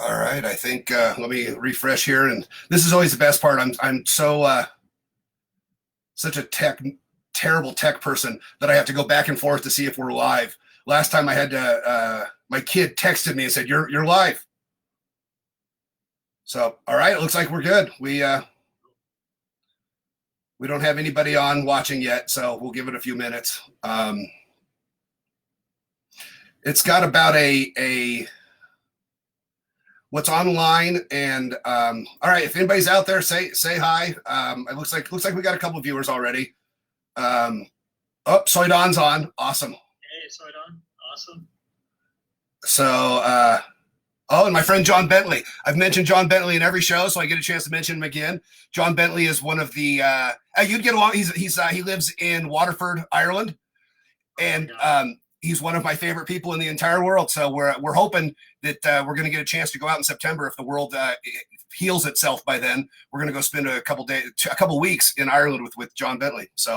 All right, I think let me refresh here, and this is always the best part. I'm so such a terrible tech person that I have to go back and forth to see if we're live. Last time I had to, my kid texted me and said you're live. So all right, it looks like we're good. We don't have anybody on watching yet, so we'll give it a few minutes. It's got about a what's online, and all right, if anybody's out there, say hi. It looks like we got a couple of viewers already. Oh, Soydon's on. Awesome. Hey, Soydon. Awesome. So oh, and my friend John Bentley. I've mentioned John Bentley in every show, so I get a chance to mention him again. John Bentley is one of the you'd get along. He lives in Waterford, Ireland, and he's one of my favorite people in the entire world. So we're hoping that we're going to get a chance to go out in September if the world heals itself by then. We're going to go spend a couple weeks in Ireland with John Bentley. So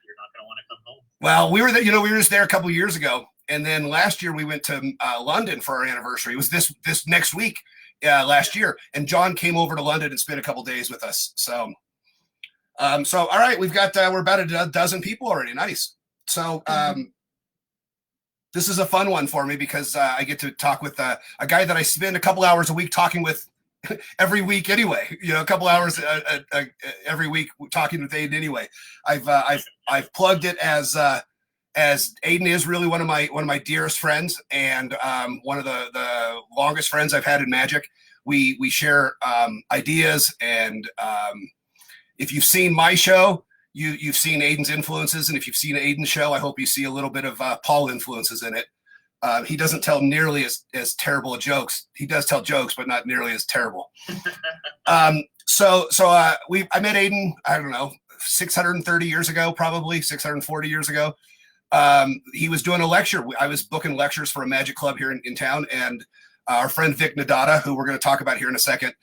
you're not going to want to come home. Well, we were there. We were just there a couple of years ago. And then last year we went to London for our anniversary. It was this next week last year, and John came over to London and spent a couple days with us. So all right, we're about a dozen people already. Nice. So this is a fun one for me because I get to talk with a guy that I spend a couple hours a week talking with every week anyway. A couple hours every week talking with Aiden anyway. I've plugged it as Aiden is really one of my dearest friends, and one of the longest friends I've had in Magic. We share ideas, and if you've seen my show, you've seen Aiden's influences, and if you've seen Aiden's show, I hope you see a little bit of Paul influences in it. He doesn't tell nearly as terrible jokes. He does tell jokes, but not nearly as terrible. I met Aiden, I don't know, 630 years ago, probably 640 years ago. He was doing a lecture. I was booking lectures for a Magic club here in town, and our friend Vic Nadata, who we're going to talk about here in a second,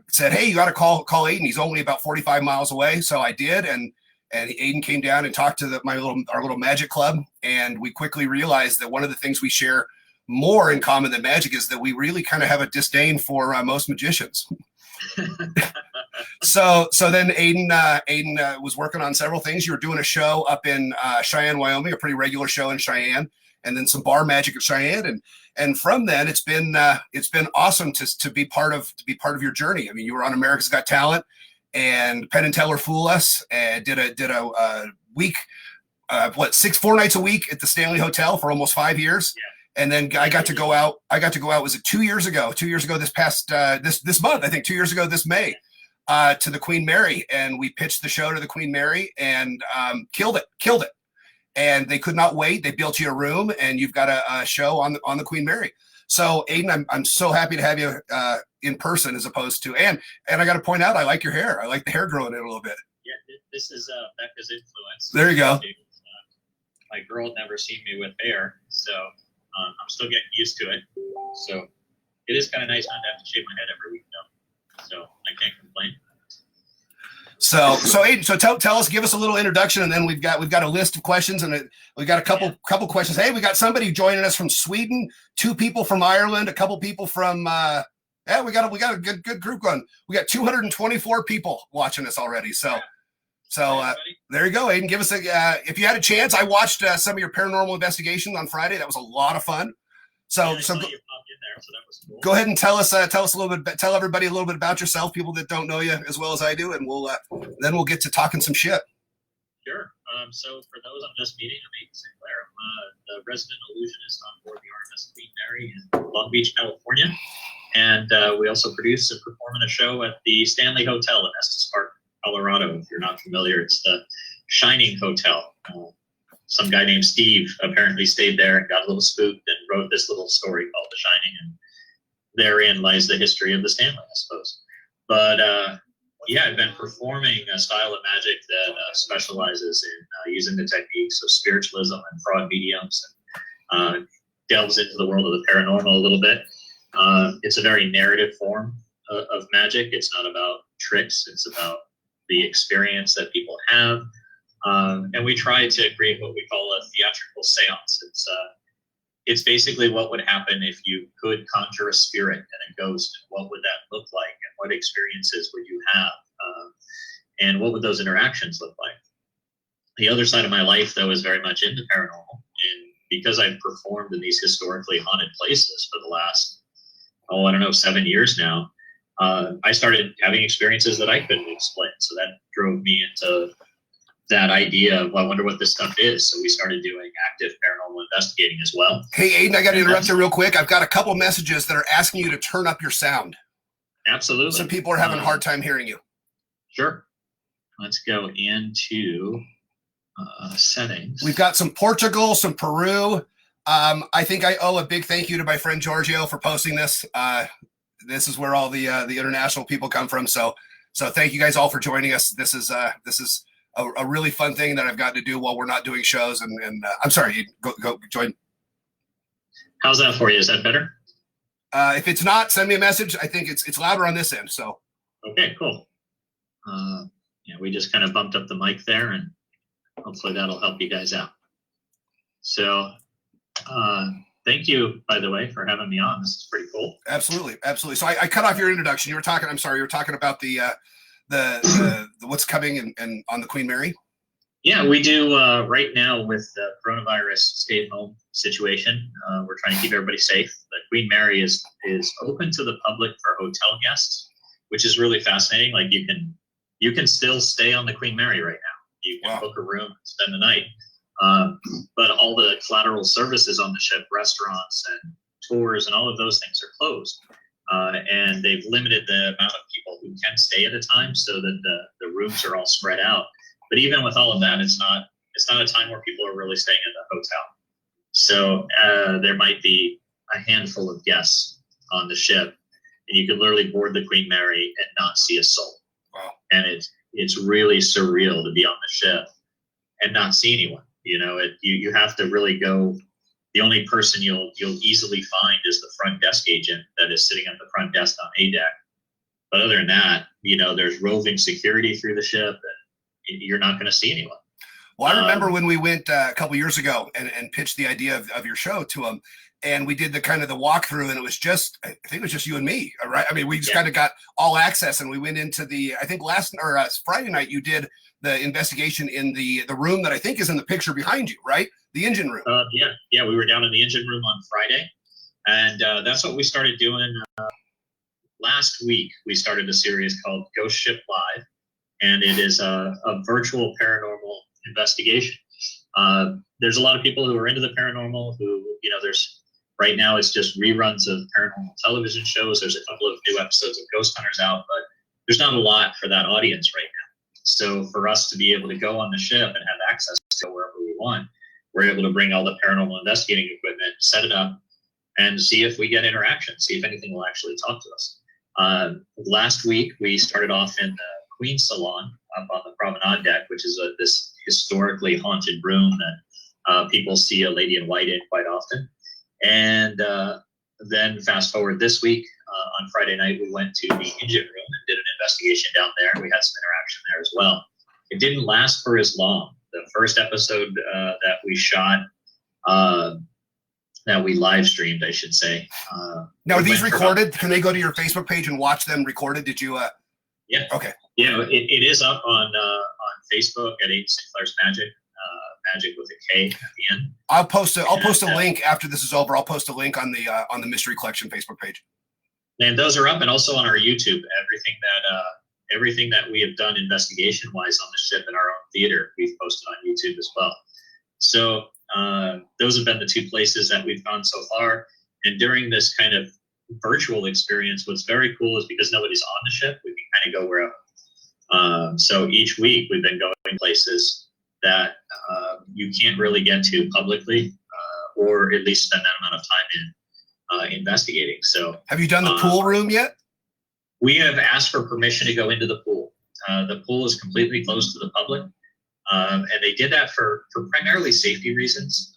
said, "Hey, you got to call Aiden. He's only about 45 miles away." So I did, and Aiden came down and talked to our little Magic club, and we quickly realized that one of the things we share more in common than Magic is that we really kind of have a disdain for most magicians. So then Aiden was working on several things. You were doing a show up in Cheyenne, Wyoming, a pretty regular show in Cheyenne, and then some bar magic at Cheyenne, and from then it's been awesome to be part of your journey. I mean, you were on America's Got Talent, and Penn and Teller Fool Us, and did a week, 4 nights a week at the Stanley Hotel for almost 5 years. Yeah. And then I got to go out. Was it 2 years ago? 2 years ago this past this month, I think 2 years ago this May, to the Queen Mary, and we pitched the show to the Queen Mary, and killed it. And they could not wait. They built you a room, and you've got a show on the Queen Mary. So Aiden, I'm so happy to have you in person as opposed to and I got to point out, I like your hair. I like the hair growing in a little bit. Yeah, this is Becca's influence. There you go. My girl had never seen me with hair, so I'm still getting used to it. So it is kind of nice not to have to shave my head every week, though. So I can't complain. So Aiden, tell us, give us a little introduction, and then we've got a list of questions, and we've got a couple questions. Hey, we got somebody joining us from Sweden, 2 people from Ireland, a couple people from we got a good group going. We got 224 people watching us already. So there you go, Aiden. Give us if you had a chance. I watched some of your paranormal investigations on Friday. That was a lot of fun. So you popped in there, so that was cool. Go ahead and tell us a little bit. Tell everybody a little bit about yourself, people that don't know you as well as I do, and we'll get to talking some shit. Sure. So for those I'm just meeting, I'm Aiden Sinclair. I'm the resident illusionist on board the RMS Queen Mary in Long Beach, California, and we also produce and perform in a show at the Stanley Hotel in Estes Park, Colorado. If you're not familiar, it's the Shining Hotel. Some guy named Steve apparently stayed there and got a little spooked and wrote this little story called The Shining, and therein lies the history of the Stanley, I suppose. But I've been performing a style of magic that specializes in using the techniques of spiritualism and fraud mediums, and delves into the world of the paranormal a little bit. It's a very narrative form of magic. It's not about tricks. It's about the experience that people have. And we try to create what we call a theatrical seance. It's it's basically what would happen if you could conjure a spirit and a ghost. And what would that look like? And what experiences would you have? And what would those interactions look like? The other side of my life, though, is very much into paranormal. And because I've performed in these historically haunted places for the last, 7 years now, I started having experiences that I couldn't explain. So that drove me into that idea of, well, I wonder what this stuff is. So we started doing active paranormal investigating as well. Hey, Aiden, I got to interrupt you real quick. I've got a couple messages that are asking you to turn up your sound. Absolutely. Some people are having a hard time hearing you. Sure. Let's go into settings. We've got some Portugal, some Peru. I think I owe a big thank you to my friend Giorgio for posting this. This is where all the international people come from. So thank you guys all for joining us. This is a really fun thing that I've gotten to do while we're not doing shows. And I'm sorry, go join. How's that for you? Is that better? If it's not, send me a message. I think it's louder on this end. So okay, cool. Yeah, we just kind of bumped up the mic there, and hopefully that'll help you guys out. So thank you, by the way, for having me on. This is pretty cool. Absolutely. So I cut off your introduction. You were talking about the what's coming and on the Queen Mary. Yeah, we do right now with the coronavirus stay-at-home situation. We're trying to keep everybody safe. The Queen Mary is open to the public for hotel guests, which is really fascinating. Like you can still stay on the Queen Mary right now. You can book a room and spend the night. But all the collateral services on the ship, restaurants and tours and all of those things are closed. And they've limited the amount of people who can stay at a time so that the rooms are all spread out. But even with all of that, it's not a time where people are really staying at the hotel. So there might be a handful of guests on the ship, and you could literally board the Queen Mary and not see a soul. Wow. And it's really surreal to be on the ship and not see anyone. You know, you have to really go. The only person you'll easily find is the front desk agent that is sitting at the front desk on A deck. But other than that, there's roving security through the ship, and you're not going to see anyone. Well, I remember when we went a couple years ago and pitched the idea of your show to them, and we did the kind of the walkthrough, and I think it was just you and me, right? I mean, we just kind of got all access, and we went into I think Friday night you did the investigation in the room that I think is in the picture behind you, right? The engine room. Yeah, we were down in the engine room on Friday, and that's what we started doing. Last week, we started a series called Ghost Ship Live, and it is a virtual paranormal investigation. There's a lot of people who are into the paranormal who, right now it's just reruns of paranormal television shows. There's a couple of new episodes of Ghost Hunters out, but there's not a lot for that audience right now. So for us to be able to go on the ship and have access to wherever we want, we're able to bring all the paranormal investigating equipment, set it up, and see if we get interaction, see if anything will actually talk to us. Last week, we started off in the Queen's Salon up on the promenade deck, which is this historically haunted room that people see a lady in white in quite often. And then fast forward this week, on Friday night, we went to the engine room and did an investigation down there. We had some interaction there as well. It didn't last for as long. The first episode that we shot, that we live streamed, I should say. Now, are these recorded? Can they go to your Facebook page and watch them recorded? Did you? Yeah. Okay. Yeah, it is up on Facebook at Aiden Sinclair's Magic. Magic with a K at the end. I'll post a link after this is over. I'll post a link on the Mystery Collection Facebook page. And those are up, and also on our YouTube. Everything that we have done investigation wise on the ship in our own theater, we've posted on YouTube as well. So those have been the two places that we've gone so far. And during this kind of virtual experience, what's very cool is because nobody's on the ship, we can kind of go wherever. So each week we've been going places that you can't really get to publicly, or at least spend that amount of time in investigating. So, have you done the pool room yet? We have asked for permission to go into the pool. The pool is completely closed to the public, and they did that for primarily safety reasons.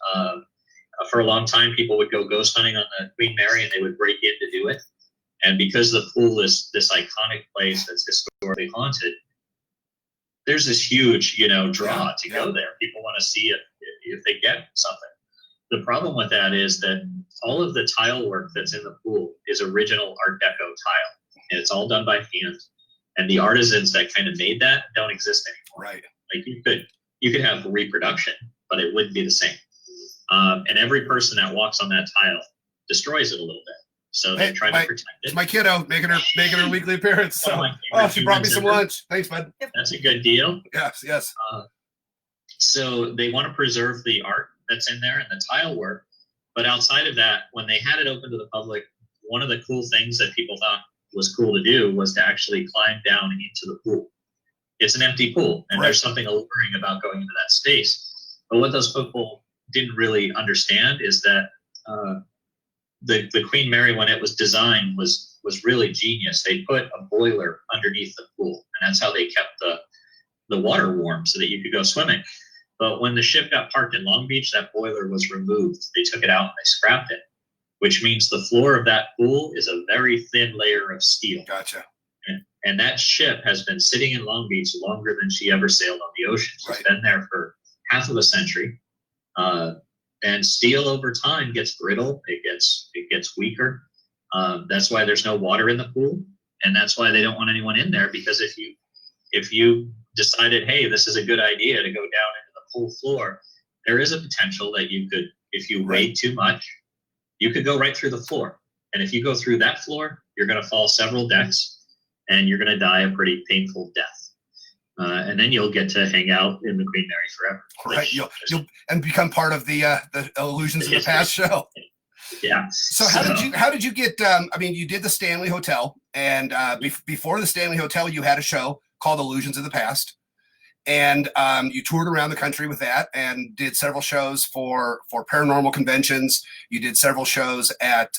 For a long time, people would go ghost hunting on the Queen Mary, and they would break in to do it. And because the pool is this iconic place that's historically haunted, there's this huge, draw to go there. People want to see it if they get something. The problem with that is that all of the tile work that's in the pool is original Art Deco tile, and it's all done by hand. And the artisans that kind of made that don't exist anymore. Right. Like you could have reproduction, but it wouldn't be the same. And every person that walks on that tile destroys it a little bit. So they try to protect it. It's my kiddo making her weekly appearance. So, she brought me some lunch. Thanks, bud. That's a good deal. Yes. So they want to preserve the art that's in there and the tile work. But outside of that, when they had it open to the public, one of the cool things that people thought was cool to do was to actually climb down into the pool. It's an empty pool, and there's something alluring about going into that space. But what those people didn't really understand is that the Queen Mary, when it was designed, was really genius. They put a boiler underneath the pool, and that's how they kept the water warm so that you could go swimming. But when the ship got parked in Long Beach, that boiler was removed. They took it out and they scrapped it, which means the floor of that pool is a very thin layer of steel. Gotcha. And that ship has been sitting in Long Beach longer than she ever sailed on the ocean. She's been there for half of a century. And steel over time gets brittle. It gets weaker. That's why there's no water in the pool, and that's why they don't want anyone in there. Because if you decided, hey, this is a good idea to go down into the pool floor, there is a potential that you could, if you weighed too much, you could go right through the floor. And if you go through that floor, you're going to fall several decks, and you're going to die a pretty painful death. And then you'll get to hang out in the Queen Mary forever. Right, you'll and become part of the Illusions of the Past show. Yeah. So how did you get? I mean, you did the Stanley Hotel, and before the Stanley Hotel, you had a show called Illusions of the Past, and you toured around the country with that, and did several shows for paranormal conventions. You did several shows at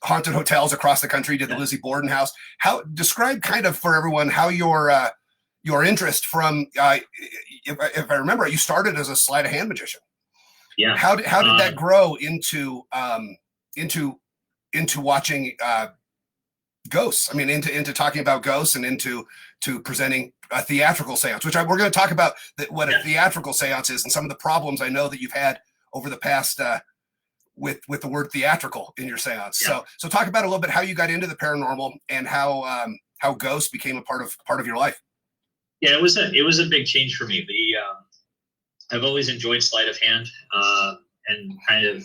haunted hotels across the country. Did the Lizzie Borden house. How describe kind of for everyone how your interest from if I remember, you started as a sleight of hand magician. Yeah. How did that grow into watching ghosts? I mean, into talking about ghosts and into presenting a theatrical seance, which we're going to talk about what a theatrical seance is and some of the problems I know that you've had over the past with the word theatrical in your seance. Yeah. So talk about a little bit how you got into the paranormal and how ghosts became a part of your life. Yeah, it was a big change for me. I've always enjoyed sleight of hand and kind of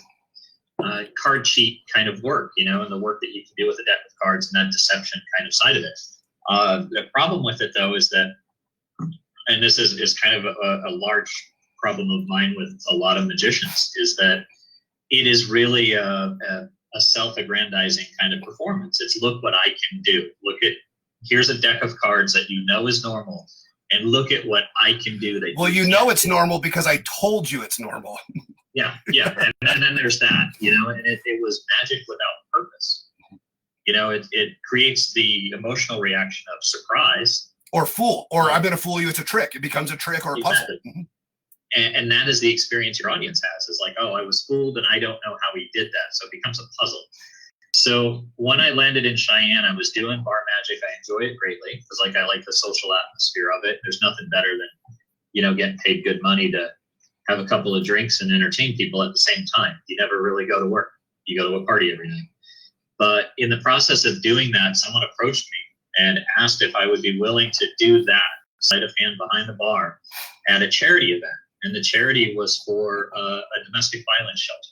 card cheat kind of work, and the work that you can do with a deck of cards and that deception kind of side of it. The problem with it, though, is that, and this is kind of a large problem of mine with a lot of magicians, is that it is really a self-aggrandizing kind of performance. It's look what I can do. Here's a deck of cards that is normal, and look at what I can do. It's normal because I told you it's normal. Yeah, and then there's that, and it was magic without purpose. It creates the emotional reaction of surprise. Or fool, or I'm going to fool you, it's a trick. It becomes a trick or a puzzle. Mm-hmm. And that is the experience your audience has. It's like, oh, I was fooled and I don't know how he did that. So it becomes a puzzle. So when I landed in Cheyenne, I was doing bar magic. I enjoy it greatly because I like the social atmosphere of it. There's nothing better than, getting paid good money to have a couple of drinks and entertain people at the same time. You never really go to work. You go to a party every night. But in the process of doing that, someone approached me and asked if I would be willing to do that sleight of hand behind the bar at a charity event. And the charity was for a domestic violence shelter.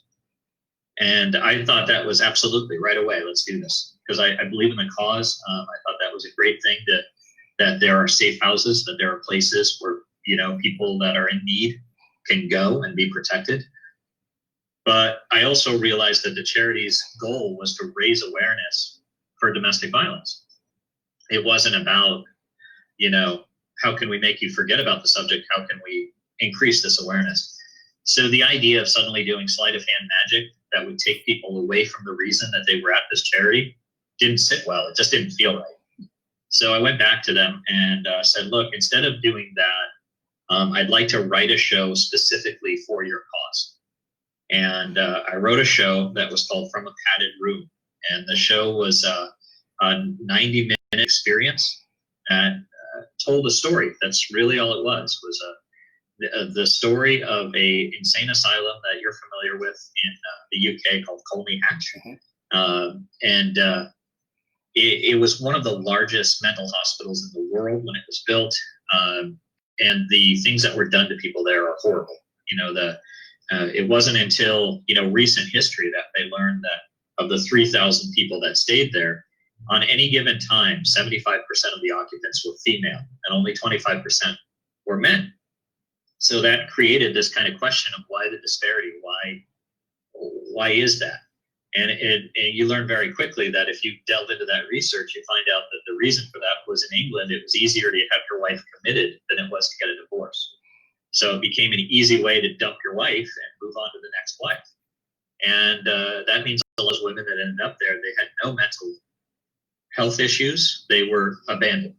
And I thought that was absolutely right away. Let's do this. Because I believe in the cause. I thought that was a great thing that there are safe houses, that there are places where, people that are in need can go and be protected. But I also realized that the charity's goal was to raise awareness for domestic violence. It wasn't about, how can we make you forget about the subject? How can we increase this awareness? So the idea of suddenly doing sleight of hand magic that would take people away from the reason that they were at this charity didn't sit well. It just didn't feel right. So I went back to them and said, look, instead of doing that, I'd like to write a show specifically for your cause. And I wrote a show that was called From a Padded Room. And the show was a 90-minute experience that told a story. That's really all it was the story of a insane asylum that you're familiar with in the UK called Colney Hatch. And it was one of the largest mental hospitals in the world when it was built. And the things that were done to people there are horrible. It wasn't until, recent history that they learned that of the 3,000 people that stayed there, on any given time, 75% of the occupants were female and only 25% were men. So that created this kind of question of why the disparity, why is that? And you learn very quickly that if you delve into that research, you find out that the reason for that was in England, it was easier to have your wife committed than it was to get a divorce. So it became an easy way to dump your wife and move on to the next wife. And that means all those women that ended up there, they had no mental health issues. They were abandoned.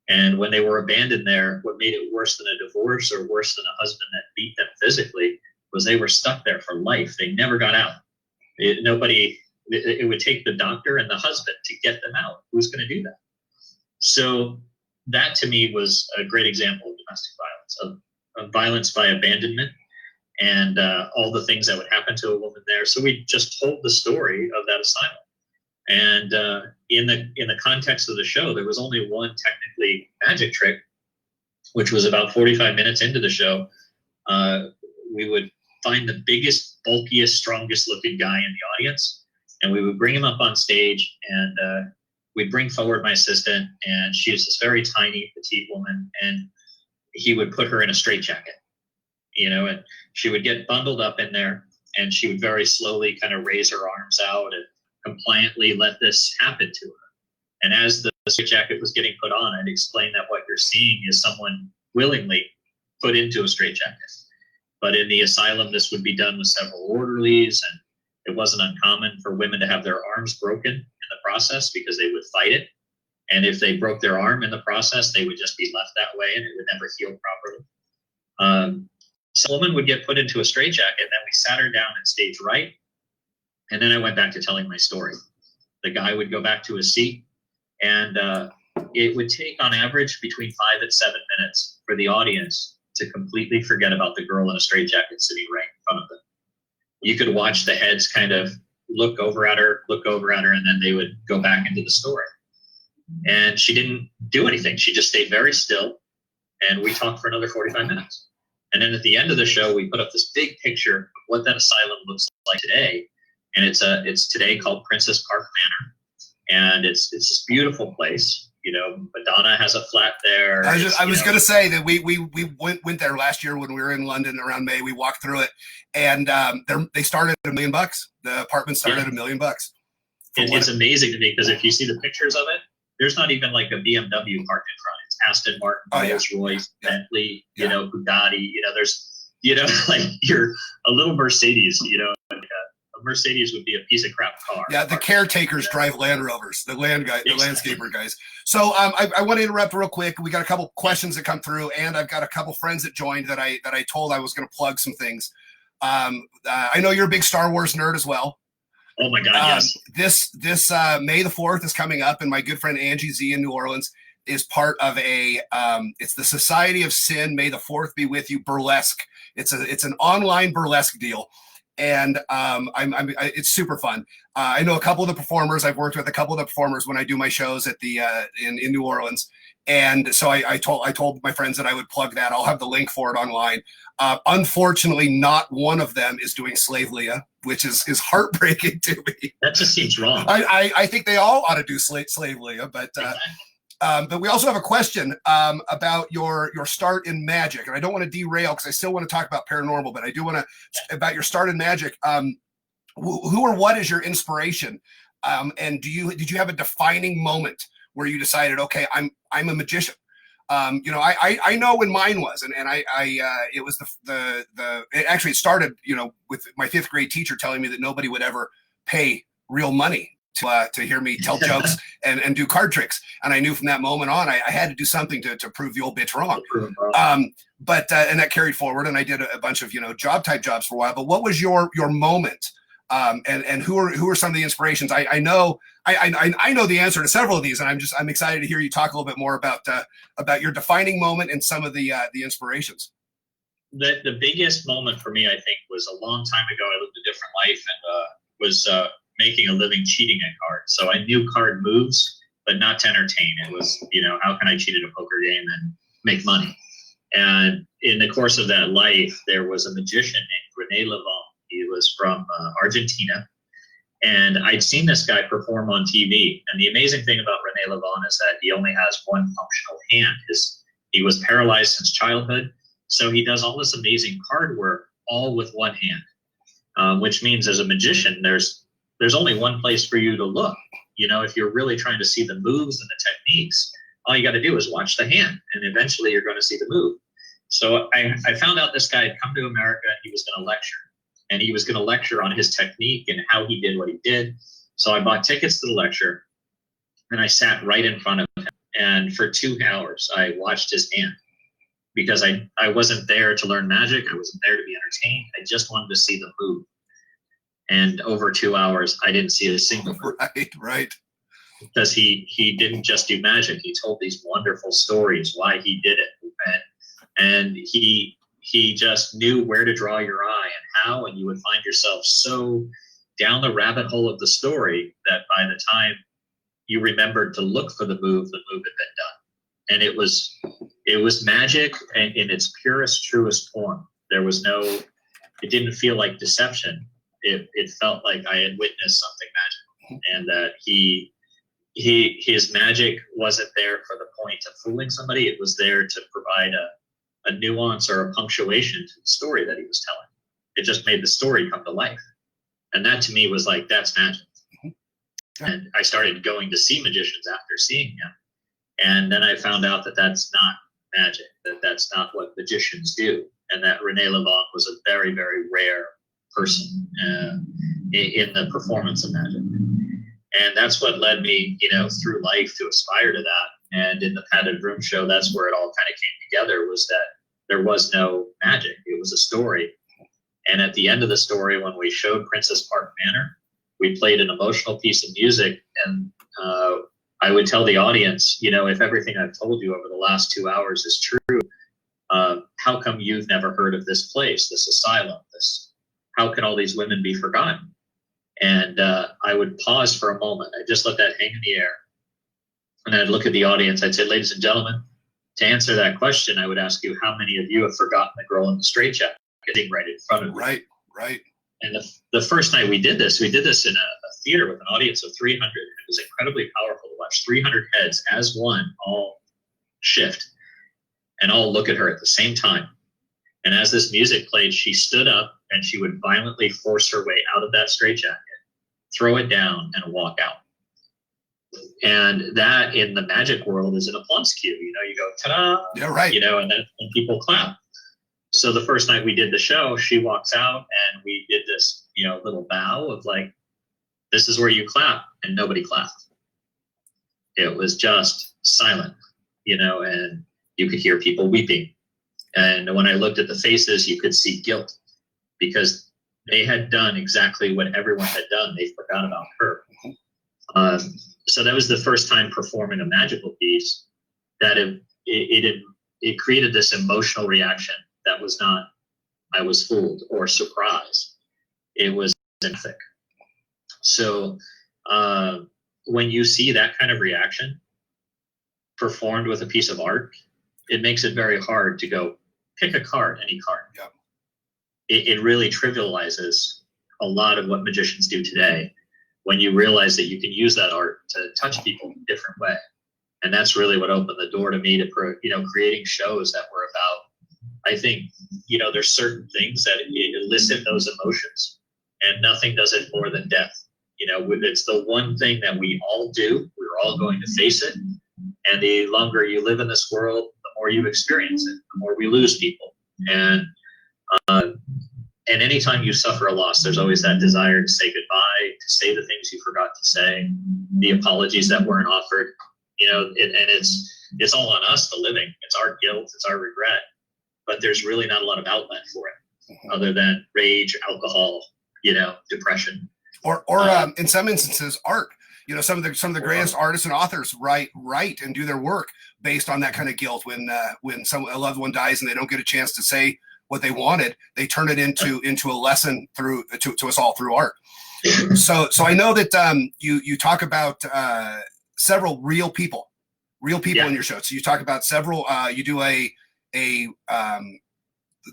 And when they were abandoned there, what made it worse than a divorce or worse than a husband that beat them physically was they were stuck there for life. They never got out. It would take the doctor and the husband to get them out. Who's going to do that? So that to me was a great example of domestic violence, of violence by abandonment, and all the things that would happen to a woman there. So we just told the story of that asylum. And in the context of the show, there was only one technically magic trick, which was about 45 minutes into the show. We would find the biggest, bulkiest, strongest looking guy in the audience, and we would bring him up on stage, and we'd bring forward my assistant, and she was this very tiny, petite woman, and he would put her in a straitjacket, and she would get bundled up in there, and she would very slowly kind of raise her arms out and compliantly let this happen to her. And as the straitjacket was getting put on, I'd explain that what you're seeing is someone willingly put into a straitjacket. But in the asylum, this would be done with several orderlies, and it wasn't uncommon for women to have their arms broken in the process because they would fight it. And if they broke their arm in the process, they would just be left that way, and it would never heal properly. So a woman would get put into a straitjacket, and then we sat her down at stage right. And then I went back to telling my story. The guy would go back to his seat, and it would take on average between 5 and 7 minutes for the audience to completely forget about the girl in a straitjacket sitting right in front of them. You could watch the heads kind of look over at her, and then they would go back into the story. And she didn't do anything. She just stayed very still, and we talked for another 45 minutes. And then at the end of the show, we put up this big picture of what that asylum looks like today. And it's today called Princess Park Manor. And it's this beautiful place. Madonna has a flat there. I was going to say that we went there last year when we were in London around May. We walked through it, and they started at $1 million. The apartment started at $1 million. It's amazing to me because if you see the pictures of it, there's not even like a BMW parked in front. It's Aston Martin, Rolls-Royce, Bentley, Bugatti. There's, like you're a little Mercedes. A Mercedes would be a piece of crap car. Yeah, the caretakers drive Land Rovers, the landscaper guys. So I want to interrupt real quick. We got a couple questions that come through, and I've got a couple friends that joined that I told I was going to plug some things. I know you're a big Star Wars nerd as well. Oh my God, yes. This May the 4th is coming up, and my good friend Angie Z in New Orleans is part of it's the Society of Sin. May the 4th be with you. Burlesque. It's an online burlesque deal. And it's super fun. I know a couple of the performers. I've worked with a couple of the performers when I do my shows at the in New Orleans, and so I told my friends that I would plug that. I'll have the link for it online. Unfortunately, not one of them is doing Slave Leah, which is heartbreaking to me. That just seems wrong. I think they all ought to do Slave Leah, but. But we also have a question about your start in magic, and I don't want to derail because I still want to talk about paranormal, but I do want to about your start in magic. Who or what is your inspiration? And did you have a defining moment where you decided, okay, I'm a magician? I know when mine was, and it was it actually started, with my 5th grade teacher telling me that nobody would ever pay real money to hear me tell jokes and do card tricks. And I knew from that moment on, I had to do something to prove the old bitch wrong. But and that carried forward, and I did a bunch of, job-type jobs for a while. But what was your moment? And who are some of the inspirations? I know the answer to several of these, and I'm excited to hear you talk a little bit more about your defining moment and some of the inspirations. the biggest moment for me, I think, was a long time ago. I lived a different life and was making a living cheating at cards. So I knew card moves, but not to entertain. It was, how can I cheat at a poker game and make money? And in the course of that life, there was a magician named Rene Levon. He was from Argentina. And I'd seen this guy perform on TV. And the amazing thing about Rene Levon is that he only has one functional hand. He was paralyzed since childhood. So he does all this amazing card work all with one hand, which means as a magician, there's only one place for you to look. If you're really trying to see the moves and the techniques, all you got to do is watch the hand, and eventually you're going to see the move. So I found out this guy had come to America and he was going to lecture. And he was going to lecture on his technique and how he did what he did. So I bought tickets to the lecture, and I sat right in front of him. And for 2 hours, I watched his hand, because I wasn't there to learn magic. I wasn't there to be entertained. I just wanted to see the move. And over 2 hours, I didn't see a single move. Right. Because he didn't just do magic. He told these wonderful stories why he did it. And he just knew where to draw your eye and how, and you would find yourself so down the rabbit hole of the story that by the time you remembered to look for the move had been done. And it was magic in its purest, truest form. It didn't feel like deception. It felt like I had witnessed something magical, and that his magic wasn't there for the point of fooling somebody. It was there to provide a nuance or a punctuation to the story that he was telling. It just made the story come to life. And that to me was like, that's magic. And I started going to see magicians after seeing him. And then I found out that that's not magic, that's not what magicians do. And that Rene Levon was a very, very rare person in the performance of magic. And that's what led me, through life to aspire to that. And in the Padded Room show, that's where it all kind of came together, was that there was no magic. It was a story. And at the end of the story, when we showed Princess Park Manor, we played an emotional piece of music. And I would tell the audience, if everything I've told you over the last 2 hours is true, how come you've never heard of this place, this asylum, how can all these women be forgotten? And I would pause for a moment. I'd just let that hang in the air. And I'd look at the audience. I'd say, ladies and gentlemen, to answer that question, I would ask you, how many of you have forgotten the girl in the straitjacket sitting right in front of you? Right. And the first night we did this in a theater with an audience of 300. It was incredibly powerful to watch 300 heads as one all shift and all look at her at the same time. And as this music played, she stood up and she would violently force her way out of that straitjacket, throw it down, and walk out. And that in the magic world is an applause cue. You go, ta-da! Yeah, right. And then people clap. So the first night we did the show, she walks out and we did this, little bow of like, this is where you clap, and nobody clapped. It was just silent, and you could hear people weeping. And when I looked at the faces, you could see guilt, because they had done exactly what everyone had done. They forgot about her. So that was the first time performing a magical piece that it created this emotional reaction that was not, I was fooled or surprised. It was empathic. So when you see that kind of reaction performed with a piece of art, it makes it very hard to go pick a card, any card. Yep. It really trivializes a lot of what magicians do today, when you realize that you can use that art to touch people in a different way. And that's really what opened the door to me to, creating shows that were about, I think, there's certain things that elicit those emotions, and nothing does it more than death. It's the one thing that we all do. We're all going to face it. And the longer you live in this world, the more you experience it, the more we lose people. And anytime you suffer a loss, there's always that desire to say goodbye, to say the things you forgot to say, the apologies that weren't offered, and it's all on us, the living. It's our guilt, it's our regret, but there's really not a lot of outlet for it other than rage, alcohol, depression. Or in some instances, art. Some of the greatest artists and authors write and do their work based on that kind of guilt when a loved one dies and they don't get a chance to say what they wanted, they turn it into a lesson through to us all through art. So I know that you talk about several real people in your show. So you talk about several. You do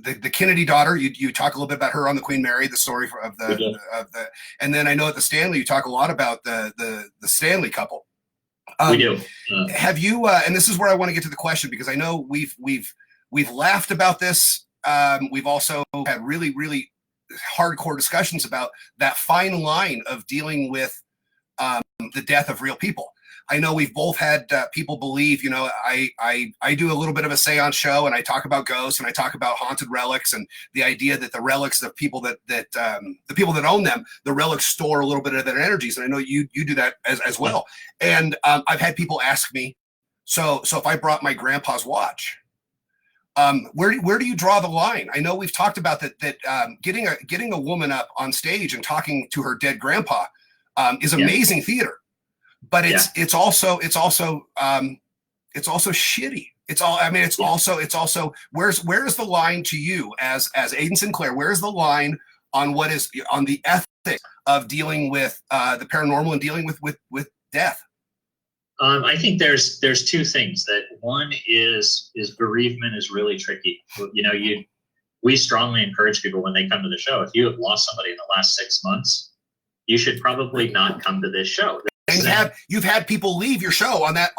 the Kennedy daughter. You talk a little bit about her on the Queen Mary, the story of the, and then I know at the Stanley you talk a lot about the Stanley couple. We do. Have you? And this is where I want to get to the question, because I know we've laughed about this. We've also had really hardcore discussions about that fine line of dealing with the death of real people. I know we've both had people believe, I do a little bit of a seance show, and I talk about ghosts, and I talk about haunted relics, and the idea that the relics, the people that the people that own them, the relics store a little bit of their energies. And I know you do that as well. And I've had people ask me, so if I brought my grandpa's watch, where do you draw the line? I know we've talked about that getting a woman up on stage and talking to her dead grandpa is amazing theater. But it's also shitty. It's also where's the line to you as Aiden Sinclair? Where's the line on what is on the ethics of dealing with the paranormal and dealing with death? I think there's two things. That one is bereavement is really tricky. We strongly encourage people when they come to the show, if you have lost somebody in the last 6 months, you should probably not come to this show. And you've had people leave your show on that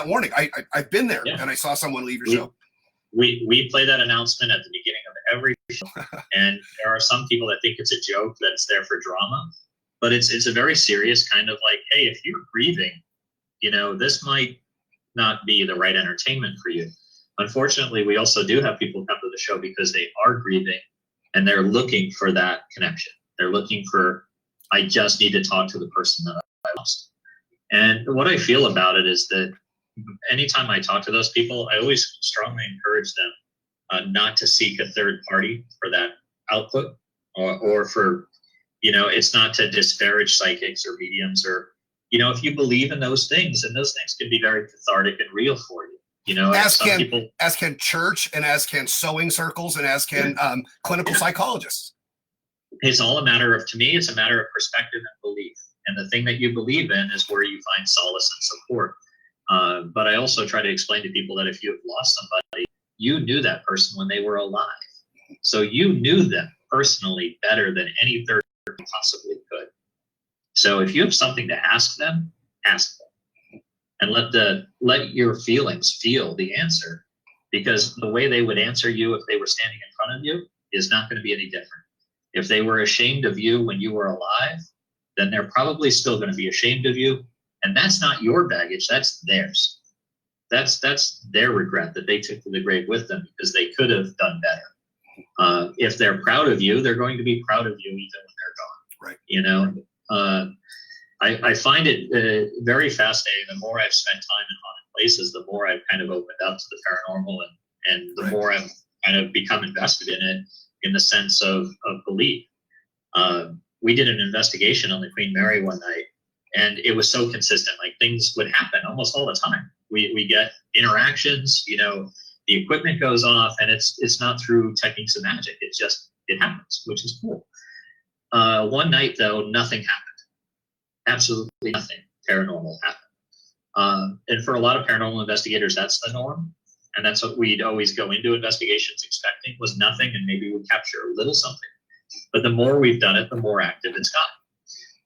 warning. I've been there, and I saw someone leave your show. We play that announcement at the beginning of every show, and there are some people that think it's a joke, that it's there for drama, but it's a very serious kind of like, hey, if you're grieving, this might not be the right entertainment for you. Unfortunately, we also do have people come to the show because they are grieving, and they're looking for that connection. They're looking for, I just need to talk to the person that I lost. And what I feel about it is that anytime I talk to those people, I always strongly encourage them not to seek a third party for that output, or for, it's not to disparage psychics or mediums, or, if you believe in those things, and those things can be very cathartic and real for you. As can church, and as can sewing circles, and as can clinical psychologists. It's all a matter of, to me, it's a matter of perspective and belief. And the thing that you believe in is where you find solace and support. But I also try to explain to people that if you have lost somebody, you knew that person when they were alive. So you knew them personally better than any third person possibly could. So if you have something to ask them, and let your feelings feel the answer, because the way they would answer you if they were standing in front of you is not going to be any different. If they were ashamed of you when you were alive, then they're probably still going to be ashamed of you. And that's not your baggage, that's theirs. That's their regret that they took to the grave with them, because they could have done better. If they're proud of you, they're going to be proud of you even when they're gone. Right. I find it very fascinating. The more I've spent time in haunted places, the more I've kind of opened up to the paranormal, and the more I've kind of become invested in it, in the sense of belief. We did an investigation on the Queen Mary one night, and it was so consistent. Like, things would happen almost all the time. We get interactions, the equipment goes off, and it's not through techniques of magic. It happens, which is cool. One night though, nothing happened. Absolutely nothing paranormal happened. And for a lot of paranormal investigators, that's the norm. And that's what we'd always go into investigations expecting, was nothing, and maybe we'd capture a little something. But the more we've done it, the more active it's gotten.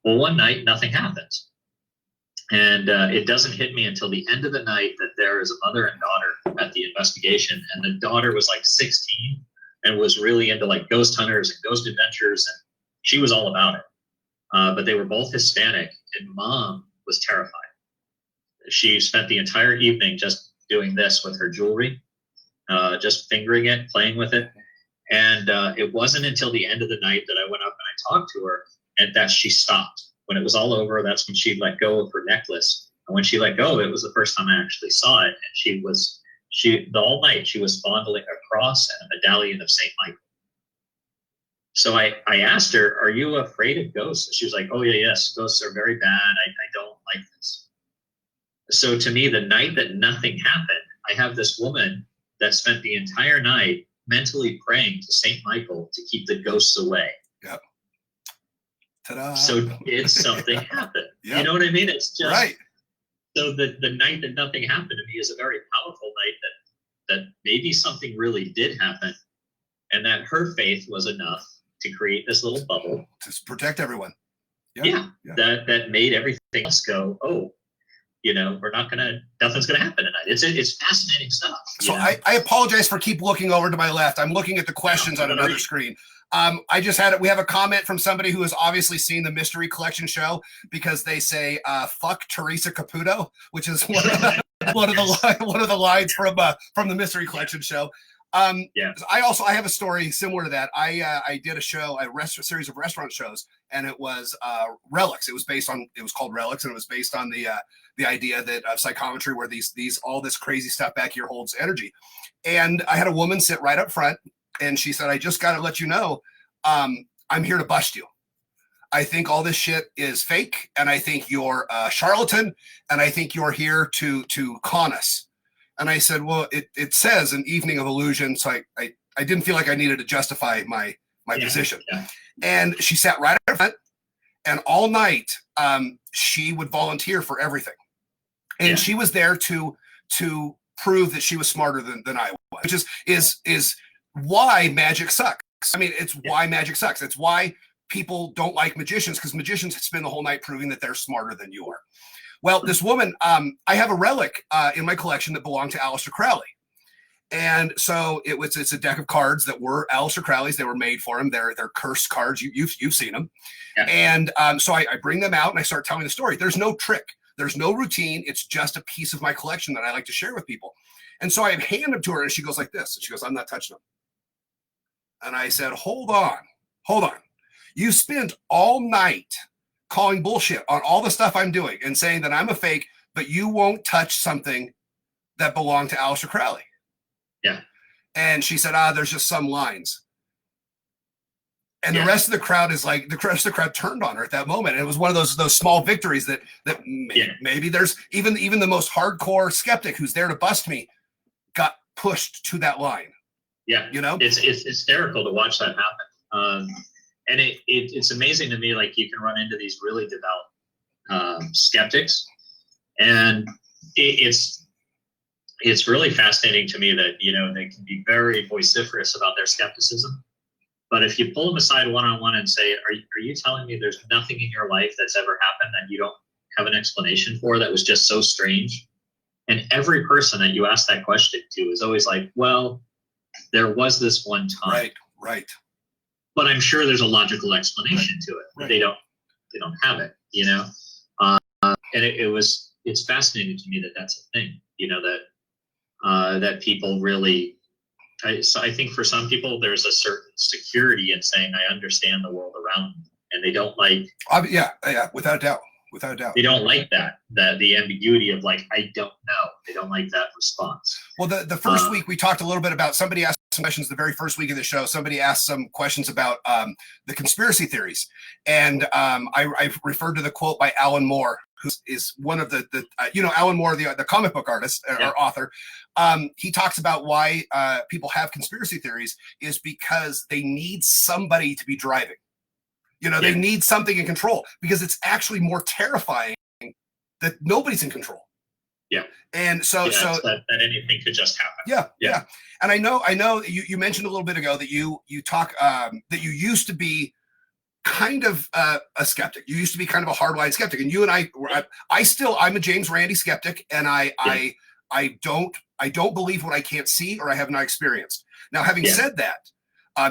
Well, one night, nothing happens. And it doesn't hit me until the end of the night that there is a mother and daughter at the investigation. And the daughter was like 16 and was really into like ghost hunters and ghost adventures. And she was all about it. But they were both Hispanic, and mom was terrified. She spent the entire evening just doing this with her jewelry, just fingering it, playing with it. And it wasn't until the end of the night that I went up and I talked to her, and that she stopped. When it was all over, that's when she let go of her necklace. And when she let go, it was the first time I actually saw it. And the whole night she was fondling a cross and a medallion of St. Michael. So I asked her, "Are you afraid of ghosts?" And she was like, "Oh yeah, yes, ghosts are very bad. I don't like this." So to me, the night that nothing happened, I have this woman that spent the entire night mentally praying to Saint Michael to keep the ghosts away. Yep. Ta-da. So did something happen? Yep. You know what I mean? It's just right. So the night that nothing happened to me is a very powerful night that maybe something really did happen, and that her faith was enough to create this little bubble to protect everyone. Yeah. That made everything else go, oh, nothing's gonna happen tonight. It's fascinating stuff. So I apologize for keep looking over to my left. I'm looking at the questions on another screen. We have a comment from somebody who has obviously seen the Mystery Collection show, because they say fuck Teresa Caputo, which is one of the lines from the Mystery Collection show. I have a story similar to that. I did a series of restaurant shows, and it was relics. It was called Relics, and it was based on the idea that of psychometry, where all this crazy stuff back here holds energy. And I had a woman sit right up front, and she said, I just got to let you know, I'm here to bust you. I think all this shit is fake, and I think you're a charlatan, and I think you're here to con us. And I said, well, it says an evening of illusion, so I didn't feel like I needed to justify my position. Yeah. And she sat right up front, and all night she would volunteer for everything. And she was there to prove that she was smarter than I was, which is why magic sucks. I mean, it's why magic sucks. It's why people don't like magicians, because magicians spend the whole night proving that they're smarter than you are. Well, this woman, I have a relic in my collection that belonged to Aleister Crowley. And so it's a deck of cards that were Aleister Crowley's. They were made for him. They're cursed cards. You've seen them. Yeah. And so I bring them out and I start telling the story. There's no trick. There's no routine. It's just a piece of my collection that I like to share with people. And so I hand them to her, and she goes like this. And she goes, I'm not touching them. And I said, hold on. You spent all night calling bullshit on all the stuff I'm doing and saying that I'm a fake, but you won't touch something that belonged to Aleister Crowley. Yeah. And she said, there's just some lines. And the rest of the crowd turned on her at that moment. And it was one of those small victories that maybe there's even the most hardcore skeptic who's there to bust me got pushed to that line. Yeah. It's hysterical to watch that happen. And it's amazing to me, like, you can run into these really devout skeptics, and it's really fascinating to me that, they can be very vociferous about their skepticism. But if you pull them aside one-on-one and say, are you telling me there's nothing in your life that's ever happened that you don't have an explanation for, that was just so strange? And every person that you ask that question to is always like, well, there was this one time. Right. But I'm sure there's a logical explanation to it. But they don't have it, And it's fascinating to me that that's a thing, that people really. So I think for some people there's a certain security in saying I understand the world around me, and they don't like. Without a doubt. They don't like that the ambiguity of, like, I don't know. They don't like that response. Well, the first week we talked a little bit about, somebody asked some questions the very first week of the show. Somebody asked some questions about the conspiracy theories. And I referred to the quote by Alan Moore, who is one of the Alan Moore, the comic book artist or author. He talks about why people have conspiracy theories is because they need somebody to be driving. They need something in control, because it's actually more terrifying that nobody's in control. Yeah. And so that anything could just happen. Yeah. And I know you mentioned a little bit ago that you talk that you used to be kind of a skeptic. You used to be kind of a hardline skeptic. And you and I'm a James Randi skeptic, and I don't believe what I can't see or I have not experienced. Now, having said that,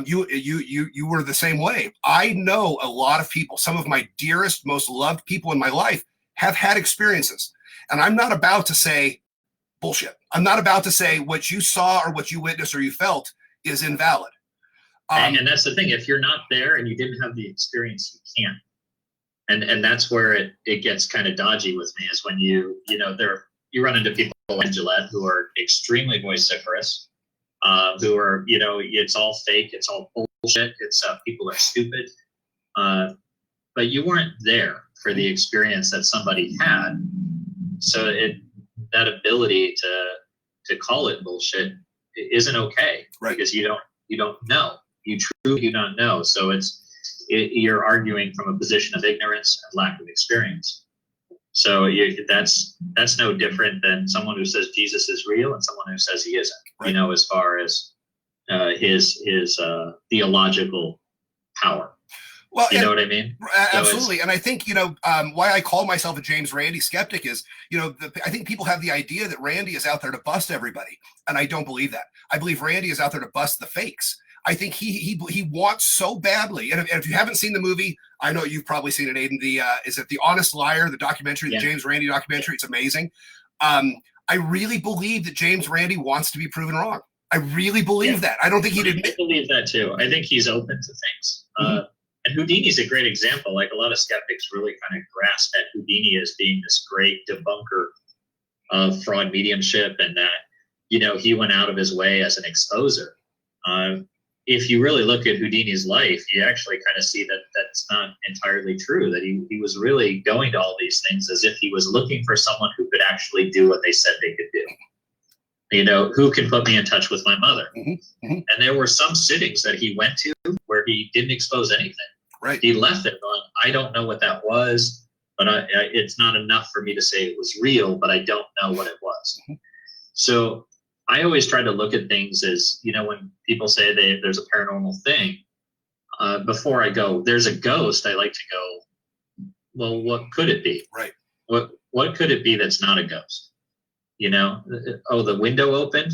you were the same way. I know a lot of people, some of my dearest, most loved people in my life have had experiences. And I'm not about to say bullshit. I'm not about to say what you saw or what you witnessed or you felt is invalid. And that's the thing. If you're not there and you didn't have the experience, you can't. And that's where it gets kind of dodgy with me, is when you run into people like Gillette who are extremely vociferous. Who are, it's all fake, it's all bullshit, it's people are stupid. But you weren't there for the experience that somebody had. So that ability to call it bullshit isn't okay, right? Because you You don't know. You truly do not know. So you're arguing from a position of ignorance and lack of experience. So that's no different than someone who says Jesus is real and someone who says he isn't. Right. As far as his theological power. Well, you know what I mean? Absolutely. And I think, why I call myself a James Randi skeptic is, I think people have the idea that Randi is out there to bust everybody. And I don't believe that. I believe Randi is out there to bust the fakes. I think he wants so badly. And if you haven't seen the movie, I know you've probably seen it, Aiden. Is it The Honest Liar, the documentary, the James Randi documentary? It's amazing. I really believe that James Randi wants to be proven wrong. I really believe that. I don't think he'd admit. I believe that too. I think he's open to things. And Houdini's a great example. Like, a lot of skeptics really kind of grasp at Houdini as being this great debunker of fraud mediumship, and that, he went out of his way as an exposer. If you really look at Houdini's life, you actually kind of see that that's not entirely true, that he was really going to all these things as if he was looking for someone who could actually do what they said they could do. Who can put me in touch with my mother? And there were some sittings that he went to where he didn't expose anything. Right. He left it on, I don't know what that was, but it's not enough for me to say it was real, but I don't know what it was. So I always try to look at things as, when people say there's a paranormal thing, before I go, there's a ghost, I like to go, well, what could it be? Right. What could it be that's not a ghost? Oh, the window opened?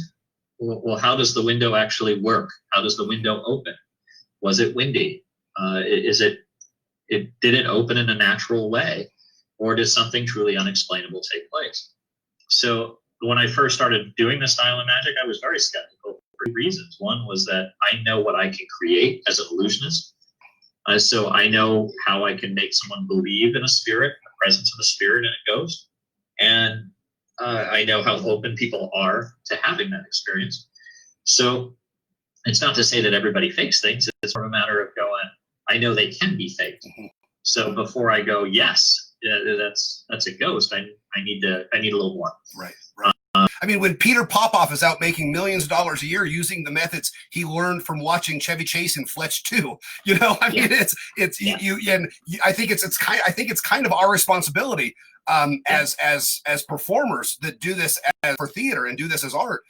Well, how does the window actually work? How does the window open? Was it windy? Did it open in a natural way, or did something truly unexplainable take place? So when I first started doing this style of magic, I was very skeptical for 3 reasons. One was that I know what I can create as an illusionist. So I know how I can make someone believe in a spirit, the presence of a spirit and a ghost. And I know how open people are to having that experience. So it's not to say that everybody fakes things. It's more a matter of going, I know they can be faked. So before I go, yes, that's a ghost, I need a little more. Right. I mean, when Peter Popoff is out making millions of dollars a year using the methods he learned from watching Chevy Chase in Fletch 2, I mean, I think it's kind of our responsibility as performers that do this for theater and do this as art.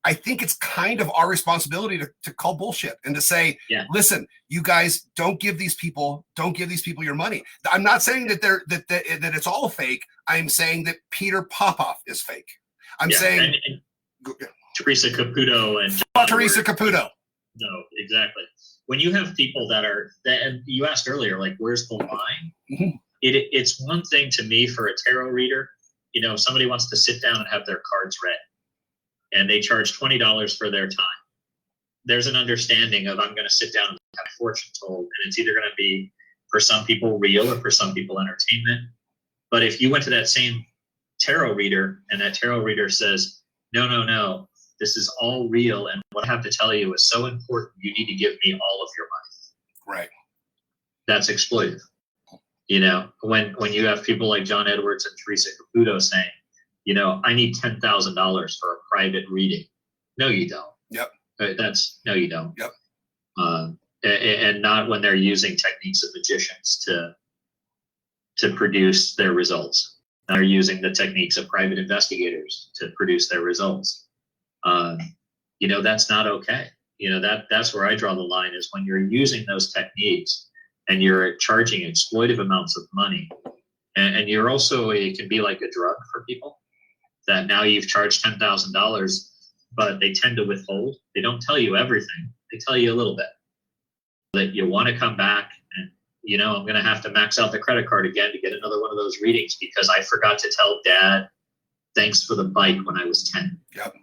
I think it's kind of our responsibility to call bullshit and to say, listen, you guys, don't give these people your money. I'm not saying that that it's all fake. I'm saying that Peter Popoff is fake. I'm saying and Teresa Caputo and Teresa Caputo. No, exactly. When you have people and you asked earlier, like, where's the line? It's one thing to me for a tarot reader, if somebody wants to sit down and have their cards read, and they charge $20 for their time. There's an understanding of, I'm going to sit down and have a fortune told, and it's either going to be, for some people, real, or for some people, entertainment. But if you went to that same tarot reader, and that tarot reader says, no, this is all real, and what I have to tell you is so important, you need to give me all of your money. Right. That's exploitive. When you have people like John Edwards and Teresa Caputo saying, I need $10,000 for a private reading. No, you don't. Yep. No, you don't. Yep. And not when they're using techniques of magicians to produce their results. They're using the techniques of private investigators to produce their results. That's not okay. That's where I draw the line, is when you're using those techniques and you're charging exploitive amounts of money. And you're also, it can be like a drug for people, that now you've charged $10,000, but they tend to withhold. They don't tell you everything. They tell you a little bit. That you want to come back and, I'm going to have to max out the credit card again to get another one of those readings because I forgot to tell Dad, thanks for the bike when I was 10. Yep.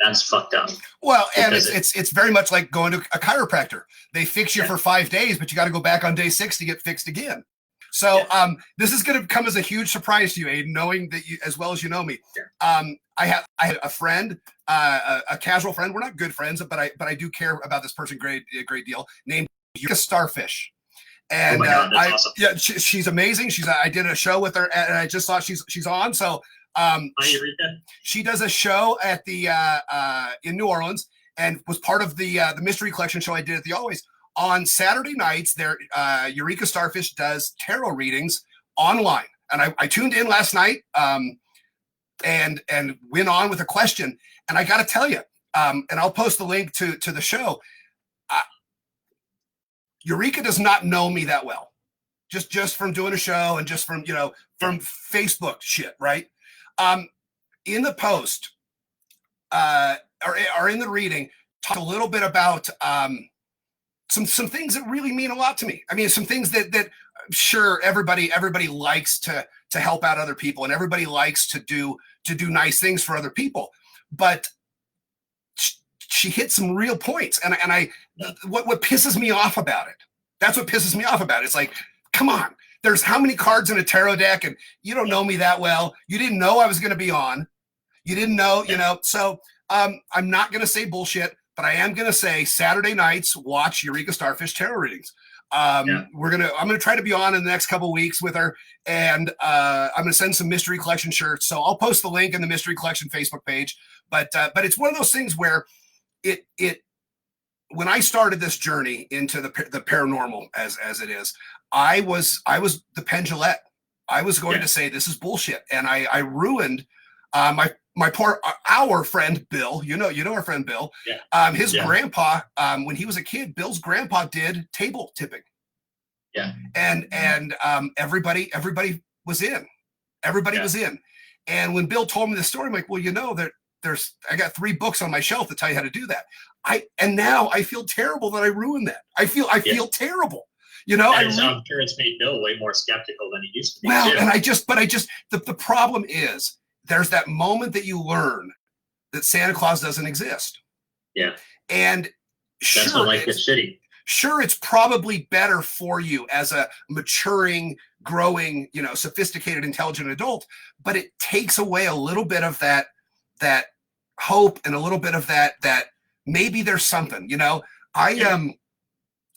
That's fucked up. Well, and it's very much like going to a chiropractor. They fix you for 5 days, but you got to go back on day 6 to get fixed again. So this is going to come as a huge surprise to you, Aiden, knowing that you, as well as you know me. I had a friend, a casual friend. We're not good friends, but I do care about this person a great deal. Named Eureka Starfish, and oh my God, that's awesome. She's amazing. I did a show with her, and I just saw she's on. So Hi, Eureka. she does a show at the in New Orleans. and was part of the mystery collection show I did at the Always. On Saturday nights, there Eureka Starfish does tarot readings online, and I tuned in last night and went on with a question. And I got to tell you, and I'll post the link to the show. Eureka does not know me that well, just from doing a show and just from from Facebook shit, right? In the post or in the reading, talk a little bit about some things that really mean a lot to me. I mean, some things that I'm sure everybody likes to help out other people, and everybody likes to do nice things for other people. But she hit some real points, and what pisses me off about it. That's what pisses me off about it. It's like, come on, there's how many cards in a tarot deck, and you don't know me that well. You didn't know I was going to be on. You didn't know, So I'm not going to say bullshit, but I am going to say Saturday nights, watch Eureka Starfish tarot readings. I'm going to try to be on in the next couple of weeks with her, and I'm going to send some mystery collection shirts. So I'll post the link in the mystery collection Facebook page. But it's one of those things where it when I started this journey into the paranormal as it is, I was the pendulette. I was going to say this is bullshit, and I ruined our friend Bill. You know our friend Bill. His grandpa, when he was a kid, Bill's grandpa did table tipping. And everybody was in. Everybody was in. And when Bill told me the story, I'm like, well, I got 3 books on my shelf that tell you how to do that. Now I feel terrible that I ruined that. I feel terrible. I'm sure it's made Bill way more skeptical than he used to be. Well, and the problem is there's that moment that you learn that Santa Claus doesn't exist. Yeah. And that's when life gets shitty. Sure, it's probably better for you as a maturing, growing, sophisticated, intelligent adult, but it takes away a little bit of that hope and a little bit of that maybe there's something.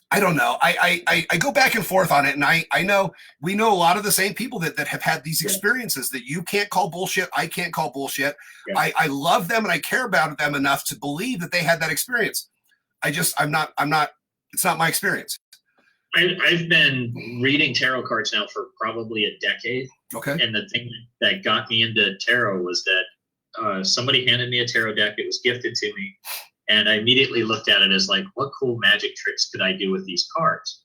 I don't know. I go back and forth on it, and I know we know a lot of the same people that have had these experiences that you can't call bullshit. I can't call bullshit. I love them and I care about them enough to believe that they had that experience. I'm not. It's not my experience. I've been reading tarot cards now for probably a decade. Okay. And the thing that got me into tarot was that somebody handed me a tarot deck. It was gifted to me. And I immediately looked at it as like, what cool magic tricks could I do with these cards?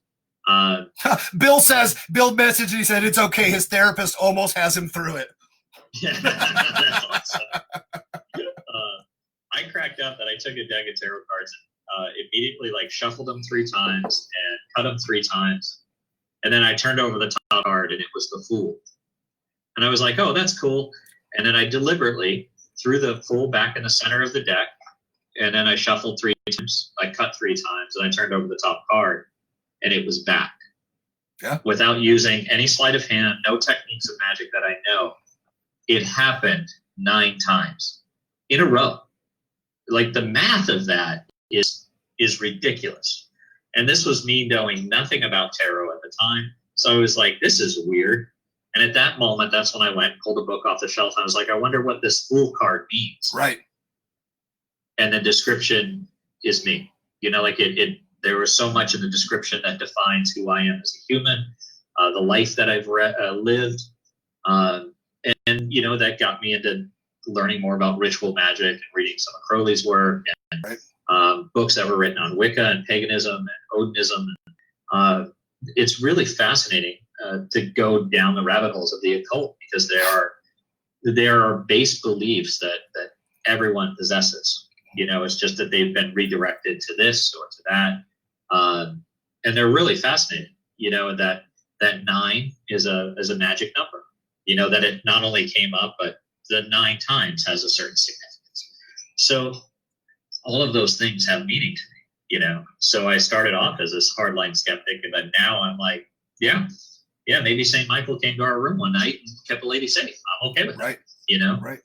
Bill messaged and he said, it's okay. His therapist almost has him through it. That's awesome. I cracked up that I took a deck of tarot cards and immediately shuffled them 3 times and cut them 3 times. And then I turned over the top card and it was the Fool. And I was like, oh, that's cool. And then I deliberately threw the Fool back in the center of the deck. And then I shuffled 3 times. I cut 3 times, and I turned over the top card, and it was back. Yeah. Without using any sleight of hand, no techniques of magic that I know. It happened 9 times in a row. The math of that is ridiculous. And this was me knowing nothing about tarot at the time. So I was like, this is weird. And at that moment, that's when I went and pulled a book off the shelf. And I was like, I wonder what this Fool card means. Right. And the description is me. There was so much in the description that defines who I am as a human, the life that I've lived. And that got me into learning more about ritual magic and reading some of Crowley's work and books that were written on Wicca and paganism and Odinism. It's really fascinating to go down the rabbit holes of the occult, because there are base beliefs that everyone possesses. It's just that they've been redirected to this or to that. And they're really fascinating, that 9 is a magic number, that it not only came up, but the 9 times has a certain significance. So all of those things have meaning to me, So I started off as this hardline skeptic, and then now I'm like, yeah, maybe St. Michael came to our room one night and kept a lady safe. I'm okay with that, Right.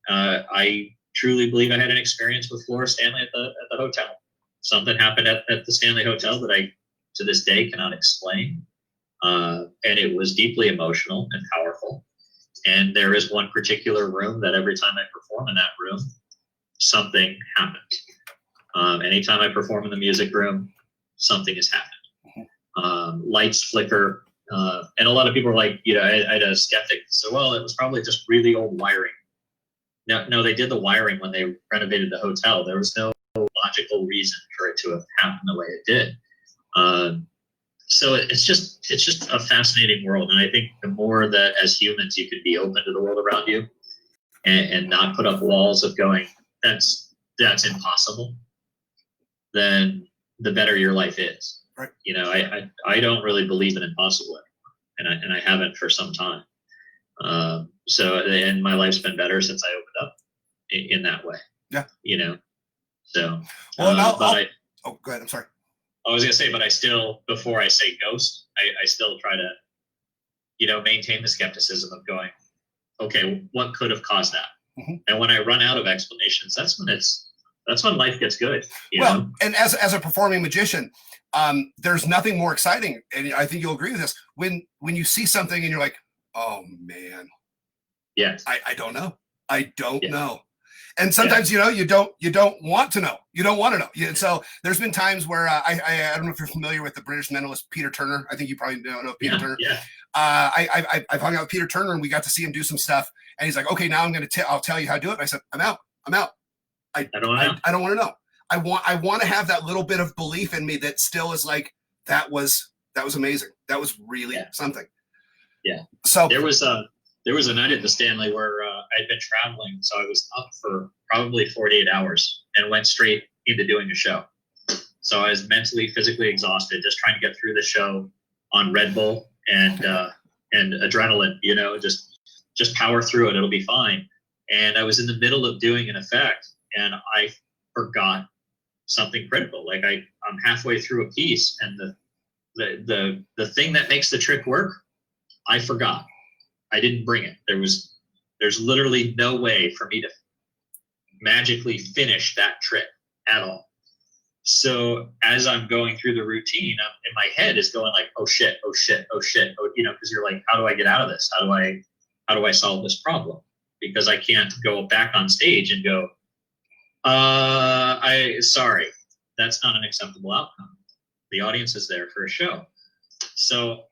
I truly believe I had an experience with Flora Stanley at the hotel. Something happened at the Stanley Hotel that I, to this day, cannot explain. And it was deeply emotional and powerful. And there is one particular room that every time I perform in that room, something happens. Anytime I perform in the music room, something has happened. Lights flicker. And a lot of people are like, I had a skeptic. So, well, it was probably just really old wiring. No, they did the wiring when they renovated the hotel. There was no logical reason for it to have happened the way it did. So it's just a fascinating world. And I think the more that as humans you can be open to the world around you and not put up walls of going, that's impossible, then the better your life is. Right. I don't really believe in impossible anymore, and I haven't for some time. And my life's been better since I opened up in that way. Yeah. So. Well, go ahead. I'm sorry. I was gonna say, but I still, before I say ghost, I still try to, maintain the skepticism of going, okay, what could have caused that? Mm-hmm. And when I run out of explanations, that's when life gets good. Well, and as a performing magician, there's nothing more exciting, and I think you'll agree with this, when you see something and you're like, oh man, yes, I don't know. I don't know. And sometimes, you don't want to know. You don't want to know. So there's been times where I don't know if you're familiar with the British mentalist Peter Turner. I think you probably don't know Peter Turner. Yeah. I've hung out with Peter Turner and we got to see him do some stuff. And he's like, okay, now I'll tell you how to do it. And I said, I'm out. I don't want to know. I want to have that little bit of belief in me that still is like, that was amazing. That was really something. Yeah. So there was a night at the Stanley where I'd been traveling, so I was up for probably 48 hours and went straight into doing a show. So I was mentally, physically exhausted, just trying to get through the show on Red Bull and adrenaline. Just power through it; it'll be fine. And I was in the middle of doing an effect, and I forgot something critical. Like I'm halfway through a piece, and the thing that makes the trick work, I forgot. I didn't bring it. There's literally no way for me to magically finish that trick at all. So as I'm going through the routine, in my head is going like, oh shit, because you're like, how do I get out of this? How do I solve this problem? Because I can't go back on stage and go, sorry, that's not an acceptable outcome. The audience is there for a show. So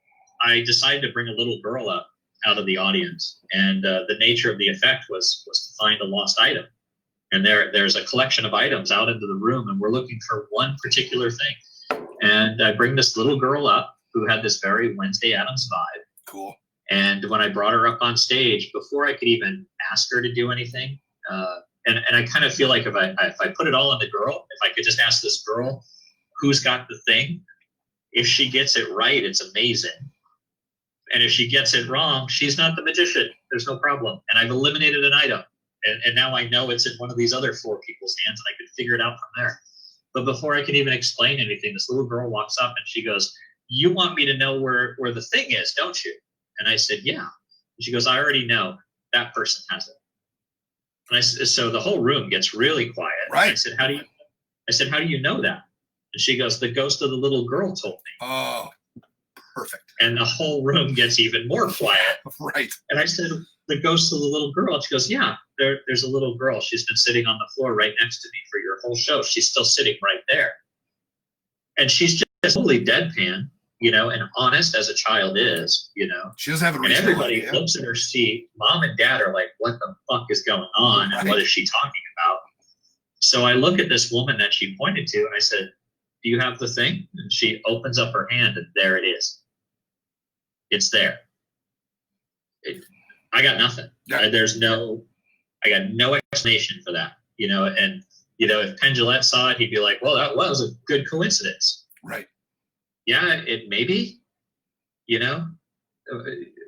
I decided to bring a little girl up out of the audience, and the nature of the effect was to find a lost item. And there's a collection of items out into the room, and we're looking for one particular thing. And I bring this little girl up who had this very Wednesday Addams vibe. Cool. And when I brought her up on stage, before I could even ask her to do anything, and I kind of feel like if I put it all on the girl, if I could just ask this girl who's got the thing, if she gets it right, it's amazing. And if she gets it wrong, she's not the magician. There's no problem. And I've eliminated an item. And now I know it's in one of these other four people's hands, and I could figure it out from there. But before I could even explain anything, this little girl walks up and she goes, you want me to know where the thing is, don't you? And I said, yeah. And she goes, I already know that person has it. And so the whole room gets really quiet. Right. I said, how do you know that? And she goes, the ghost of the little girl told me. Oh, perfect. And the whole room gets even more quiet. Right. And I said, the ghost of the little girl. And she goes, yeah, there's a little girl. She's been sitting on the floor right next to me for your whole show. She's still sitting right there. And she's just totally deadpan, and honest as a child is, She doesn't have a and everybody looks at her seat. Mom and dad are like, what the fuck is going on? And what is she talking about? So I look at this woman that she pointed to and I said, do you have the thing? And she opens up her hand and there it is. It's there. I got nothing. Yeah. I got no explanation for that, and, if Penn Jillette saw it, he'd be like, well, that was a good coincidence. Right. Yeah, it maybe,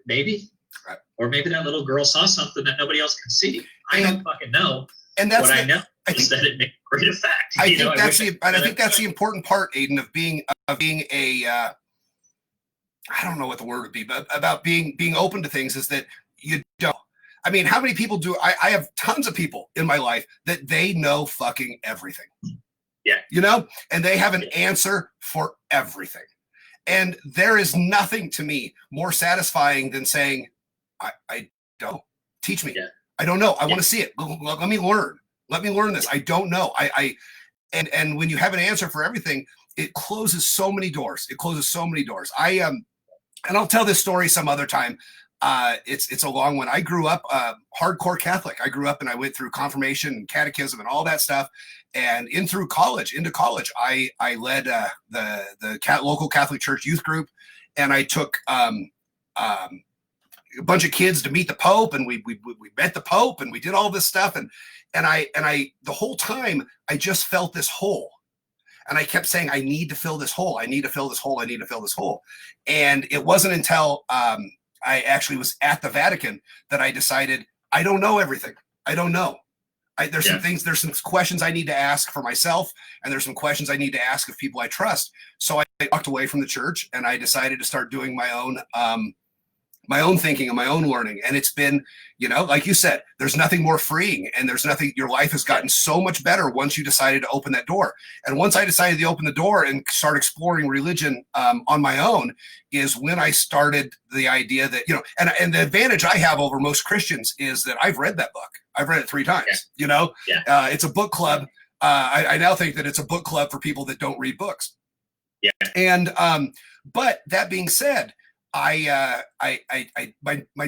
maybe, right. Or maybe that little girl saw something that nobody else can see. I don't fucking know. And that's what I know is that it makes a great effect. I think that's the important part, Aiden, of being a I don't know what the word would be, but about being open to things is that you don't. I mean, how many people do I have tons of people in my life that they know fucking everything. Yeah. And they have an answer for everything. And there is nothing to me more satisfying than saying, I don't. Teach me. Yeah. I don't know. I want to see it. Let me learn. Let me learn this. I don't know. And when you have an answer for everything, it closes so many doors. It closes so many doors. And I'll tell this story some other time. It's a long one. I grew up hardcore Catholic. I grew up and I went through confirmation and catechism and all that stuff. And into college, I led the local Catholic Church youth group, and I took a bunch of kids to meet the Pope, and we met the Pope, and we did all this stuff, and I the whole time I just felt this hole. And I kept saying, I need to fill this hole. I need to fill this hole. I need to fill this hole. And it wasn't until I actually was at the Vatican that I decided, I don't know everything. I don't know. There's some things, there's some questions I need to ask for myself, and there's some questions I need to ask of people I trust. So I walked away from the church, and I decided to start doing my own thinking and my own learning. And it's been, like you said, there's nothing more freeing, and there's nothing, your life has gotten so much better once you decided to open that door. And once I decided to open the door and start exploring religion on my own is when I started the idea that, and the advantage I have over most Christians is that I've read that book. I've read it 3 times, it's a book club. I now think that it's a book club for people that don't read books. Yeah. And, but that being said, my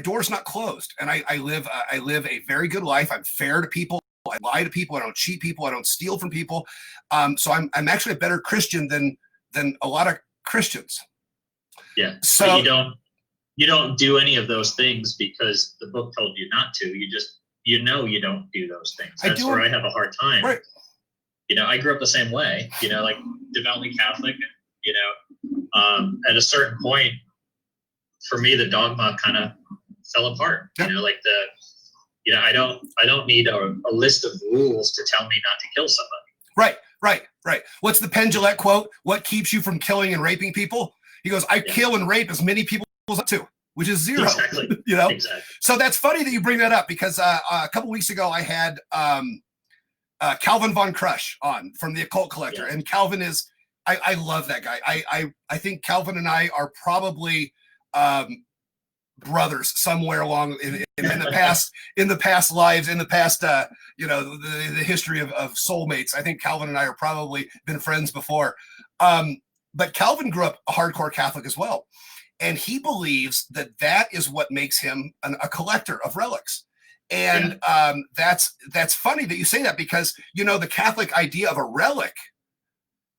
door's not closed, and I live a very good life. I'm fair to people. I lie to people. I don't cheat people. I don't steal from people. So I'm actually a better Christian than a lot of Christians. Yeah. So but you don't do any of those things because the book told you not to. You just, you don't do those things. That's where I have a hard time. Right. I grew up the same way, like devoutly Catholic, and, at a certain point, for me, the dogma kind of fell apart. Yeah. I don't need a list of rules to tell me not to kill somebody. Right. What's the Penn Jillette quote? What keeps you from killing and raping people? He goes, I kill and rape as many people as I do, which is 0. Exactly. Exactly. So that's funny that you bring that up, because a couple weeks ago I had Calvin Von Crush on from the Occult Collector, and Calvin is, I love that guy. I think Calvin and I are probably brothers somewhere along in the past lives, in the past the history of soulmates. I think Calvin and I are probably been friends before, but Calvin grew up a hardcore Catholic as well, and he believes that is what makes him a collector of relics. And that's funny that you say that, because the Catholic idea of a relic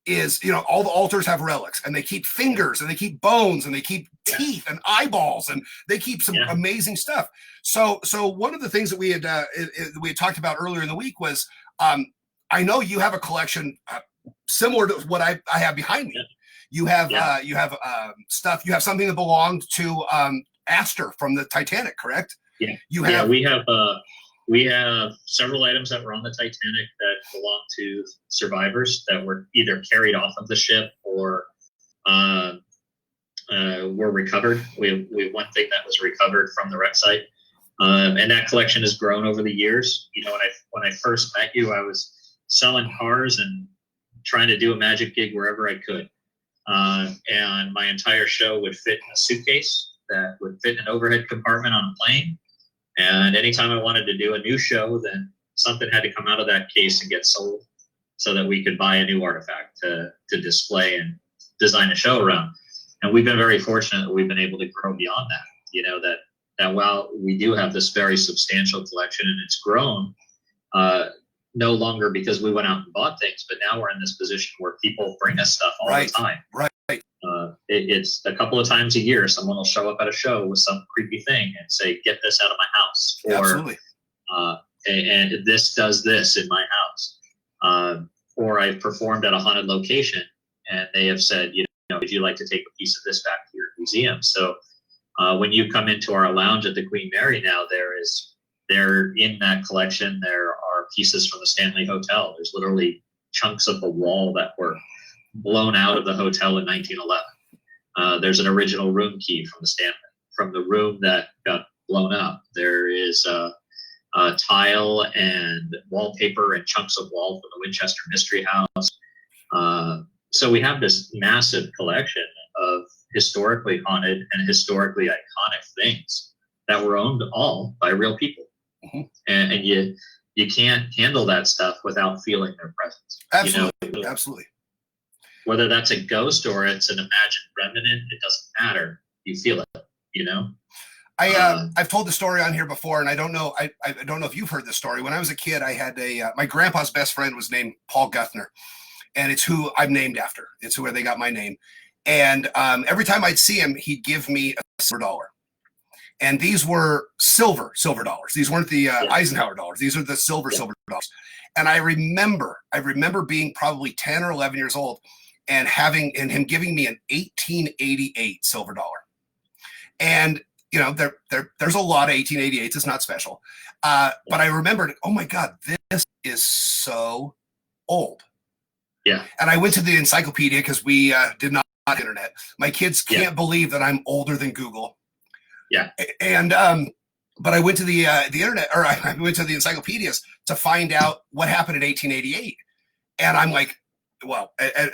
is, all the altars have relics, and they keep fingers, and they keep bones, and they keep teeth and eyeballs, and they keep some amazing stuff. So one of the things that we had talked about earlier in the week was, I know you have a collection similar to what I have behind me. You have stuff. You have something that belonged to Astor from the Titanic, correct? Yeah. We have several items that were on the Titanic that belong to survivors that were either carried off of the ship or were recovered. We have one thing that was recovered from the wreck site, and that collection has grown over the years. When I first met you, I was selling cars and trying to do a magic gig wherever I could, and my entire show would fit in a suitcase that would fit in an overhead compartment on a plane. And anytime I wanted to do a new show, then something had to come out of that case and get sold so that we could buy a new artifact to display and design a show around. And we've been very fortunate that we've been able to grow beyond that, that while we do have this very substantial collection, and it's grown, no longer because we went out and bought things, but now we're in this position where people bring us stuff all the time. Right. It's a couple of times a year, someone will show up at a show with some creepy thing and say, get this out of my house. Or, absolutely. And this does this in my house. Or I've performed at a haunted location, and they have said, would you like to take a piece of this back to your museum? So when you come into our lounge at the Queen Mary now, there in that collection, there are pieces from the Stanley Hotel. There's literally chunks of the wall that were blown out of the hotel in 1911. There's an original room key from the room that got blown up. There is tile and wallpaper and chunks of wall from the Winchester Mystery House. So we have this massive collection of historically haunted and historically iconic things that were owned all by real people. Mm-hmm. And you you can't handle that stuff without feeling their presence. Absolutely. You know? Absolutely. Whether that's a ghost or it's an imagined remnant, it doesn't matter. You feel it, you know? I've told the story on here before, and I don't know if you've heard this story. When I was a kid, I had my grandpa's best friend was named Paul Guthner, and it's who I'm named after. It's where they got my name. And every time I'd see him, he'd give me a silver dollar. And these were silver dollars. These weren't the Eisenhower dollars. These are the silver dollars. And I remember being probably 10 or 11 years old and him giving me an 1888 silver dollar. And you know, there's a lot of 1888s. It's not special. But I remembered, oh my God, this is so old. Yeah. And I went to the encyclopedia because we did not have internet. My kids can't believe that I'm older than Google. Yeah. And but I went to the internet, or I went to the encyclopedias to find out what happened in 1888. And I'm like, well,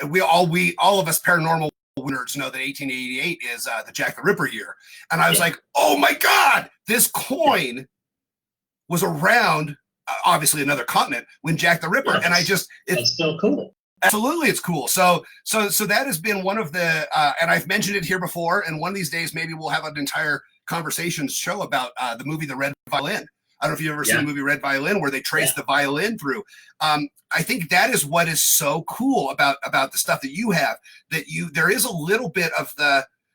we all of us paranormal nerds know that 1888 is the Jack the Ripper year. And I was like, oh my God, this coin was around, obviously another continent, when Jack the Ripper. And it's so cool. Absolutely, it's cool. So that has been one of the, and I've mentioned it here before, and one of these days maybe we'll have an entire conversation show about the movie The Red Violin. I don't know if you've ever seen the movie Red Violin, where they trace the violin through. I think that is what is so cool about the stuff that you have, that there is a little bit of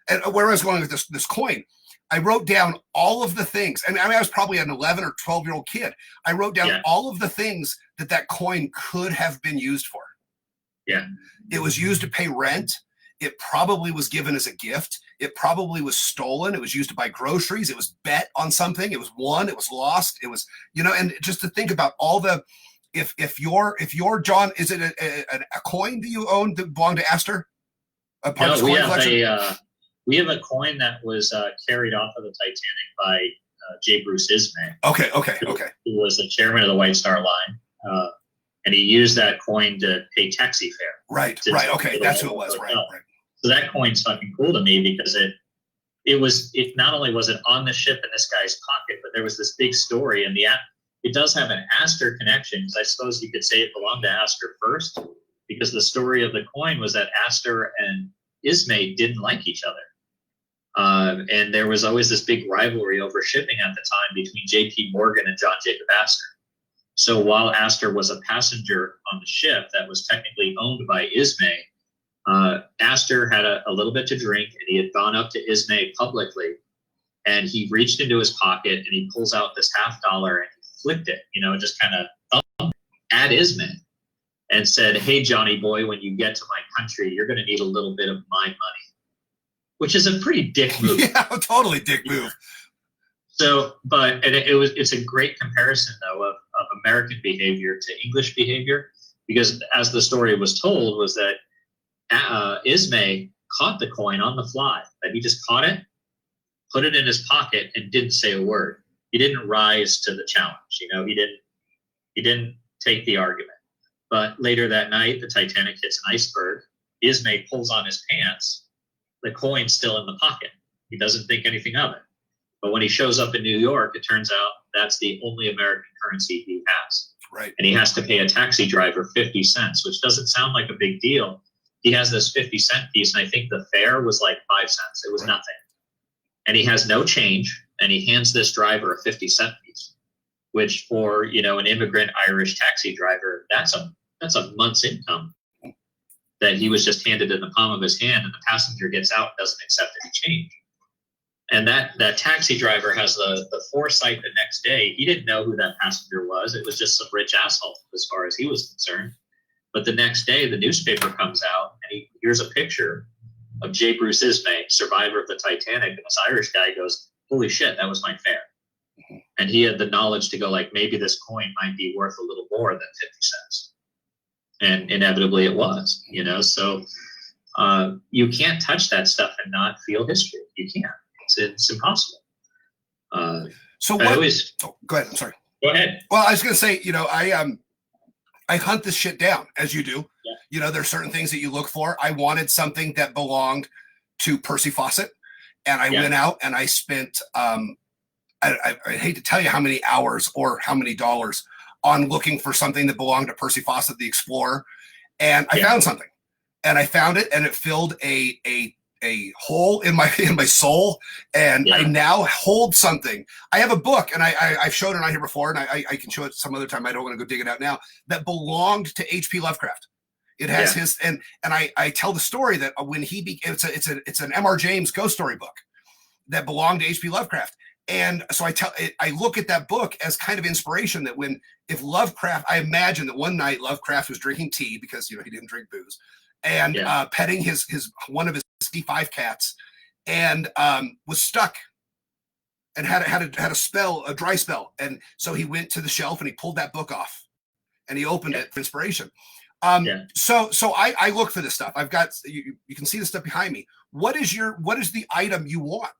and where I was going with this coin. I wrote down all of the things. And I mean, I was probably an 11 or 12-year-old kid. I wrote down all of the things that coin could have been used for. Yeah. It was used to pay rent. It probably was given as a gift. It probably was stolen. It was used to buy groceries. It was bet on something. It was won. It was lost. It was, and just to think about all the, if your John, is it a coin that you own that belonged to Astor? No, we have a coin that was carried off of the Titanic by J. Bruce Ismay. Okay. Who was the chairman of the White Star Line. And he used that coin to pay taxi fare. Right. Okay. That's who it was. Right. So that coin's fucking cool to me because it not only was it on the ship in this guy's pocket, but there was this big story, and it does have an Astor connection, because I suppose you could say it belonged to Astor first, because the story of the coin was that Astor and Ismay didn't like each other. And there was always this big rivalry over shipping at the time between J.P. Morgan and John Jacob Astor. So while Astor was a passenger on the ship that was technically owned by Ismay, Astor had a little bit to drink, and he had gone up to Ismay publicly, and he reached into his pocket and he pulls out this $50 and he flipped it, just kind of thumped at Ismay and said, "Hey, Johnny boy, when you get to my country, you're going to need a little bit of my money," which is a pretty dick move. Yeah, totally dick move. So, it's a great comparison though of American behavior to English behavior, because as the story was told, was that Ismay caught the coin on the fly. That he just caught it, put it in his pocket, and didn't say a word. He didn't rise to the challenge. He didn't take the argument. But later that night, the Titanic hits an iceberg. Ismay pulls on his pants. The coin's still in the pocket. He doesn't think anything of it. But when he shows up in New York, it turns out that's the only American currency he has. Right. And he has to pay a taxi driver 50 cents, which doesn't sound like a big deal. He has this 50-cent piece, and I think the fare was like 5 cents. It was nothing. And he has no change, and he hands this driver a 50-cent piece, which for, an immigrant Irish taxi driver, that's a month's income that he was just handed in the palm of his hand, and the passenger gets out and doesn't accept any change. And that taxi driver has the foresight the next day. He didn't know who that passenger was. It was just some rich asshole as far as he was concerned. But the next day, the newspaper comes out, and here's a picture of J. Bruce Ismay, survivor of the Titanic. And this Irish guy goes, "Holy shit, that was my fare." Mm-hmm. And he had the knowledge to go, like, maybe this coin might be worth a little more than 50 cents. And inevitably it was, So you can't touch that stuff and not feel history. You can't. It's impossible. So what? Go ahead. I'm sorry. Go ahead. Well, I was going to say, I hunt this shit down, as you do. Yeah. There's certain things that you look for. I wanted something that belonged to Percy Fawcett, and I went out and I spent, I hate to tell you how many hours or how many dollars on looking for something that belonged to Percy Fawcett the Explorer, and I found something, and I found it, and it filled a hole in my soul, and I now hold something. I have a book, and I've showed it on here before, and I can show it some other time. I don't want to go dig it out now. That belonged to H.P. Lovecraft. It has his, and I tell the story that when it's an M.R. James ghost story book that belonged to H.P. Lovecraft. And so I look at that book as kind of inspiration that if Lovecraft, I imagine that one night Lovecraft was drinking tea because, he didn't drink booze, and petting one of his D5 cats, and was stuck and had a dry spell. And so he went to the shelf and he pulled that book off and he opened it for inspiration. So I look for this stuff. I've got, you can see the stuff behind me. What is the item you want?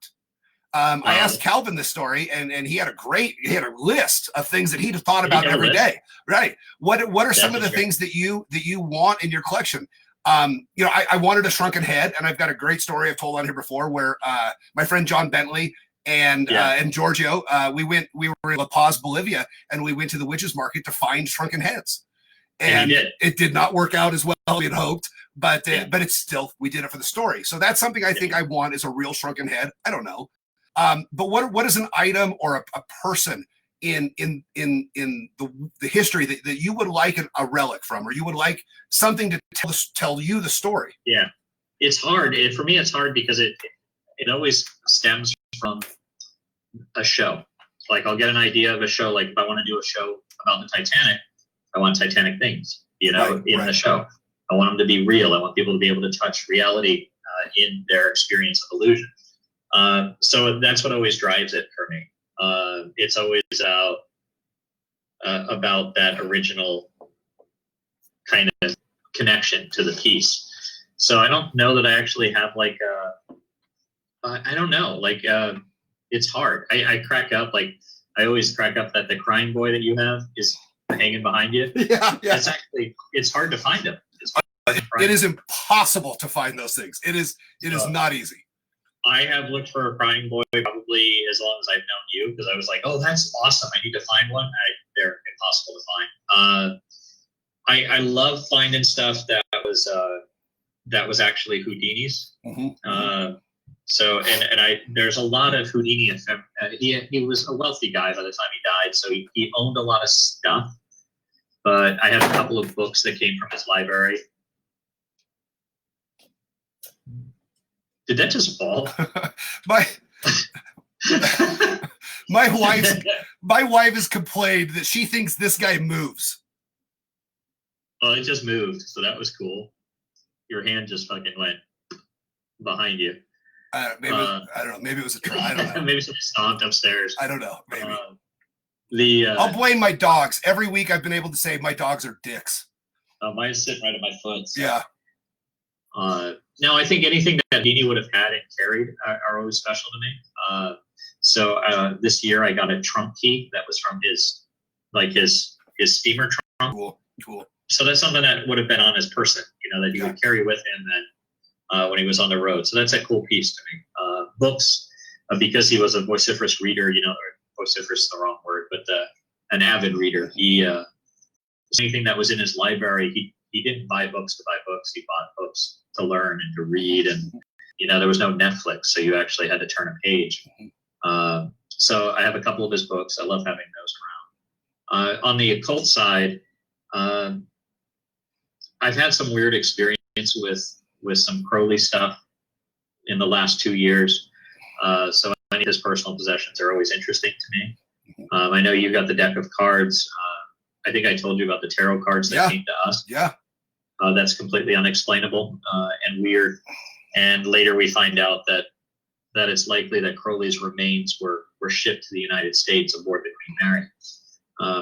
I asked Calvin this story, and he had a list of things that he'd thought about every day. Right. What are some of the things that you want in your collection? I wanted a shrunken head, and I've got a great story I've told on here before where my friend John Bentley and Giorgio, we were in La Paz, Bolivia, and we went to the witches market to find shrunken heads. And it did not work out as well as we had hoped, but it's still, we did it for the story. So that's something I think I want, is a real shrunken head. I don't know. But what is an item or a person in the history that you would like a relic from, or you would like something to tell you the story? Yeah, it's hard. For me, it's hard because it always stems from a show. Like, I'll get an idea of a show. Like, if I want to do a show about the Titanic, I want Titanic things, in the show. I want them to be real. I want people to be able to touch reality in their experience of illusion. So that's what always drives it for me. It's always about that original kind of connection to the piece. So I don't know that I actually have I don't know, it's hard. I crack up, I always crack up that the crying boy that you have is hanging behind you. Yeah. That's actually, it's hard to find them. It is impossible to find those things. It is not easy. I have looked for a crying boy probably as long as I've known you, because I was like, oh, that's awesome. I need to find one. They're impossible to find. I love finding stuff that was actually Houdini's. Mm-hmm. There's a lot of Houdini. He was a wealthy guy by the time he died, so he owned a lot of stuff. But I have a couple of books that came from his library. Did that just fall? my wife has complained that she thinks this guy moves. Well, it just moved, so that was cool. Your hand just fucking went behind you. I don't know. Maybe it was a try. I don't know. Maybe somebody stomped upstairs. I don't know. Maybe. I'll blame my dogs. Every week I've been able to say my dogs are dicks. Mine's sitting right at my foot. So. Yeah. Now, I think anything that Dini would have had and carried are always special to me. So this year I got a trunk key that was from his steamer trunk. Cool. So that's something that would have been on his person, that he would carry with him when he was on the road. So that's a cool piece to me. Books, because he was a vociferous reader, or vociferous is the wrong word, but an avid reader. Anything that was in his library, he didn't buy books to buy books. He bought books to learn and to read. And, there was no Netflix, so you actually had to turn a page. So I have a couple of his books. I love having those around. On the occult side, I've had some weird experience with some Crowley stuff in the last 2 years. So any of his personal possessions are always interesting to me. I know you got the deck of cards. I think I told you about the tarot cards that came to us. Yeah. That's completely unexplainable and weird. And later we find out that it's likely that Crowley's remains were shipped to the United States aboard the Queen Mary.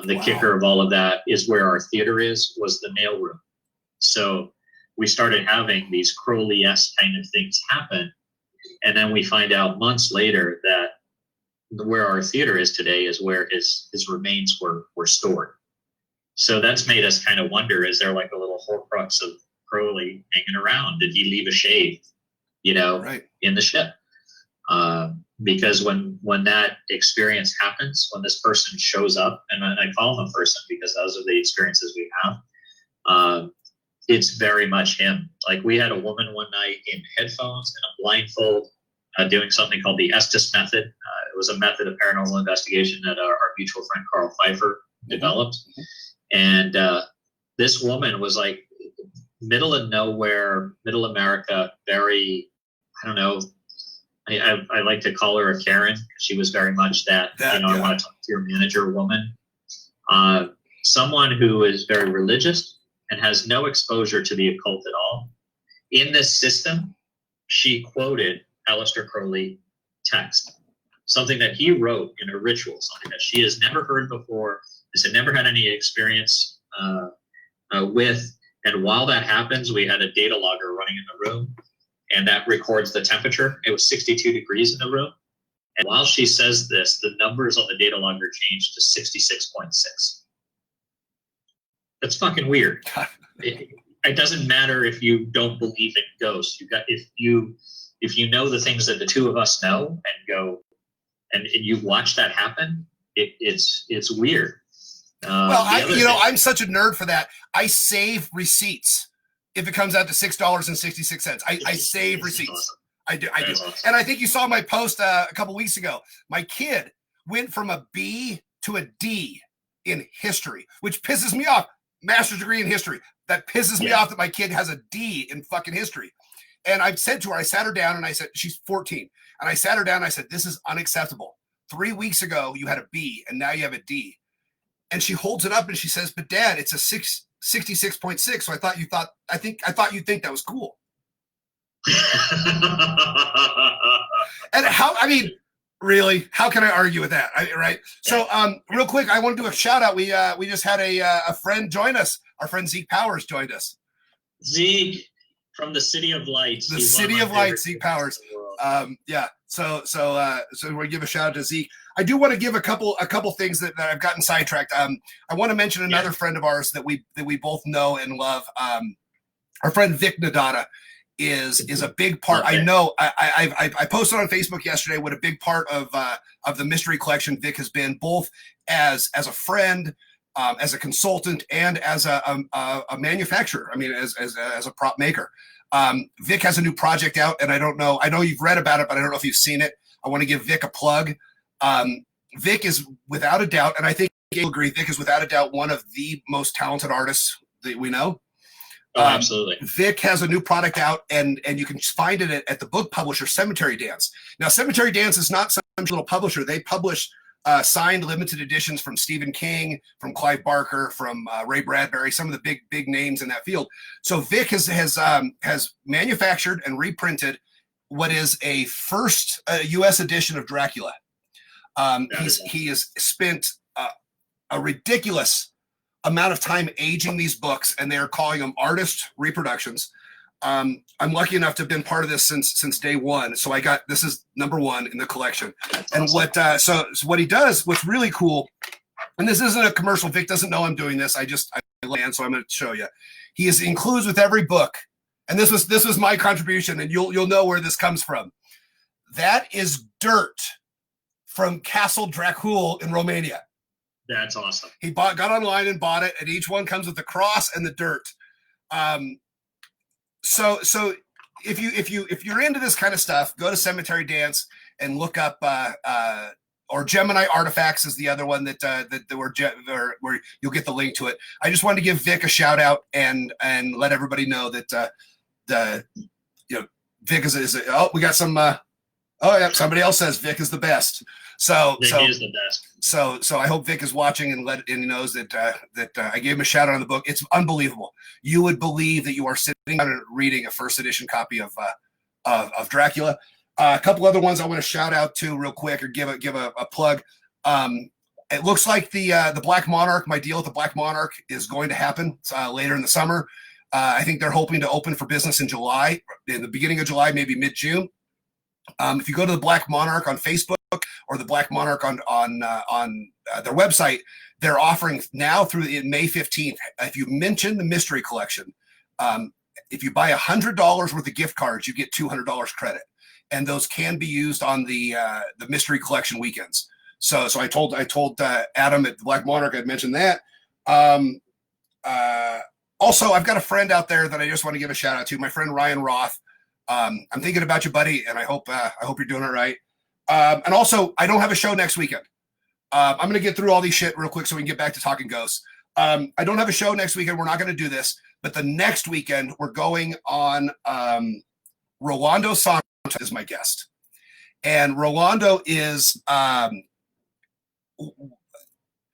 The kicker of all of that is where our theater was the mailroom. So we started having these Crowley-esque kind of things happen. And then we find out months later that where our theater is today is where his remains were stored. So that's made us kind of wonder, is there like a little Horcrux of Crowley hanging around? Did he leave a shave, in the ship? because when that experience happens, when this person shows up, and I call them a person because those are the experiences we have, it's very much him. Like, we had a woman one night in headphones and a blindfold, doing something called the Estes method. It was a method of paranormal investigation that our mutual friend Carl Pfeiffer developed. And this woman was like middle of nowhere, middle America, very, I don't know, I like to call her a Karen. She was very much that I want to talk to your manager woman. Someone who is very religious and has no exposure to the occult at all. In this system, she quoted Aleister Crowley text, something that he wrote in a ritual, something that she has never heard before, has never had any experience with. And while that happens, we had a data logger running in the room, and that records the temperature. It was 62 degrees in the room. And while she says this, the numbers on the data logger changed to 66.6. That's fucking weird. It doesn't matter if you don't believe in ghosts. If you know the things that the two of us know and go and you watch that happen, it's weird. Well, I'm such a nerd for that. I save receipts if it comes out to $6.66. I save receipts. Awesome. I do. Awesome. And I think you saw my post a couple weeks ago. My kid went from a B to a D in history, which pisses me off. Master's degree in history. That pisses me off that my kid has a D in fucking history. And I've said to her, I sat her down and I said, she's 14. And I sat her down and I said, this is unacceptable. 3 weeks ago, you had a B and now you have a D. And she holds it up and she says, but Dad, it's a 66.6. So I thought you'd think that was cool. And really, how can I argue with that? Right. So real quick, I want to do a shout out. We just had a friend join us. Our friend Zeke Powers joined us. Zeke from the City of Lights. The City of Lights, Zeke Powers. So we give a shout out to Zeke. I do want to give a couple things that I've gotten sidetracked. I want to mention another friend of ours that we both know and love. Our friend Vic Nadada is a big part. Okay. I know I posted on Facebook yesterday what a big part of the mystery collection Vic has been, both as a friend, as a consultant, and as a manufacturer. I mean, as a prop maker. Vic has a new project out, and I know you've read about it, but I don't know if you've seen it. I want to give Vic a plug. Vic is without a doubt, and I think you'll agree, Vic is without a doubt one of the most talented artists that we know. Oh, absolutely. Vic has a new product out, and you can find it at the book publisher Cemetery Dance. Now, Cemetery Dance is not some little publisher. They publish signed limited editions from Stephen King, from Clive Barker, from Ray Bradbury, some of the big names in that field. So Vic has manufactured and reprinted what is a first U.S. edition of Dracula. He has spent a ridiculous amount of time aging these books, and they're calling them artist reproductions. I'm lucky enough to have been part of this since day one. So this is number one in the collection. That's and awesome. So what he does, what's really cool, and this isn't a commercial. Vic doesn't know I'm doing this. I land, so I'm going to show you. He includes with every book, and this was my contribution, and you'll know where this comes from. That is dirt from Castle Dracul in Romania. That's awesome. He got online and bought it, and each one comes with the cross and the dirt. So if you're into this kind of stuff, go to Cemetery Dance and look up or Gemini Artifacts is the other one where you'll get the link to it. I just wanted to give Vic a shout out and let everybody know that Vic is we got some somebody else says Vic is the best. So he is the best. So I hope Vic is watching and he knows that I gave him a shout out on the book. It's unbelievable. You would believe that you are sitting down and reading a first edition copy of Dracula. A couple other ones I want to shout out to real quick or give a plug. It looks like the Black Monarch, my deal with the Black Monarch is going to happen later in the summer. I think they're hoping to open for business in July, in the beginning of July, maybe mid-June. If you go to the Black Monarch on Facebook or the Black Monarch on their website, they're offering now through May 15th. If you mention the mystery collection, if you buy $100 worth of gift cards, you get $200 credit. and those can be used on the mystery collection weekends. So I told Adam at Black Monarch I'd mentioned that. Also, I've got a friend out there that I just want to give a shout out to. My friend Ryan Roth. I'm thinking about you, buddy, and I hope you're doing all right. And also, I don't have a show next weekend. I'm going to get through all these shit real quick so we can get back to talking ghosts. I don't have a show next weekend. We're not going to do this, but the next weekend we're going on. Rolando Santos is my guest, and Rolando is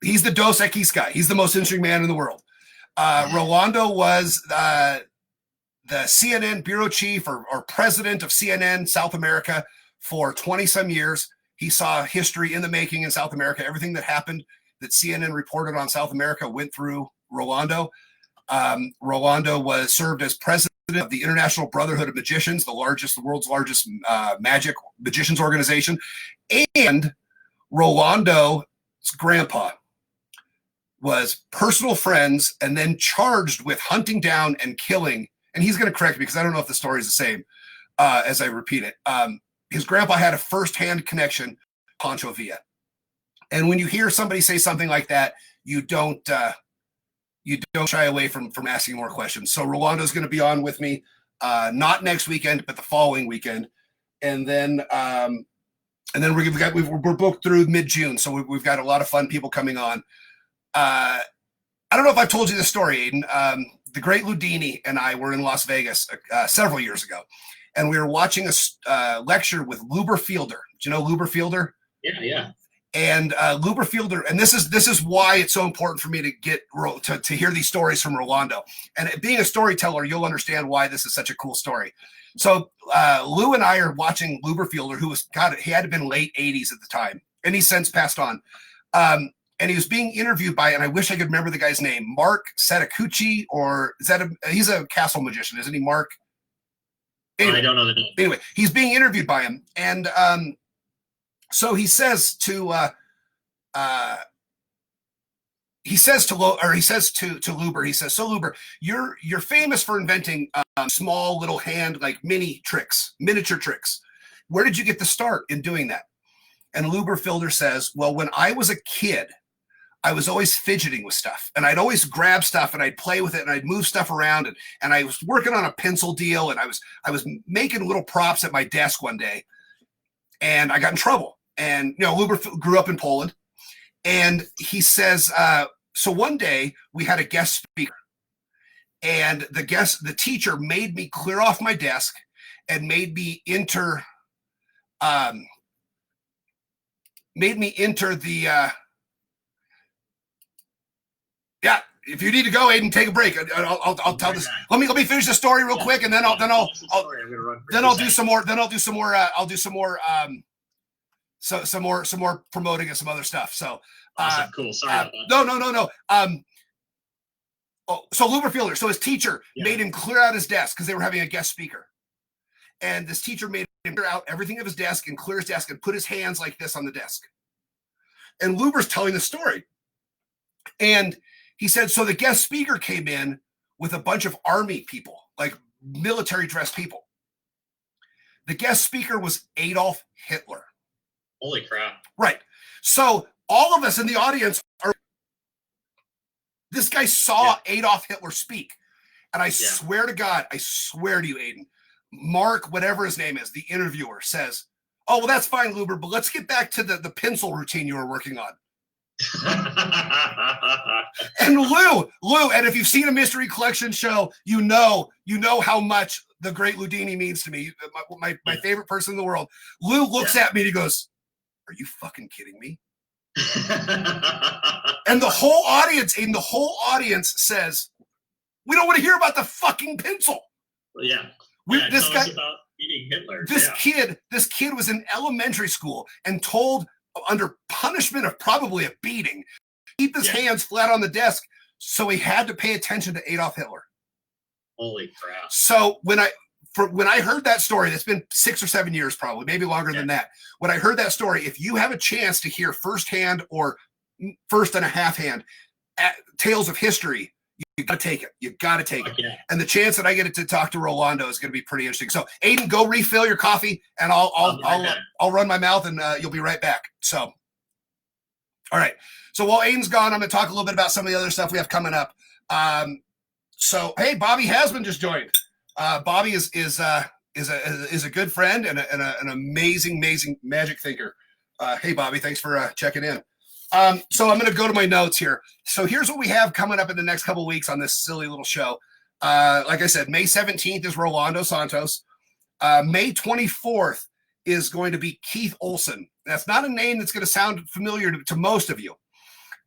he's the Dos Equis guy. He's the most interesting man in the world. Rolando was the CNN bureau chief or president of CNN South America for 20 some years. He saw history in the making in South America. Everything that happened that CNN reported on South America went through Rolando. Rolando was served as president of the International Brotherhood of Magicians, the world's largest magic magicians organization. And Rolando's grandpa was personal friends and then charged with hunting down and killing. And he's going to correct me because I don't know if the story is the same as I repeat it. His grandpa had a firsthand connection to Pancho Villa. And when you hear somebody say something like that, you don't shy away from asking more questions. So Rolando's going to be on with me, not next weekend, but the following weekend. And then we're booked through mid-June. So we've got a lot of fun people coming on. I don't know if I've told you this story, Aiden. The great Ludini and I were in Las Vegas several years ago, and we were watching a lecture with Luber Fielder. Do you know Luber Fielder? Yeah. And Luber Fielder, and this is why it's so important for me to get to hear these stories from Rolando. And being a storyteller, you'll understand why this is such a cool story. So Lou and I are watching Luber Fielder, who he had to been late 80s at the time, and he's since passed on. And he was being interviewed by, and I wish I could remember the guy's name, Mark Satacucci, or he's a castle magician, isn't he, Mark? Anyway, I don't know the name. Anyway, he's being interviewed by him, and so he says to Luber, he says, "So Luber, you're famous for inventing small little hand like miniature tricks. Where did you get the start in doing that?" And Luber Fielder says, "Well, when I was a kid, I was always fidgeting with stuff, and I'd always grab stuff and I'd play with it and I'd move stuff around, and I was working on a pencil deal, and I was making little props at my desk one day, and I got in trouble." And Luber grew up in Poland, and he says, so one day we had a guest speaker, and the teacher made me clear off my desk and made me enter the if you need to go, Aiden, take a break. I'll tell this. Let me finish the story real quick, and then I'll do some more promoting and some other stuff. So awesome, cool. Sorry about that. No. So Luber Fielder. So his teacher made him clear out his desk because they were having a guest speaker, and this teacher made him clear out everything of his desk and clear his desk and put his hands like this on the desk. And Luber's telling the story, and he said, so the guest speaker came in with a bunch of army people, like military dressed people. The guest speaker was Adolf Hitler. Holy crap. Right. So all of us in the audience this guy saw Adolf Hitler speak. And I swear to God, I swear to you, Aiden, Mark, whatever his name is, the interviewer says, "Oh, well, that's fine, Luber, but let's get back to the pencil routine you were working on." And Lou, and if you've seen a mystery collection show, you know how much the great Ludini means to me. My favorite person in the world. Lou looks at me and he goes, "Are you fucking kidding me?" And the whole audience says, "We don't want to hear about the fucking pencil." Well, This guy about eating Hitler. This kid was in elementary school and told, under punishment of probably a beating, keep his hands flat on the desk, so he had to pay attention to Adolf Hitler. Holy crap. So when I heard that story, it's been 6 or 7 years, probably, maybe longer than that. When I heard that story, if you have a chance to hear firsthand or first and a half hand tales of history You got to take it. You got to take it. Yeah. And the chance that I get to talk to Rolando is going to be pretty interesting. So, Aiden, go refill your coffee, and I'll run my mouth, and you'll be right back. So, all right. So while Aiden's gone, I'm going to talk a little bit about some of the other stuff we have coming up. So, hey, Bobby Hasman just joined. Bobby is a good friend and an amazing magic thinker. Hey, Bobby, thanks for checking in. So I'm going to go to my notes here. So here's what we have coming up in the next couple of weeks on this silly little show. Like I said, May 17th is Rolando Santos. May 24th is going to be Keith Olson. That's not a name that's going to sound familiar to most of you.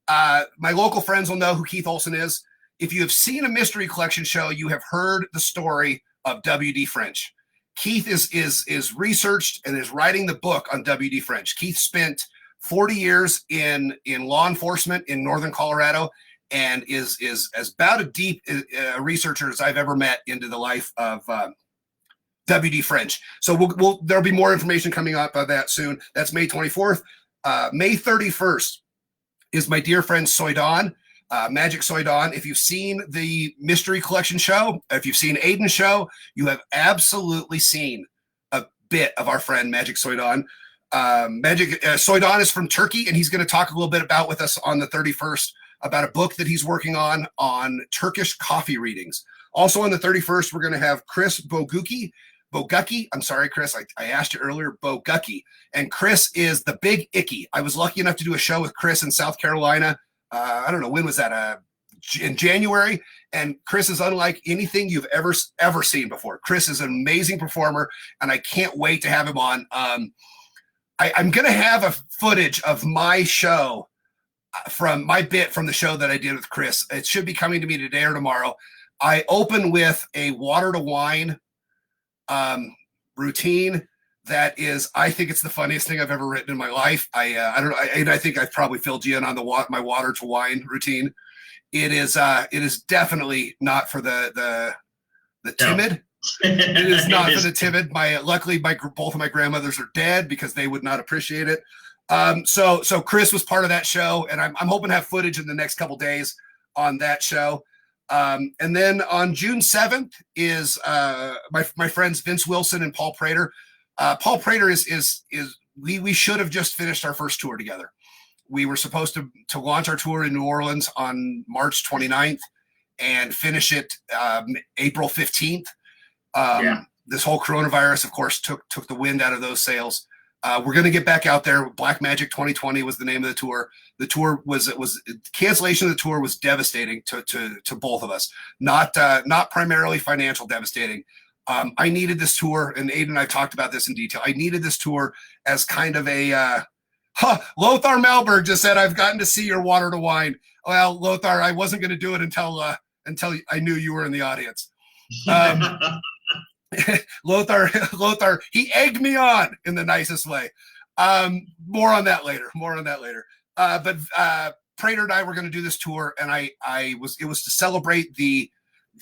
My local friends will know who Keith Olson is. If you have seen a mystery collection show, you have heard the story of W.D. French. Keith is researched and is writing the book on W.D. French. Keith spent 40 years in law enforcement in Northern Colorado and is about as deep a researcher as I've ever met into the life of W.D. French. So there'll be more information coming up on that soon. That's May 24th. May 31st is my dear friend Soydan. Magic Soydan. If you've seen the mystery collection show, if you've seen Aiden's show, you have absolutely seen a bit of our friend Magic Soydan. Soydan is from Turkey, and he's going to talk a little bit about with us on the 31st about a book that he's working on Turkish coffee readings. Also on the 31st, we're going to have Chris Bogucki. I'm sorry, Chris. I asked you earlier, Bogucki. And Chris is the Big Icky. I was lucky enough to do a show with Chris in South Carolina. I don't know, when was that? In January. And Chris is unlike anything you've ever seen before. Chris is an amazing performer, and I can't wait to have him on. I'm going to have a footage of my show from my bit from the show that I did with Chris. It should be coming to me today or tomorrow. I open with a water to wine routine that is, I think it's the funniest thing I've ever written in my life. I don't know, and I think I've probably filled you in on my water to wine routine. It is definitely not for the timid. It is not for the timid. Luckily, both of my grandmothers are dead because they would not appreciate it. So Chris was part of that show, and I'm hoping to have footage in the next couple days on that show. And then on June 7th is my friends Vince Wilson and Paul Prater. Paul Prater we should have just finished our first tour together. We were supposed to launch our tour in New Orleans on March 29th and finish it April 15th. This whole coronavirus, of course, took the wind out of those sails. We're going to get back out there. Black Magic 2020 was the name of the tour. The tour was cancellation of the tour was devastating to both of us. Not primarily financial devastating. I needed this tour, and Aiden and I talked about this in detail. I needed this tour as kind of a Lothar Malberg just said, "I've gotten to see your water to wine." Well, Lothar, I wasn't going to do it until I knew you were in the audience. Lothar, he egged me on in the nicest way. More on that later. But Prater and I were going to do this tour, and it was to celebrate the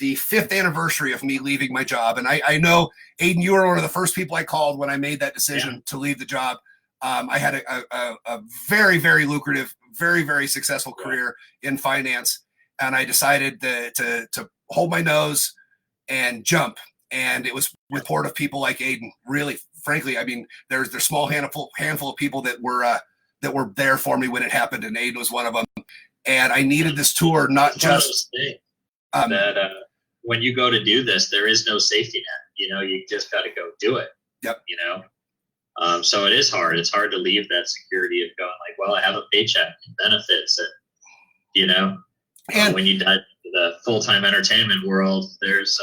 5th anniversary of me leaving my job. And I know, Aiden, you were one of the first people I called when I made that decision to leave the job. I had a very, very lucrative, very, very successful career in finance, and I decided to hold my nose and jump. And it was with support of people like Aiden. Really, frankly, I mean, there's a small handful of people that were there for me when it happened, and Aiden was one of them. And I needed this tour, not just that when you go to do this, there is no safety net. You know, you just got to go do it. Yep. You know, so it is hard. It's hard to leave that security of going like, well, I have a paycheck and benefits, and you know, and when you dive into the full-time entertainment world, there is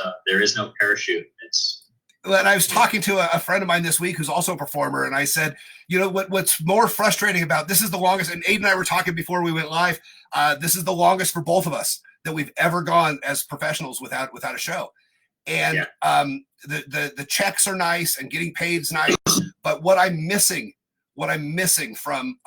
no parachute. And I was talking to a friend of mine this week who's also a performer, and I said, you know, what's more frustrating about this is the longest, and Aiden and I were talking before we went live, this is the longest for both of us that we've ever gone as professionals without a show. And the checks are nice and getting paid is nice, but what I'm missing from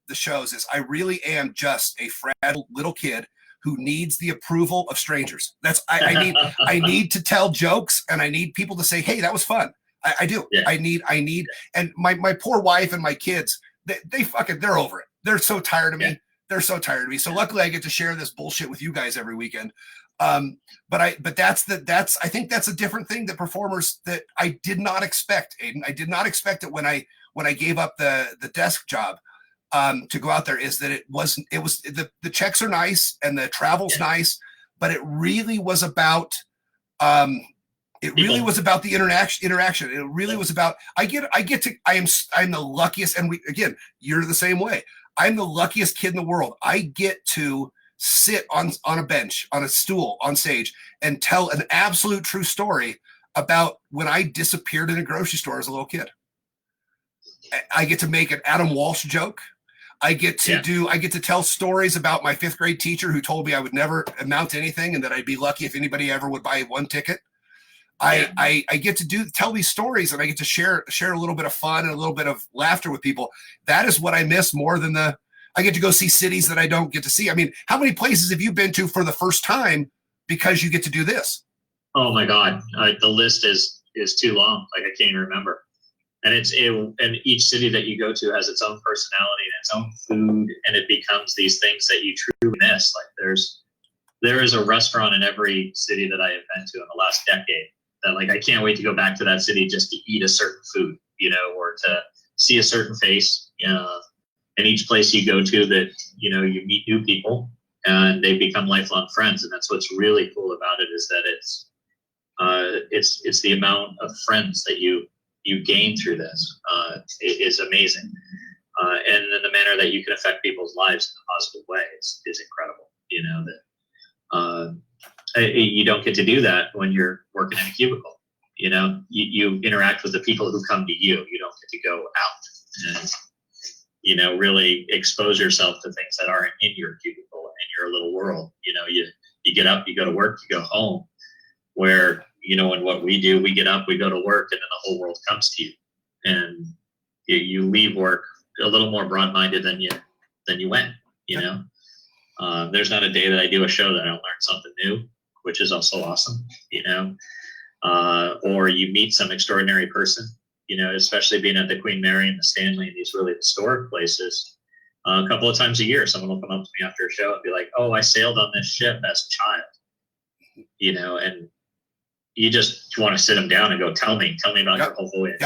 the shows is I really am just a fragile little kid who needs the approval of strangers. I need to tell jokes, and I need people to say, "Hey, that was fun." I do. Yeah. I need, and my poor wife and my kids, they're over it. They're so tired of me. They're so tired of me. So luckily I get to share this bullshit with you guys every weekend. But I think that's a different thing that performers that I did not expect, Aiden. I did not expect it when I gave up the desk job to go out there, is that it was the checks are nice and the travel's nice, but it really was about the interaction. It really was about I'm the luckiest, and you're the same way. I'm the luckiest kid in the world. I get to sit on a bench, on a stool, on stage, and tell an absolute true story about when I disappeared in a grocery store as a little kid. I get to make an Adam Walsh joke. I get to tell stories about my 5th grade teacher who told me I would never amount to anything and that I'd be lucky if anybody ever would buy 1 ticket. I get to tell these stories, and I get to share a little bit of fun and a little bit of laughter with people. That is what I miss more than I get to go see cities that I don't get to see. I mean, how many places have you been to for the first time because you get to do this? Oh my God. The list is too long. Like, I can't even remember. And and each city that you go to has its own personality and its own food, and it becomes these things that you truly miss. Like, there is a restaurant in every city that I have been to in the last decade that, like, I can't wait to go back to that city just to eat a certain food, or to see a certain face. And each place you go to, that, you meet new people and they become lifelong friends. And that's what's really cool about it, is that it's the amount of friends that you gain through this is amazing. And then the manner that you can affect people's lives in a positive way is incredible. You don't get to do that when you're working in a cubicle. You interact with the people who come to you. You don't get to go out and, really expose yourself to things that aren't in your cubicle, in your little world. You get up, you go to work, you go home, where, in what we do, we get up, we go to work, and then the whole world comes to you. And you leave work a little more broad-minded than you went, There's not a day that I do a show that I don't learn something new, which is also awesome, or you meet some extraordinary person, especially being at the Queen Mary and the Stanley and these really historic places. A couple of times a year, someone will come up to me after a show and be like, "Oh, I sailed on this ship as a child," and you just want to sit them down and go, tell me about your whole voyage.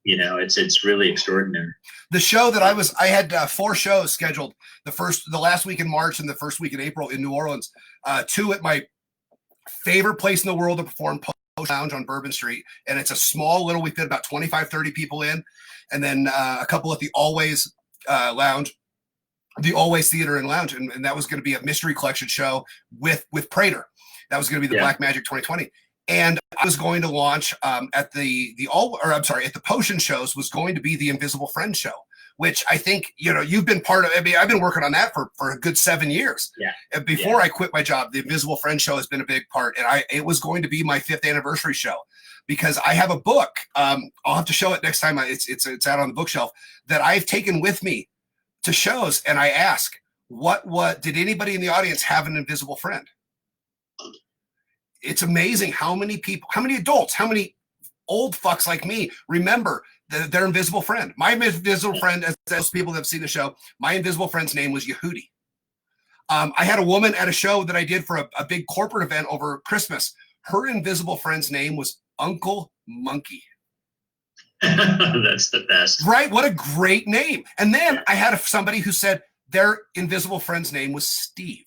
It's really extraordinary. The show that I had 4 shows scheduled, the last week in March and the first week in April in New Orleans, 2 at my favorite place in the world to perform, Post Lounge on Bourbon Street. And it's a small little, we fit about 25, 30 people in. And then a couple at the Always Lounge, the Always Theater and Lounge. And that was going to be a mystery collection show with Prater. That was going to be the Black Magic 2020. And I was going to launch at the Potion shows was going to be the Invisible Friend show, which I think, you've been part of. I mean, I've been working on that for a good 7 years. And before I quit my job, the Invisible Friend show has been a big part. And it was going to be my 5th anniversary show, because I have a book. I'll have to show it next time. It's out on the bookshelf, that I've taken with me to shows. And I ask, what did anybody in the audience have an invisible friend? It's amazing how many people, how many adults, how many old fucks like me remember their invisible friend. My invisible friend, as those people that have seen the show, my invisible friend's name was Yehudi. I had a woman at a show that I did for a big corporate event over Christmas. Her invisible friend's name was Uncle Monkey. That's the best. Right? What a great name. And then I had somebody who said their invisible friend's name was Steve.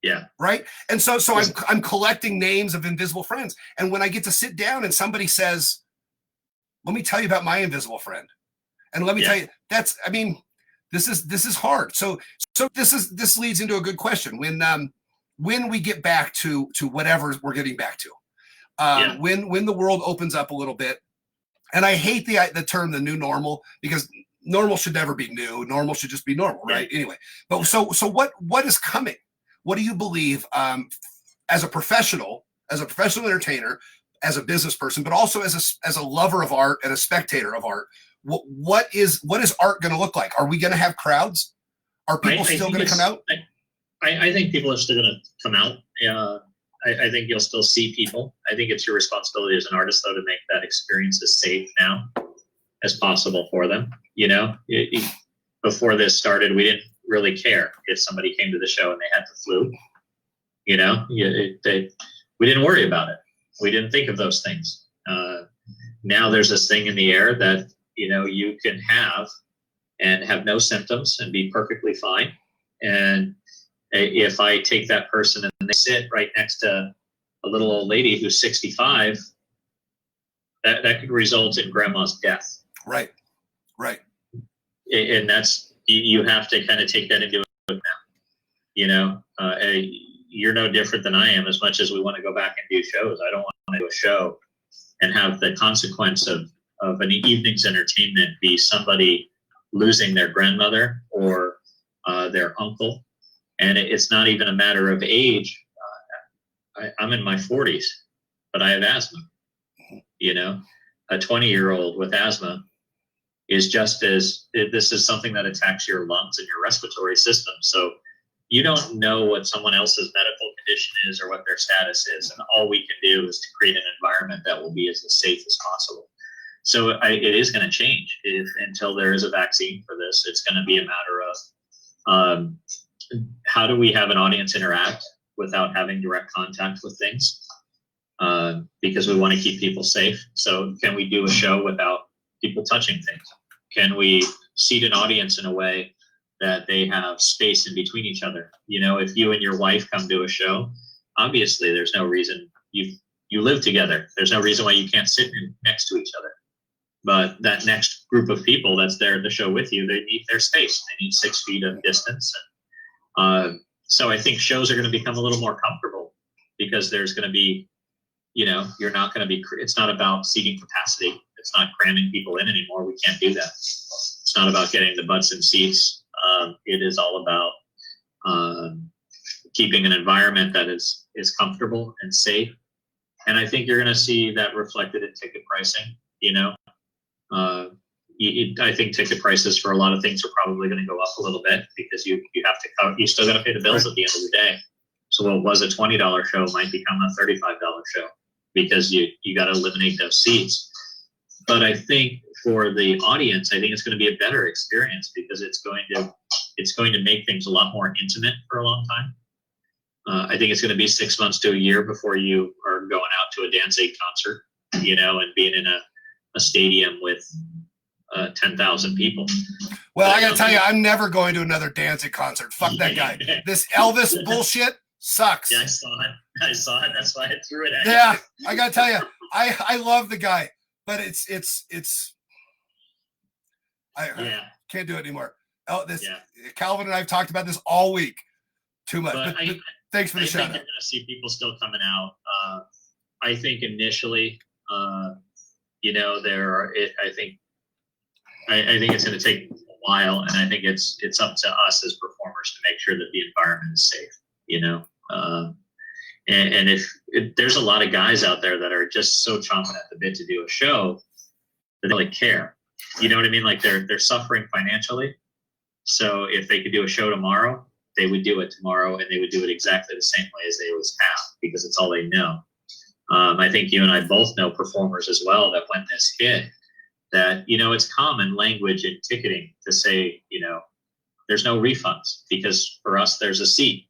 Yeah. Right. And so I'm collecting names of invisible friends. And when I get to sit down and somebody says, "Let me tell you about my invisible friend," and let me tell you, this is hard. So this leads into a good question. When we get back to whatever we're getting back to, when the world opens up a little bit, and I hate the term the new normal, because normal should never be new. Normal should just be normal, right? Anyway, but so what is coming? What do you believe, as a professional entertainer, as a business person, but also as a lover of art and a spectator of art? What is art going to look like? Are we going to have crowds? Are people still going to come out? I think people are still going to come out. I think you'll still see people. I think it's your responsibility as an artist, though, to make that experience as safe now as possible for them. Before this started, we didn't really care if somebody came to the show and they had the flu. You know, we didn't worry about it. We didn't think of those things. Now there's this thing in the air that, you know, you can have and have no symptoms and be perfectly fine. And if I take that person and they sit right next to a little old lady who's 65, that could result in grandma's death. Right. And that's, you have to kind of take that into account now. You know, you're no different than I am. As much as we want to go back and do shows, I don't want to do a show and have the consequence of an evening's entertainment be somebody losing their grandmother or their uncle. And it's not even a matter of age. I'm in my 40s, but I have asthma. You know, a 20-year-old with asthma is just as, this is something that attacks your lungs and your respiratory system. So you don't know what someone else's medical condition is or what their status is. And all we can do is to create an environment that will be as safe as possible. So it is going to change until there is a vaccine for this. It's going to be a matter of how do we have an audience interact without having direct contact with things? Because we want to keep people safe. So can we do a show without people touching things? Can we seat an audience in a way that they have space in between each other? You know, if you and your wife come to a show, obviously there's no reason, you live together. There's no reason why you can't sit next to each other. But that next group of people that's there at the show with you, they need their space. They need 6 feet of distance. So I think shows are going to become a little more comfortable because there's going to be, you know, you're not going to be, it's not about seating capacity. It's not cramming people in anymore. We can't do that. It's not about getting the butts in seats. It is all about keeping an environment that is comfortable and safe. And I think you're going to see that reflected in ticket pricing. You know, I think ticket prices for a lot of things are probably going to go up a little bit because you have to cover, you still got to pay the bills at the end of the day. So what was a $20 show might become a $35 show because you got to eliminate those seats. But I think for the audience, I think it's going to be a better experience because it's going to make things a lot more intimate for a long time. I think it's going to be 6 months to a year before you are going out to a Danzig concert, you know, and being in a stadium with 10,000 people. Well, I got to tell you, I'm never going to another Danzig concert. Fuck that guy. This Elvis bullshit sucks. Yeah, I saw it. That's why I threw it at you. Yeah, I got to tell you, I love the guy, but I can't do it anymore. Calvin and I have talked about this all week. Too much. But thanks for the shout out. You're going to see people still coming out. I think initially, you know, I think it's going to take a while, and I think it's up to us as performers to make sure that the environment is safe. You know, and if there's a lot of guys out there that are just so chomping at the bit to do a show that they really care. You know what I mean? Like they're suffering financially. So if they could do a show tomorrow, they would do it tomorrow, and they would do it exactly the same way as they always have because it's all they know. I think you and I both know performers as well that when this hit, that, you know, it's common language in ticketing to say, you know, there's no refunds because for us, there's a seat.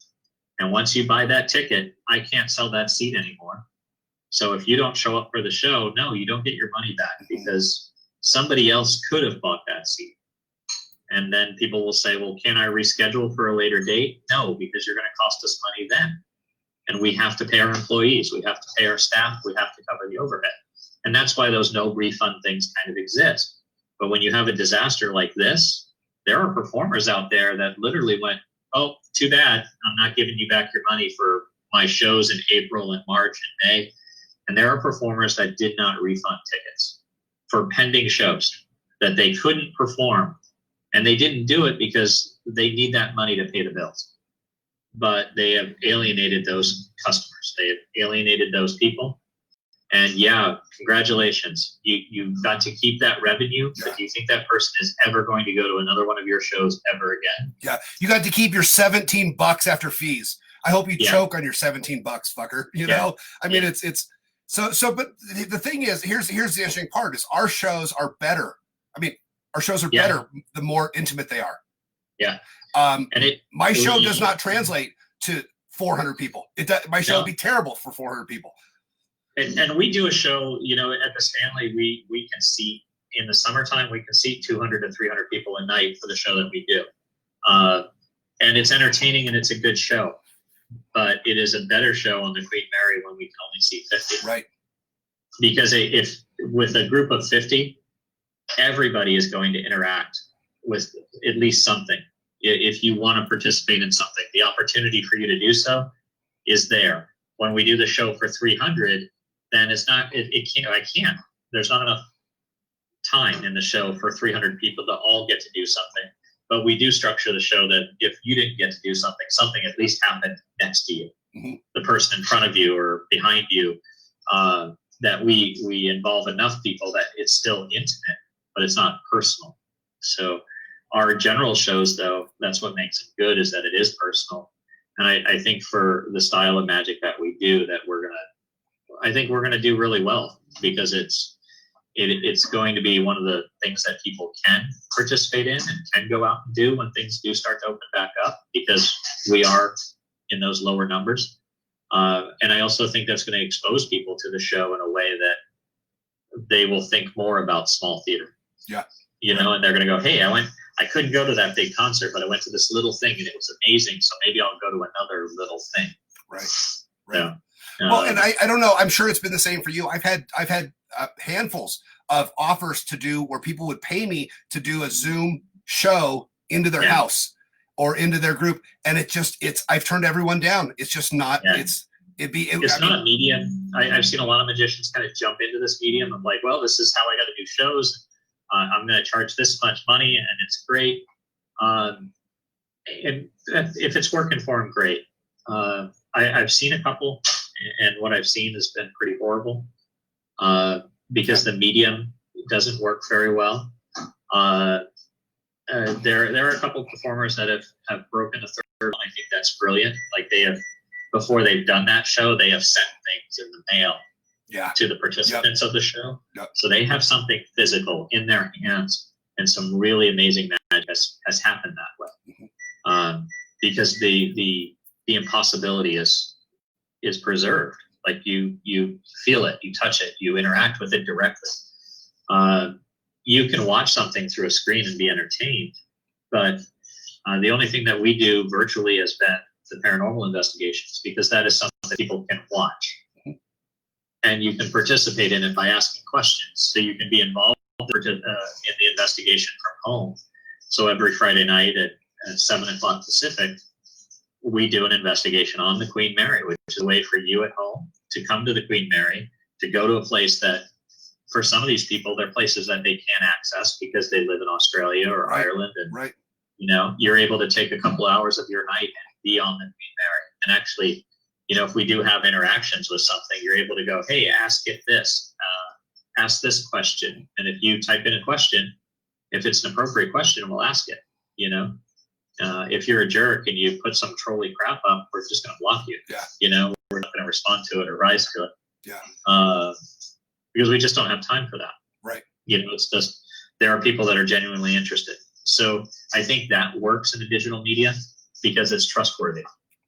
And once you buy that ticket, I can't sell that seat anymore. So if you don't show up for the show, no, you don't get your money back because somebody else could have bought that seat. And then people will say, well, can I reschedule for a later date? No, because you're going to cost us money then. And we have to pay our employees. We have to pay our staff. We have to cover the overhead. And that's why those no refund things kind of exist. But when you have a disaster like this, there are performers out there that literally went, oh, too bad. I'm not giving you back your money for my shows in April and March and May. And there are performers that did not refund tickets for pending shows that they couldn't perform. And they didn't do it because they need that money to pay the bills. But they have alienated those customers. They have alienated those people. And yeah, congratulations. You've got to keep that revenue, but do you think that person is ever going to go to another one of your shows ever again? Yeah, you got to keep your $17 after fees. I hope you choke on your $17, fucker. You know, I mean, it's so. But the thing is, here's the interesting part: is our shows are better. I mean, our shows are better the more intimate they are. Yeah. My show does not translate to 400 people. My show would be terrible for 400 people. And we do a show, you know, at the Stanley, we can seat in the summertime, we can seat 200 to 300 people a night for the show that we do. And it's entertaining and it's a good show, but it is a better show on the Queen Mary when we can only seat 50. Right. Because if with a group of 50, everybody is going to interact with at least something. If you want to participate in something, the opportunity for you to do so is there. When we do the show for 300, then I can't. There's not enough time in the show for 300 people to all get to do something. But we do structure the show that if you didn't get to do something at least happened next to you, the person in front of you or behind you, that we involve enough people that it's still intimate, but it's not personal. So our general shows, though, that's what makes it good, is that it is personal. And I think for the style of magic that we do, that we're gonna do really well, because it's going to be one of the things that people can participate in and can go out and do when things do start to open back up, because we are in those lower numbers. And I also think that's going to expose people to the show in a way that they will think more about small theater. Yeah. You know, and they're going to go, hey, I couldn't go to that big concert, but I went to this little thing and it was amazing. So maybe I'll go to another little thing. Right. Yeah. Well, and I don't know. I'm sure it's been the same for you. I've had handfuls of offers to do where people would pay me to do a Zoom show into their house or into their group, and I've turned everyone down. It's just not. Yeah. It's not a medium. I've seen a lot of magicians kind of jump into this medium of like, well, this is how I got to do shows. I'm going to charge this much money, and it's great. And if it's working for them, great. I've seen a couple, and what I've seen has been pretty horrible, because the medium doesn't work very well. There are a couple performers that have broken a third. I think that's brilliant. Like before they've done that show, they have sent things in the mail to the participants of the show. Yep. So they have something physical in their hands, and some really amazing magic has happened that way. Because the impossibility is preserved. Like you feel it, you touch it, you interact with it directly. You can watch something through a screen and be entertained, but the only thing that we do virtually has been the paranormal investigations, because that is something that people can watch. And you can participate in it by asking questions. So you can be involved in the investigation from home. So every Friday night at 7 o'clock Pacific, we do an investigation on the Queen Mary, which is a way for you at home to come to the Queen Mary, to go to a place that, for some of these people, they're places that they can't access because they live in Australia or Ireland. And, you know, you're able to take a couple hours of your night and be on the Queen Mary. And actually, you know, if we do have interactions with something, you're able to go, hey, ask it this, ask this question. And if you type in a question, if it's an appropriate question, we'll ask it, you know. If you're a jerk and you put some trolly crap up, we're just going to block you. Yeah. You know, we're not going to respond to it or rise to it. Yeah. Because we just don't have time for that. Right. You know, it's just, there are people that are genuinely interested. So I think that works in the digital media because it's trustworthy.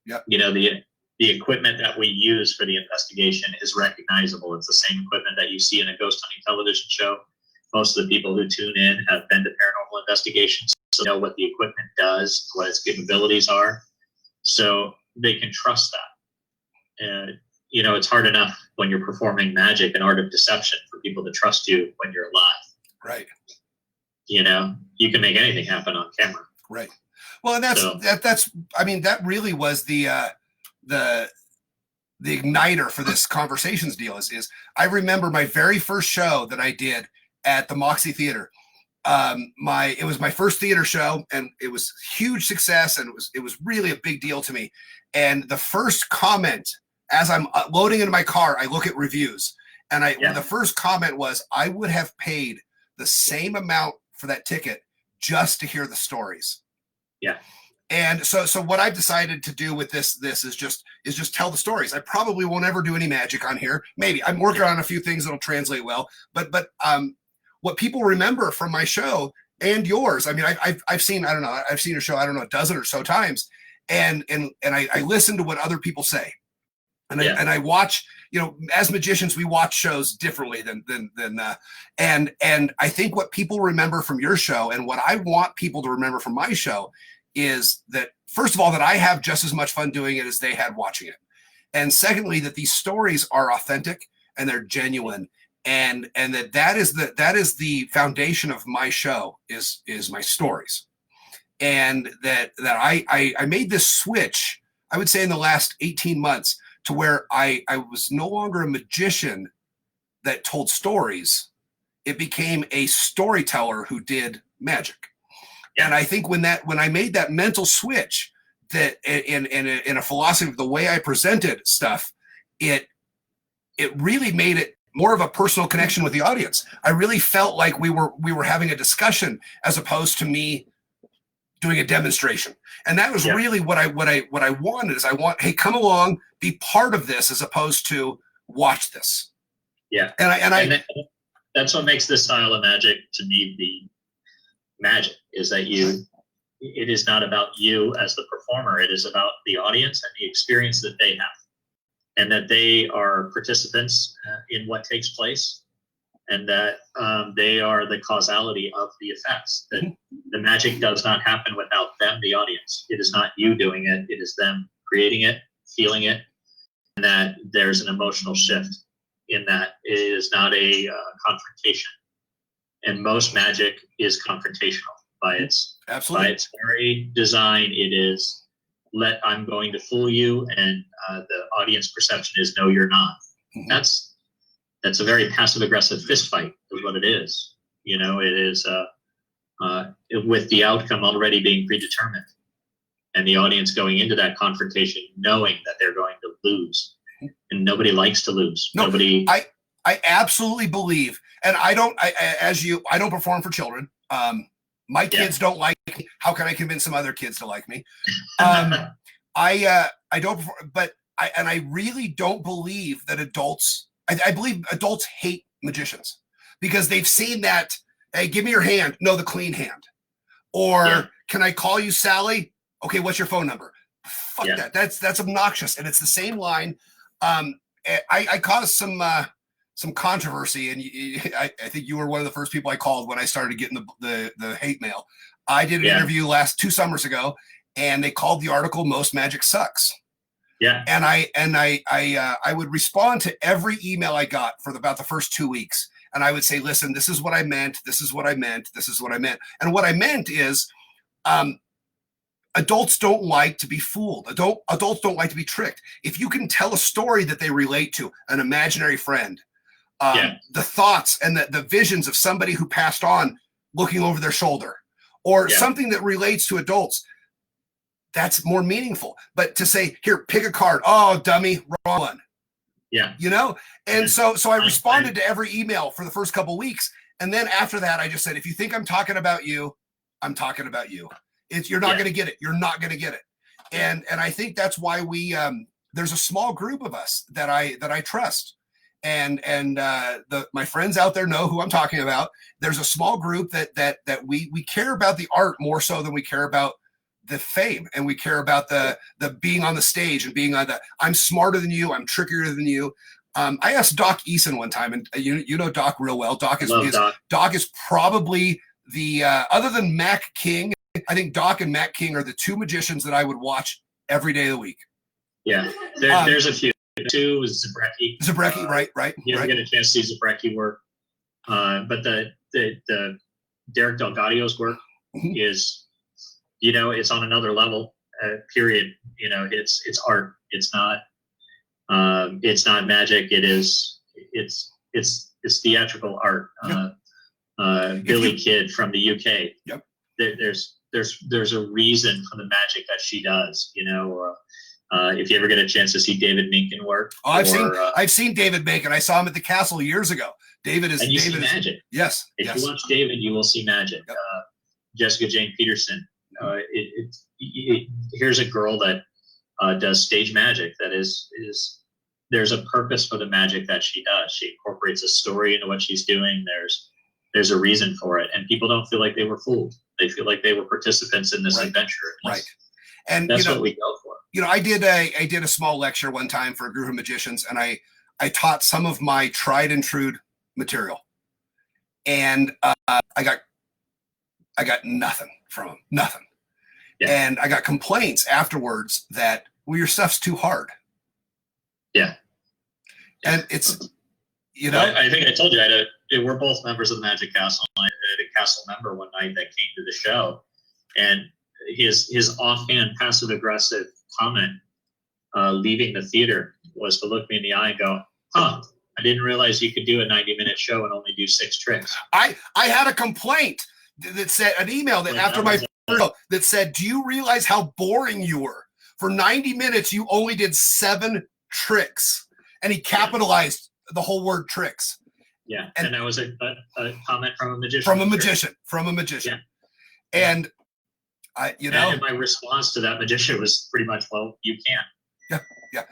Yeah. You know, the equipment that we use for the investigation is recognizable. It's the same equipment that you see in a ghost hunting television show. Most of the people who tune in have been to paranormal investigations, so they know what the equipment does, what its capabilities are, so they can trust that. And you know, it's hard enough when you're performing magic, an art of deception, for people to trust you when you're alive. Right. You know, you can make anything happen on camera. Right. Well, and that's I mean, that really was the igniter for this conversations deal is I remember my very first show that I did at the Moxie Theater. It was my first theater show, and it was huge success, and it was really a big deal to me. And the first comment, as I'm loading into my car, I look at reviews, and the first comment was, I would have paid the same amount for that ticket just to hear the stories. Yeah. And so what I've decided to do with this is just tell the stories. I probably won't ever do any magic on here. Maybe I'm working on a few things that'll translate well, but what people remember from my show and yours, I mean, I've seen, I don't know, I've seen your show, I don't know, a dozen or so times. and I listen to what other people say, and Yeah. I watch. As magicians, we watch shows differently and I think what people remember from your show and what I want people to remember from my show is that, first of all, that I have just as much fun doing it as they had watching it. And secondly, that these stories are authentic and they're genuine, and that is the foundation of my show is my stories. And that I made this switch, I would say, in the last 18 months to where I was no longer a magician that told stories. It became a storyteller who did magic. And I think when I made that mental switch, that in a philosophy of the way I presented stuff, it really made it more of a personal connection with the audience. I really felt like we were having a discussion as opposed to me doing a demonstration. And that was really what I wanted is hey, come along, be part of this as opposed to watch this. Yeah. And that's what makes this style of magic to me be magic, is that it is not about you as the performer. It is about the audience and the experience that they have, and that they are participants in what takes place, and that they are the causality of the effects. That the magic does not happen without them, the audience. It is not you doing it. It is them creating it, feeling it, and that there's an emotional shift in that. It is not a confrontation. And most magic is confrontational by its very design. It is I'm going to fool you, and the audience perception is no, you're not. Mm-hmm. That's a very passive aggressive fist fight is what it is. It is with the outcome already being predetermined, and the audience going into that confrontation knowing that they're going to lose, and nobody likes to lose. No, nobody. I absolutely believe, and I don't perform for children. My kids don't like me. How can I convince some other kids to like me? I don't perform, but I really don't believe that adults. I believe adults hate magicians because they've seen that. Hey, give me your hand. No, the clean hand. Or can I call you Sally? Okay, what's your phone number? Fuck that. That's obnoxious, and it's the same line. I caused some controversy, and I think you were one of the first people I called when I started getting the hate mail. I did an interview 2 summers ago, and they called the article "Most Magic Sucks." Yeah. And I would respond to every email I got for about the first 2 weeks, and I would say, "Listen, this is what I meant. This is what I meant. This is what I meant." And what I meant is, adults don't like to be fooled. Adults don't like to be tricked. If you can tell a story that they relate to, an imaginary friend. The thoughts and the visions of somebody who passed on looking over their shoulder, or something that relates to adults, that's more meaningful. But to say, here, pick a card. Oh, dummy, wrong one. Yeah. And so I responded to every email for the first couple of weeks. And then after that, I just said, if you think I'm talking about you, I'm talking about you. You're not going to get it. You're not going to get it. And I think that's why there's a small group of us that I trust. And my friends out there know who I'm talking about. There's a small group that we care about the art more so than we care about the fame, and we care about the being on the stage and being on I'm smarter than you, I'm trickier than you. I asked Doc Eason one time, and you know Doc real well. Doc is probably the other than Mac King. I think Doc and Mac King are the two magicians that I would watch every day of the week. Yeah, there's a few. Two is Zabrecki, right. You ever get a chance to see Zabrecki work? But the Derek Delgadio's work is, it's on another level. Period. It's art. It's not magic. It's theatrical art. Billy Kidd from the UK. Yep. There's a reason for the magic that she does. If you ever get a chance to see David Minkin work. Oh, I've seen David Minkin. I saw him at the Castle years ago. David is magic. Yes. If you watch David, you will see magic. Yep. Jessica Jane Peterson. Here's a girl that does stage magic. That is there's a purpose for the magic that she does. She incorporates a story into what she's doing. There's a reason for it, and people don't feel like they were fooled. They feel like they were participants in this adventure. Right. And that's what we go for. I did a small lecture one time for a group of magicians, and I taught some of my tried and true material, and I got nothing from them, nothing. Yeah. And I got complaints afterwards that, well, your stuff's too hard. Yeah. And it's, I think I told you, we're both members of the Magic Castle. I had a castle member one night that came to the show, and his offhand passive aggressive comment leaving the theater was to look me in the eye and go, I didn't realize you could do a 90-minute show and only do 6 tricks. I had a complaint that said, an email that after my show that said, do you realize how boring you were? For 90 minutes, you only did 7 tricks. And he capitalized the whole word tricks. Yeah. And that was a comment from a magician. From a magician. Yeah. And and my response to that magician was pretty much, well, you can't. Yeah.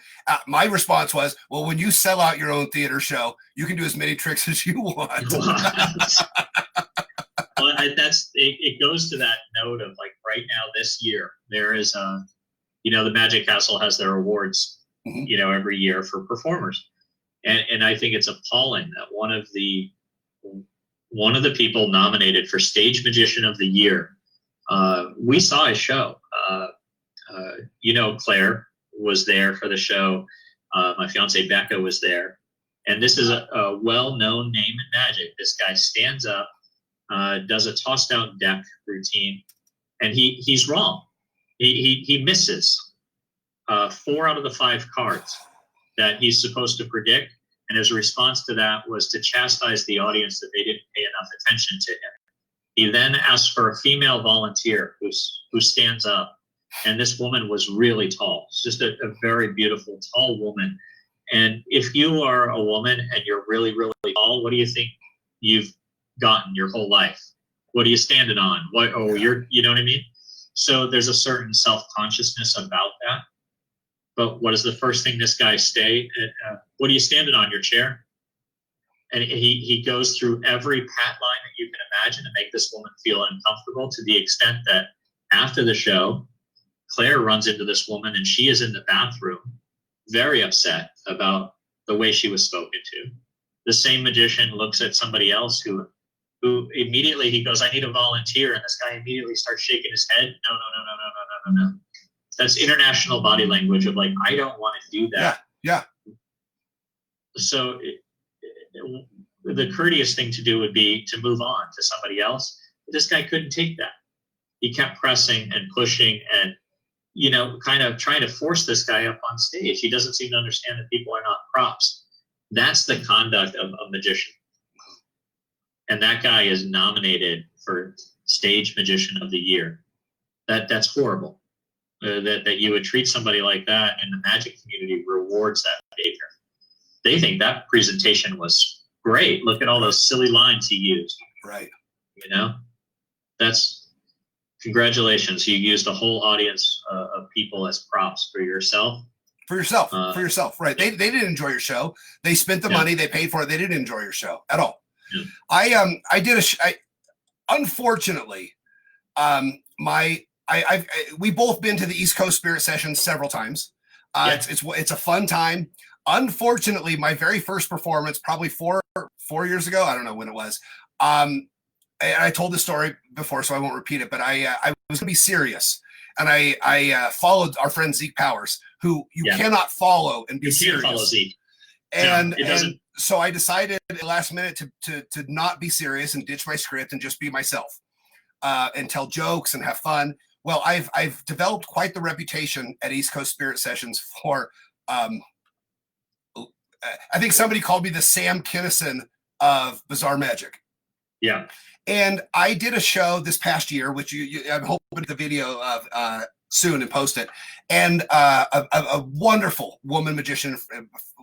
My response was, well, when you sell out your own theater show, you can do as many tricks as you want. Well, it goes to that note of, like, right now this year, there is the Magic Castle has their awards, every year for performers. And I think it's appalling that one of the people nominated for Stage Magician of the Year, we saw a show. Claire was there for the show. My fiance Becca was there, and this is a well-known name in magic. This guy stands up, does a tossed out deck routine, and he's wrong. He misses 4 out of the 5 cards that he's supposed to predict, and his response to that was to chastise the audience that they didn't pay enough attention to him. He then asked for a female volunteer who stands up, and this woman was really tall. It's just a very beautiful, tall woman. And if you are a woman and you're really, really tall, what do you think you've gotten your whole life? What are you standing on? You know what I mean? So there's a certain self-consciousness about that. But what is the first thing this guy say? What are you standing on, your chair? And he goes through every pat line that you can imagine to make this woman feel uncomfortable, to the extent that after the show, Claire runs into this woman and she is in the bathroom, very upset about the way she was spoken to. The same magician looks at somebody else who immediately he goes, I need a volunteer. And this guy immediately starts shaking his head. No. That's international body language of, like, I don't want to do that. Yeah. So the courteous thing to do would be to move on to somebody else. But this guy couldn't take that. He kept pressing and pushing and, kind of trying to force this guy up on stage. He doesn't seem to understand that people are not props. That's the conduct of a magician. And that guy is nominated for Stage Magician of the Year. That's horrible. That you would treat somebody like that, and the magic community rewards that behavior. They think that presentation was great. Look at all those silly lines he used. Right. That's congratulations. You used a whole audience of people as props for yourself. For yourself. Right. They didn't enjoy your show. They spent the money, they paid for it. They didn't enjoy your show at all. Yeah. Unfortunately, we've both been to the East Coast Spirit Sessions several times. It's a fun time. Unfortunately, my very first performance, probably four years ago, I don't know when it was. And I told this story before, so I won't repeat it. But I was going to be serious, and I followed our friend Zeke Powers, who you cannot follow and be serious. Follow Zeke. And so I decided at the last minute to not be serious and ditch my script and just be myself, and tell jokes and have fun. Well, I've developed quite the reputation at East Coast Spirit Sessions for, I think somebody called me the Sam Kinison of Bizarre Magic. Yeah. And I did a show this past year, which I'm hoping the video of soon and post it. And a wonderful woman magician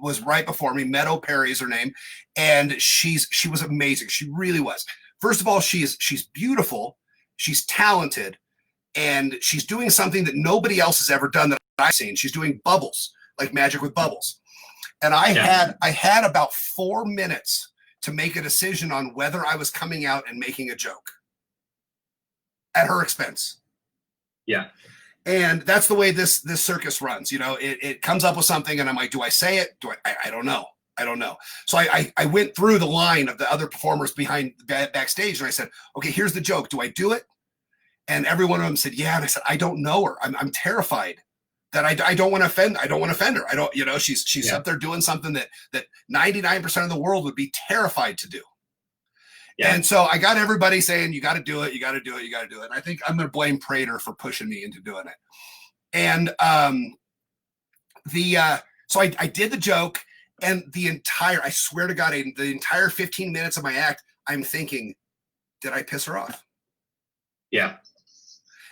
was right before me. Meadow Perry is her name, and she was amazing. She really was. First of all, she's beautiful, she's talented, and she's doing something that nobody else has ever done that I've seen. She's doing bubbles, like magic with bubbles. And I had about 4 minutes to make a decision on whether I was coming out and making a joke at her expense. Yeah. And that's the way this circus runs. You know, it comes up with something, and I'm like, do I say it? I don't know. I don't know. So I went through the line of the other performers behind backstage, and I said, okay, here's the joke. Do I do it? And every one of them said, yeah. And I said, I don't know her. I'm terrified that I don't want to offend. I don't want to offend her. I don't, you know, she's up there doing something that 99% of the world would be terrified to do. Yeah. And so I got everybody saying, you got to do it. You got to do it. You got to do it. And I think I'm going to blame Prater for pushing me into doing it. And so I did the joke, and I swear to God, Aiden, the entire 15 minutes of my act, I'm thinking, did I piss her off? Yeah.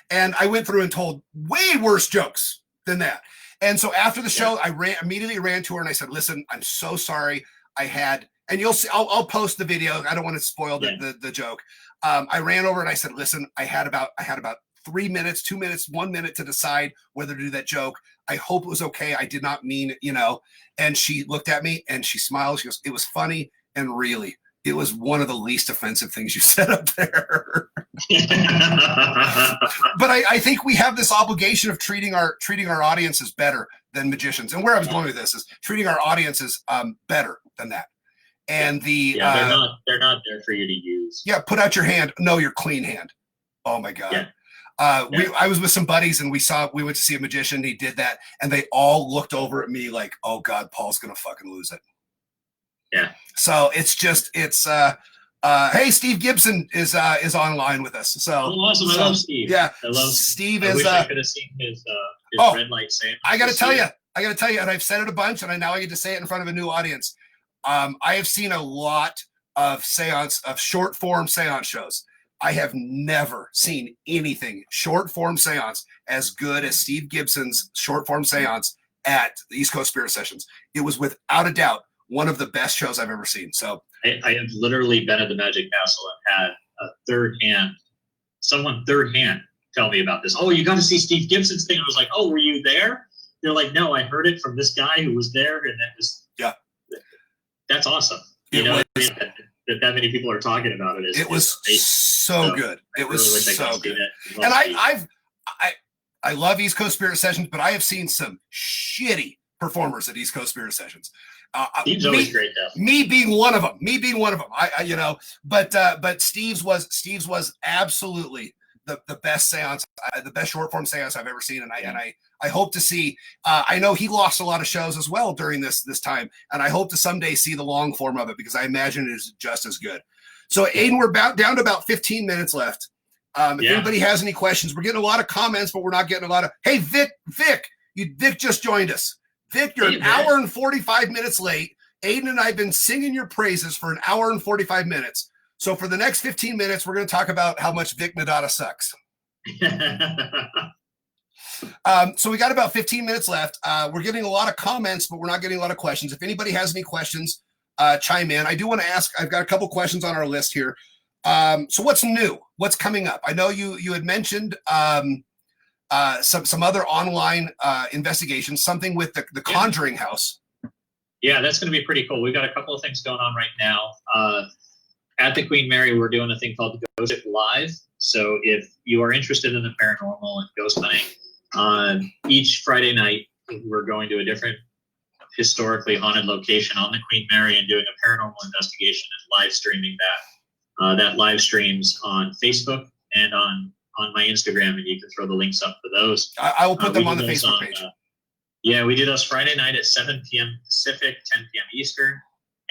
And I went through and told way worse jokes than that. And so after the show, I immediately ran to her and I said, listen, I'm so sorry. And you'll see, I'll post the video. I don't want to spoil the joke. I ran over and I said, listen, I had about 3 minutes, 2 minutes, 1 minute to decide whether to do that joke. I hope it was okay. I did not mean, you know. And she looked at me and she smiled. She goes, it was funny. And really, it was one of the least offensive things you said up there. But I think we have this obligation of treating our audiences better than magicians. And where I was going with this is treating our audiences better than that. And they're not there for you to use. Yeah, put out your hand. No, your clean hand. Oh my God. Yeah. I was with some buddies and we went to see a magician. He did that, and they all looked over at me like, "Oh God, Paul's gonna fucking lose it." Yeah. So hey, Steve Gibson is online with us. So awesome! I love Steve. Yeah, I love Steve. I wish I could have seen his red light sandwich. I got to tell you, and I've said it a bunch, and I get to say it in front of a new audience. I have seen a lot of short form seance shows. I have never seen anything short form seance as good as Steve Gibson's short form seance at the East Coast Spirit Sessions. It was without a doubt one of the best shows I've ever seen. So I have literally been at the Magic Castle and had someone third hand tell me about this. Oh, you got to see Steve Gibson's thing. I was like, oh, were you there? They're like, no, I heard it from this guy who was there, and that was that's awesome. That many people are talking about it. It was so good. It was so good. And I love East Coast Spirit Sessions, but I have seen some shitty performers at East Coast Spirit Sessions. Steve's always great, though. Me being one of them. But Steve's was absolutely the best seance, the best short form seance I've ever seen, and I hope to see. I know he lost a lot of shows as well during this time, and I hope to someday see the long form of it because I imagine it is just as good. So, Aiden, we're down to about 15 minutes left. If anybody has any questions, we're getting a lot of comments, but we're not getting a lot of. Hey, Vic just joined us. Vic, you're an hour and 45 minutes late. Aiden and I have been singing your praises for an hour and 45 minutes. So for the next 15 minutes, we're going to talk about how much Vic Nadata sucks. So we got about 15 minutes left. We're getting a lot of comments, but we're not getting a lot of questions. If anybody has any questions, chime in. I do want to ask, I've got a couple questions on our list here. So what's new? What's coming up? I know you had mentioned some other online investigations, something with the Conjuring House. Yeah, that's going to be pretty cool. We've got a couple of things going on right now. At the Queen Mary, we're doing a thing called Ghost Ship Live. So if you are interested in the paranormal and ghost hunting, each Friday night, we're going to a different historically haunted location on the Queen Mary and doing a paranormal investigation and live streaming that. That live streams on Facebook and on my Instagram, and you can throw the links up for those. I will put them on the Facebook page. We do those Friday night at 7 p.m. Pacific, 10 p.m. Eastern.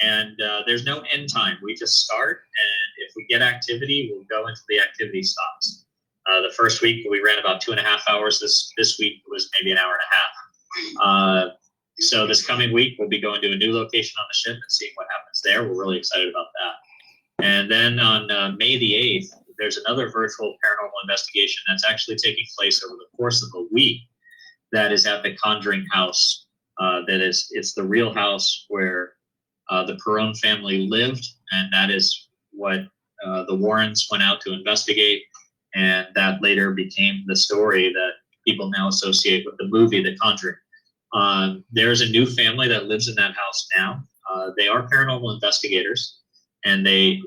And there's no end time. We just start, and if we get activity, we'll go until the activity stops. The first week we ran about 2.5 hours. This week was maybe an hour and a half. So this coming week we'll be going to a new location on the ship and seeing what happens there. We're really excited about that. And then on May the 8th, there's another virtual paranormal investigation that's actually taking place over the course of a week. That is at the Conjuring House. It's the real house where the Perron family lived, and that is what the Warrens went out to investigate, and that later became the story that people now associate with the movie The Conjuring. There's a new family that lives in that house now. They are paranormal investigators, and they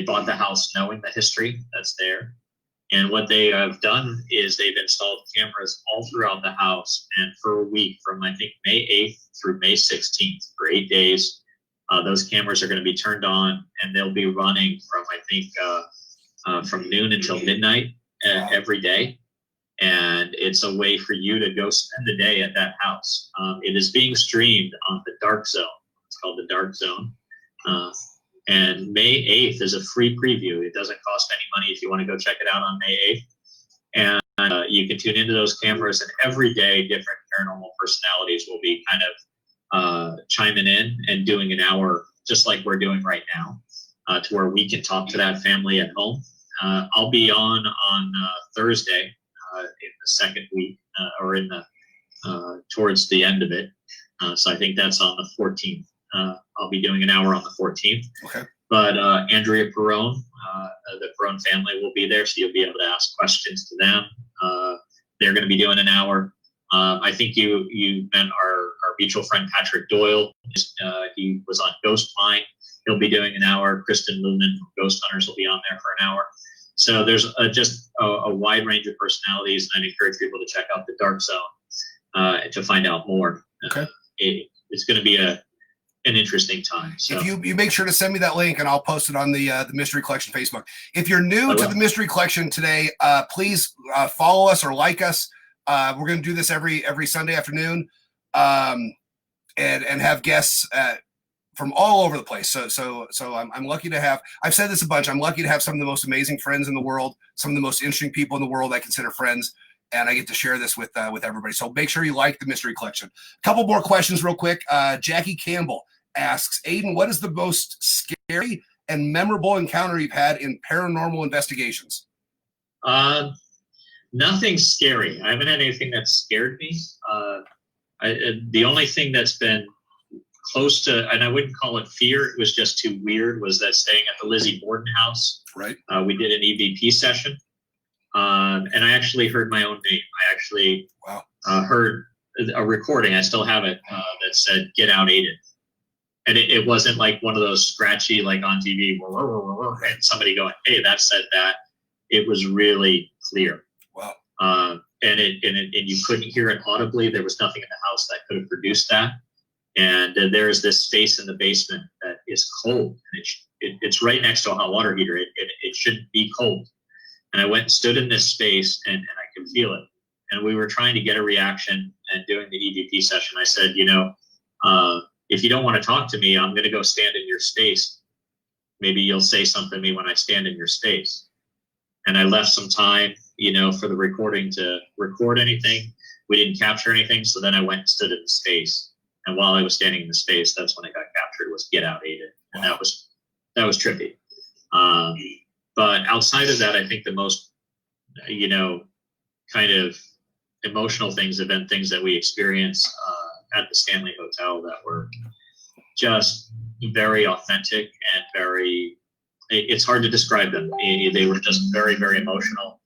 bought the house knowing the history that's there, And what they have done is they've installed cameras all throughout the house. And for a week, from I think May 8th through May 16th, for 8 days, those cameras are going to be turned on, and they'll be running from, I think, from noon until midnight every day. And it's a way for you to go spend the day at that house. It is being streamed on the Dark Zone. It's called the Dark Zone. And May 8th is a free preview. It doesn't cost any money if you want to go check it out on May 8th. And you can tune into those cameras, and every day different paranormal personalities will be kind of chiming in and doing an hour, just like we're doing right now, to where we can talk to that family at home. I'll be on Thursday in the second week, or in the towards the end of it. So I think that's on the 14th. I'll be doing an hour on the 14th. Okay. But Andrea Perrone, the Perrone family will be there, so you'll be able to ask questions to them. They're going to be doing an hour. I think you met our mutual friend Patrick Doyle. He was on Ghost Mine. He'll be doing an hour. Kristen Lumen from Ghost Hunters will be on there for an hour. So there's just a wide range of personalities, and I'd encourage people to check out the Dark Zone to find out more. Okay. It's going to be an interesting time. So if you make sure to send me that link, and I'll post it on the Mystery Collection Facebook. If you're new to the Mystery Collection today, please follow us or like us. We're going to do this every Sunday afternoon, and have guests from all over the place. So I'm lucky to have. I've said this a bunch. I'm lucky to have some of the most amazing friends in the world, some of the most interesting people in the world I consider friends, and I get to share this with everybody. So make sure you like the Mystery Collection. A couple more questions real quick. Jackie Campbell asks, Aiden, what is the most scary and memorable encounter you've had in paranormal investigations? Nothing scary. I haven't had anything that scared me. The only thing that's been close to, and I wouldn't call it fear, it was just too weird, was that staying at the Lizzie Borden house. Right. We did an EVP session. And I actually heard my own name. I actually heard a recording. I still have it that said, "Get out, Aiden." And it wasn't like one of those scratchy, like on TV, and somebody going, "Hey, that said that." It was really clear. Wow. And you couldn't hear it audibly. There was nothing in the house that could have produced that. And there is this space in the basement that is cold, and it's right next to a hot water heater. It shouldn't be cold. And I went and stood in this space, and I could feel it. And we were trying to get a reaction, and doing the EVP session, I said, if you don't want to talk to me, I'm going to go stand in your space. Maybe you'll say something to me when I stand in your space. And I left some time, for the recording to record anything. We didn't capture anything. So then I went and stood in the space. And while I was standing in the space, that's when it got captured, was "Get out, Aiden." And that was trippy. But outside of that, I think the most, kind of emotional things have been things that we experienced at the Stanley Hotel that were just very authentic and very, it's hard to describe them. They were just very, very emotional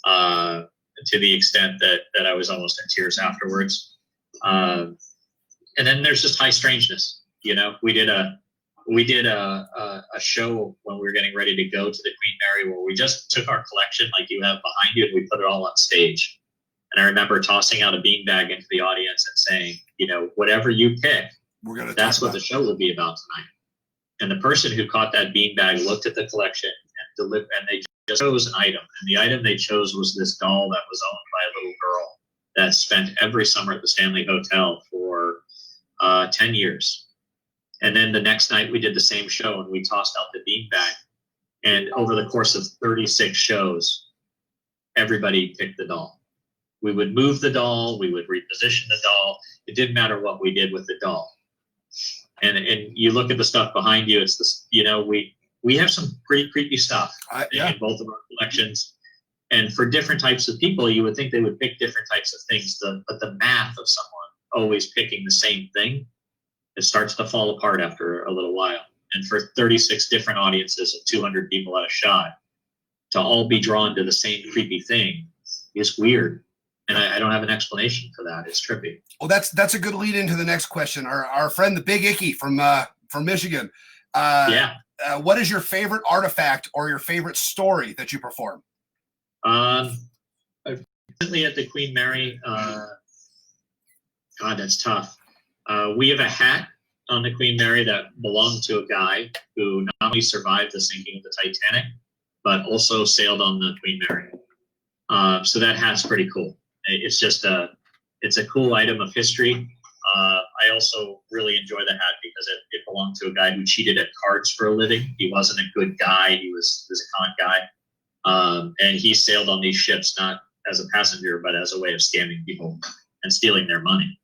to the extent that I was almost in tears afterwards. And then there's just high strangeness. We did a show when we were getting ready to go to the Queen Mary, where we just took our collection like you have behind you, and we put it all on stage. And I remember tossing out a beanbag into the audience and saying, whatever you pick, that's what the show will be about tonight. And the person who caught that beanbag looked at the collection and they just chose an item. And the item they chose was this doll that was owned by a little girl that spent every summer at the Stanley Hotel for 10 years. And then the next night we did the same show, and we tossed out the beanbag. And over the course of 36 shows, everybody picked the doll. We would move the doll, we would reposition the doll. It didn't matter what we did with the doll. And you look at the stuff behind you, it's this, we have some pretty creepy stuff in both of our collections. And for different types of people, you would think they would pick different types of things. But the math of someone always picking the same thing, it starts to fall apart after a little while. And for 36 different audiences of 200 people at a shot to all be drawn to the same creepy thing is weird. And I don't have an explanation for that. It's trippy. Well, that's a good lead into the next question. Our friend, the Big Icky from Michigan. What is your favorite artifact or your favorite story that you perform? Um, Recently at the Queen Mary, God, that's tough. We have a hat on the Queen Mary that belonged to a guy who not only survived the sinking of the Titanic, but also sailed on the Queen Mary. So that hat's pretty cool. It's a cool item of history. I also really enjoy the hat because it belonged to a guy who cheated at cards for a living. He wasn't a good guy. He was a con guy. And he sailed on these ships, not as a passenger, but as a way of scamming people and stealing their money.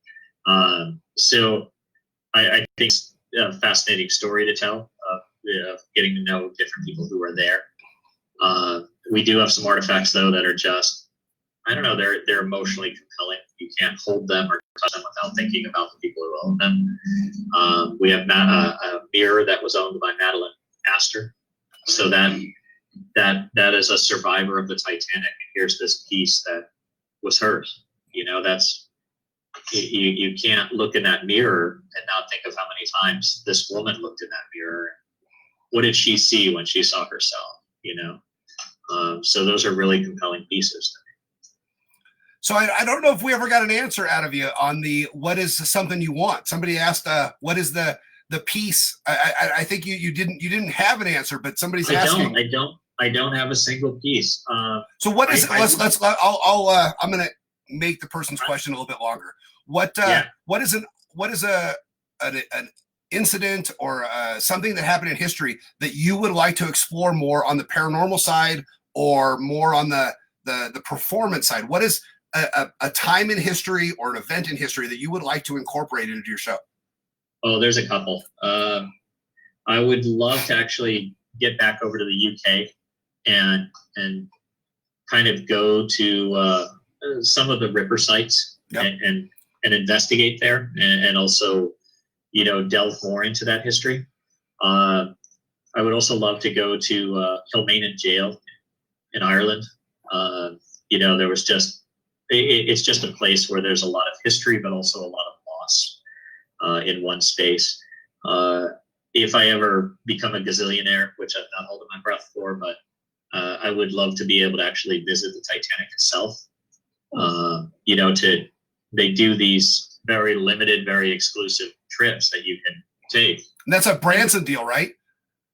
So I think it's a fascinating story to tell of getting to know different people who were there. We do have some artifacts, though, that are just, I don't know, they're emotionally compelling. You can't hold them or touch them without thinking about the people who own them. We have a mirror that was owned by Madeline Astor. So that is a survivor of the Titanic. And here's this piece that was hers. You can't look in that mirror and not think of how many times this woman looked in that mirror. What did she see when she saw herself? So those are really compelling pieces to me. So I don't know if we ever got an answer out of you on what is something you want. Somebody asked, what is the piece? I think you didn't have an answer, but somebody's asking. I don't have a single piece. So what is? I'm going to make the person's question a little bit longer. What is an incident or something that happened in history that you would like to explore more on the paranormal side or more on the performance side? What is a time in history or an event in history that you would like to incorporate into your show? Oh, there's a couple. I would love to actually get back over to the UK and kind of go to some of the Ripper sites. Yep. and investigate there and also, delve more into that history. I would also love to go to Kilmainham Jail in Ireland. There was it's just a place where there's a lot of history, but also a lot of loss in one space. If I ever become a gazillionaire, which I'm not holding my breath for, but I would love to be able to actually visit the Titanic itself. They do these very limited, very exclusive trips that you can take. And that's a Branson deal, right?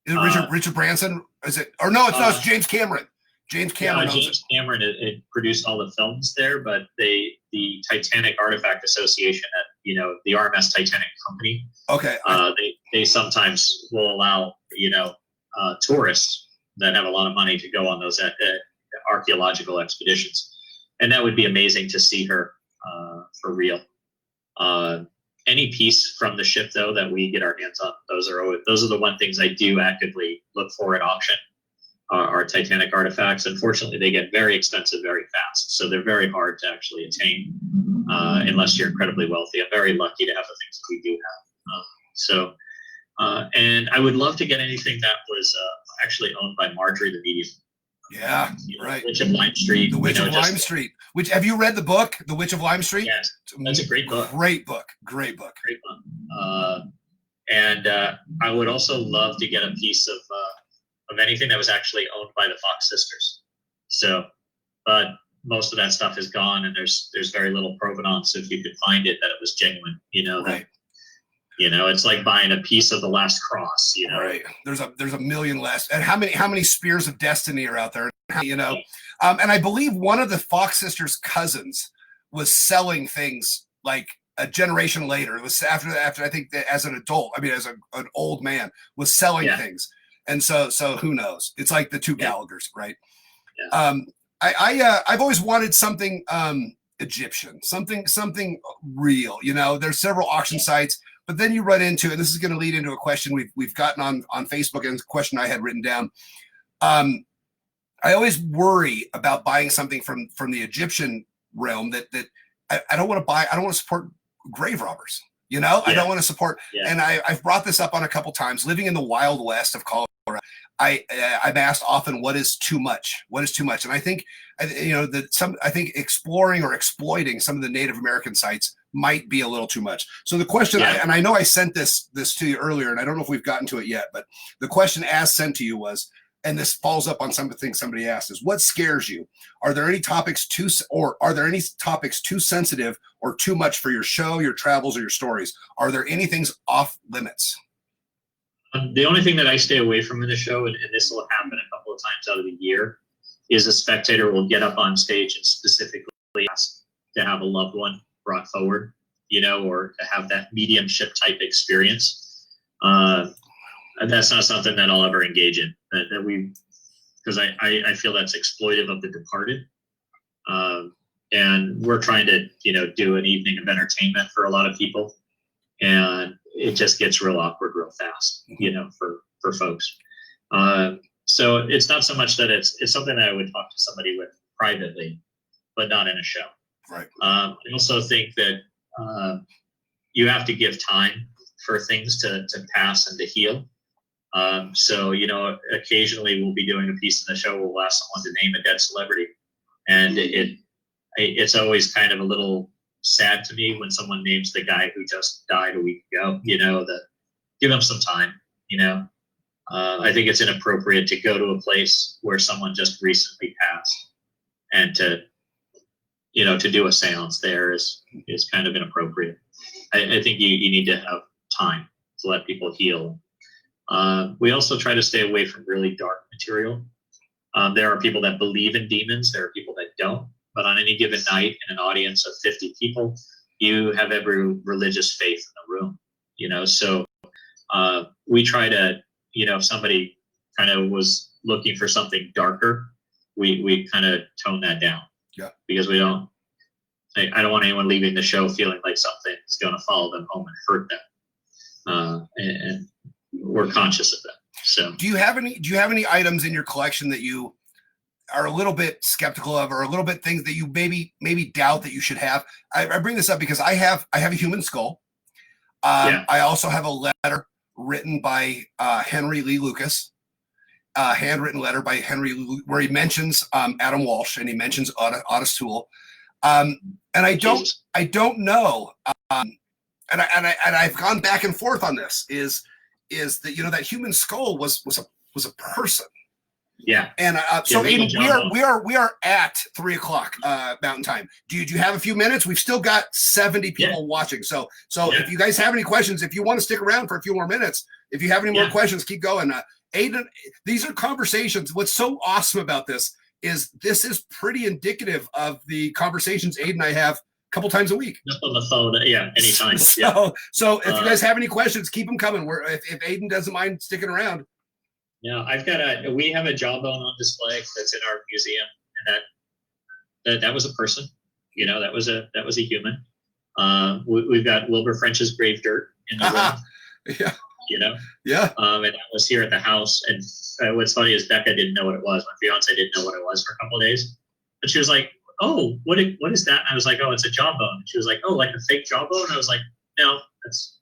Is it Richard Branson? Is it? Or no, it's James Cameron. James Cameron. James Cameron had produced all the films there, but the Titanic Artifact Association at the RMS Titanic Company. Okay. They sometimes will allow tourists that have a lot of money to go on those archaeological expeditions, and that would be amazing to see her for real. Any piece from the ship, though, that we get our hands on, those are the one things I do actively look for at auction. Are Titanic artifacts. Unfortunately, they get very expensive very fast, so they're very hard to actually attain unless you're incredibly wealthy. I'm very lucky to have the things that we do have. And I would love to get anything that was actually owned by Marjorie the Medium. Yeah, right. Witch of Lime Street. The Witch of Lime Street. Have you read the book, The Witch of Lime Street? Yes, that's a great book. Great book. Great book. And I would also love to get a piece of anything that was actually owned by the Fox sisters. So, but most of that stuff is gone, and there's very little provenance. If you could find it, that it was genuine. Right. It's like buying a piece of the Last Cross. Right. There's a million less. And how many spears of destiny are out there? And I believe one of the Fox sisters' cousins was selling things like a generation later. It was after I think that as an adult, as an old man, was selling things. And so who knows? It's like the two Gallaghers, right? Yeah. I've always wanted something Egyptian, something real. There's several auction sites, but then you run into, and this is going to lead into a question we've gotten on Facebook, and it's a question I had written down. I always worry about buying something from the Egyptian realm that I don't want to buy. I don't want to support grave robbers. I don't want to support. Yeah. And I've brought this up on a couple times. Living in the Wild West of Colorado, I'm asked often, what is too much? What is too much? And I think, I think exploring or exploiting some of the Native American sites might be a little too much. So the question, and I know I sent this to you earlier, and I don't know if we've gotten to it yet, but the question as sent to you was, and this follows up on something somebody asked, is what scares you? Are there any topics too sensitive or too much for your show, your travels, or your stories? Are there any things off limits? The only thing that I stay away from in the show, and this will happen a couple of times out of the year, is a spectator will get up on stage and specifically ask to have a loved one brought forward, or to have that mediumship type experience. That's not something that I'll ever engage in. Because I feel that's exploitive of the departed. And we're trying to, do an evening of entertainment for a lot of people, and it just gets real awkward real fast, for folks. So it's not so much that it's something that I would talk to somebody with privately, but not in a show. Right. I also think that you have to give time for things to pass and to heal. So, occasionally we'll be doing a piece in the show where we'll ask someone to name a dead celebrity. And it's always kind of a little sad to me when someone names the guy who just died a week ago, that give them some time, I think it's inappropriate to go to a place where someone just recently passed, and to do a seance there is kind of inappropriate. I think you need to have time to let people heal. We also try to stay away from really dark material. There are people that believe in demons. There are people that don't. But on any given night in an audience of 50 people, you have every religious faith in the room, So we try to, if somebody kind of was looking for something darker, we kind of tone that down. Yeah. Because I don't want anyone leaving the show feeling like something is going to follow them home and hurt them. And we're conscious of that. So do you have any items in your collection that you are a little bit skeptical of, or a little bit things that you maybe doubt that you should have? I bring this up because I have a human skull. I also have a letter written by Henry Lee Lucas, handwritten letter by Henry, where he mentions Adam Walsh, and he mentions Otis Toole. And I don't know. And I've gone back and forth on this. Is that that human skull was a person. Yeah. And so Aiden, we are at 3:00 Mountain Time. Do you have a few minutes? We've still got 70 people watching. So if you guys have any questions, if you want to stick around for a few more minutes, if you have any more questions, keep going. Aiden, these are conversations. What's so awesome about this is pretty indicative of the conversations Aiden and I have a couple times a week. Just on the phone, anytime. So if you guys have any questions, keep them coming. If Aiden doesn't mind sticking around. Yeah, we have a jawbone on display that's in our museum, and that was a person, that was a human. We've got Wilbur French's grave dirt in the room. Yeah. And that was here at the house. And what's funny is Becca didn't know what it was. My fiance didn't know what it was for a couple of days, but she was like, "Oh, what is that?" And I was like, "Oh, it's a jawbone." And she was like, "Oh, like a fake jawbone?" And I was like, "No, that's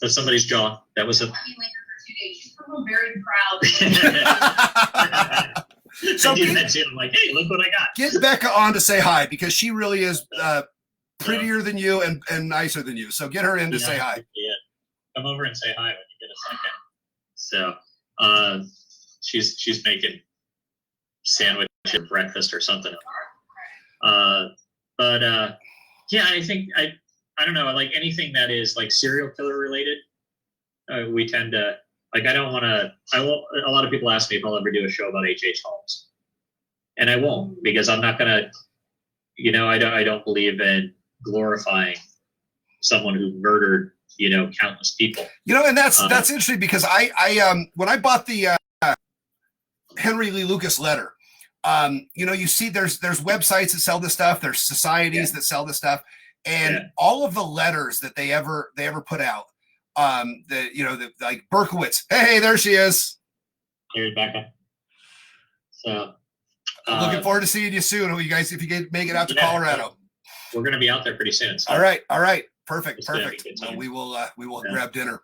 somebody's jaw. That was a." 2 days. She's come very proud. So I did that too. I'm like, hey, look what I got. Get Becca on to say hi, because she really is prettier than you and nicer than you. So get her in to say hi. Yeah. Come over and say hi when you get a second. So she's making sandwich or breakfast or something. I think I don't know, like anything that is like serial killer related, we tend to. Like, a lot of people ask me if I'll ever do a show about H.H. Holmes. And I won't, because I'm not going to, I don't believe in glorifying someone who murdered, countless people. And that's interesting, because I when I bought the Henry Lee Lucas letter, you see there's websites that sell this stuff. There's societies that sell this stuff. And all of the letters that they ever put out, like Berkowitz. Hey, there she is. Hey, Rebecca. So I'm looking forward to seeing you soon. You guys, if you make it out to Colorado, we're going to be out there pretty soon. So. All right. Perfect. We will grab dinner.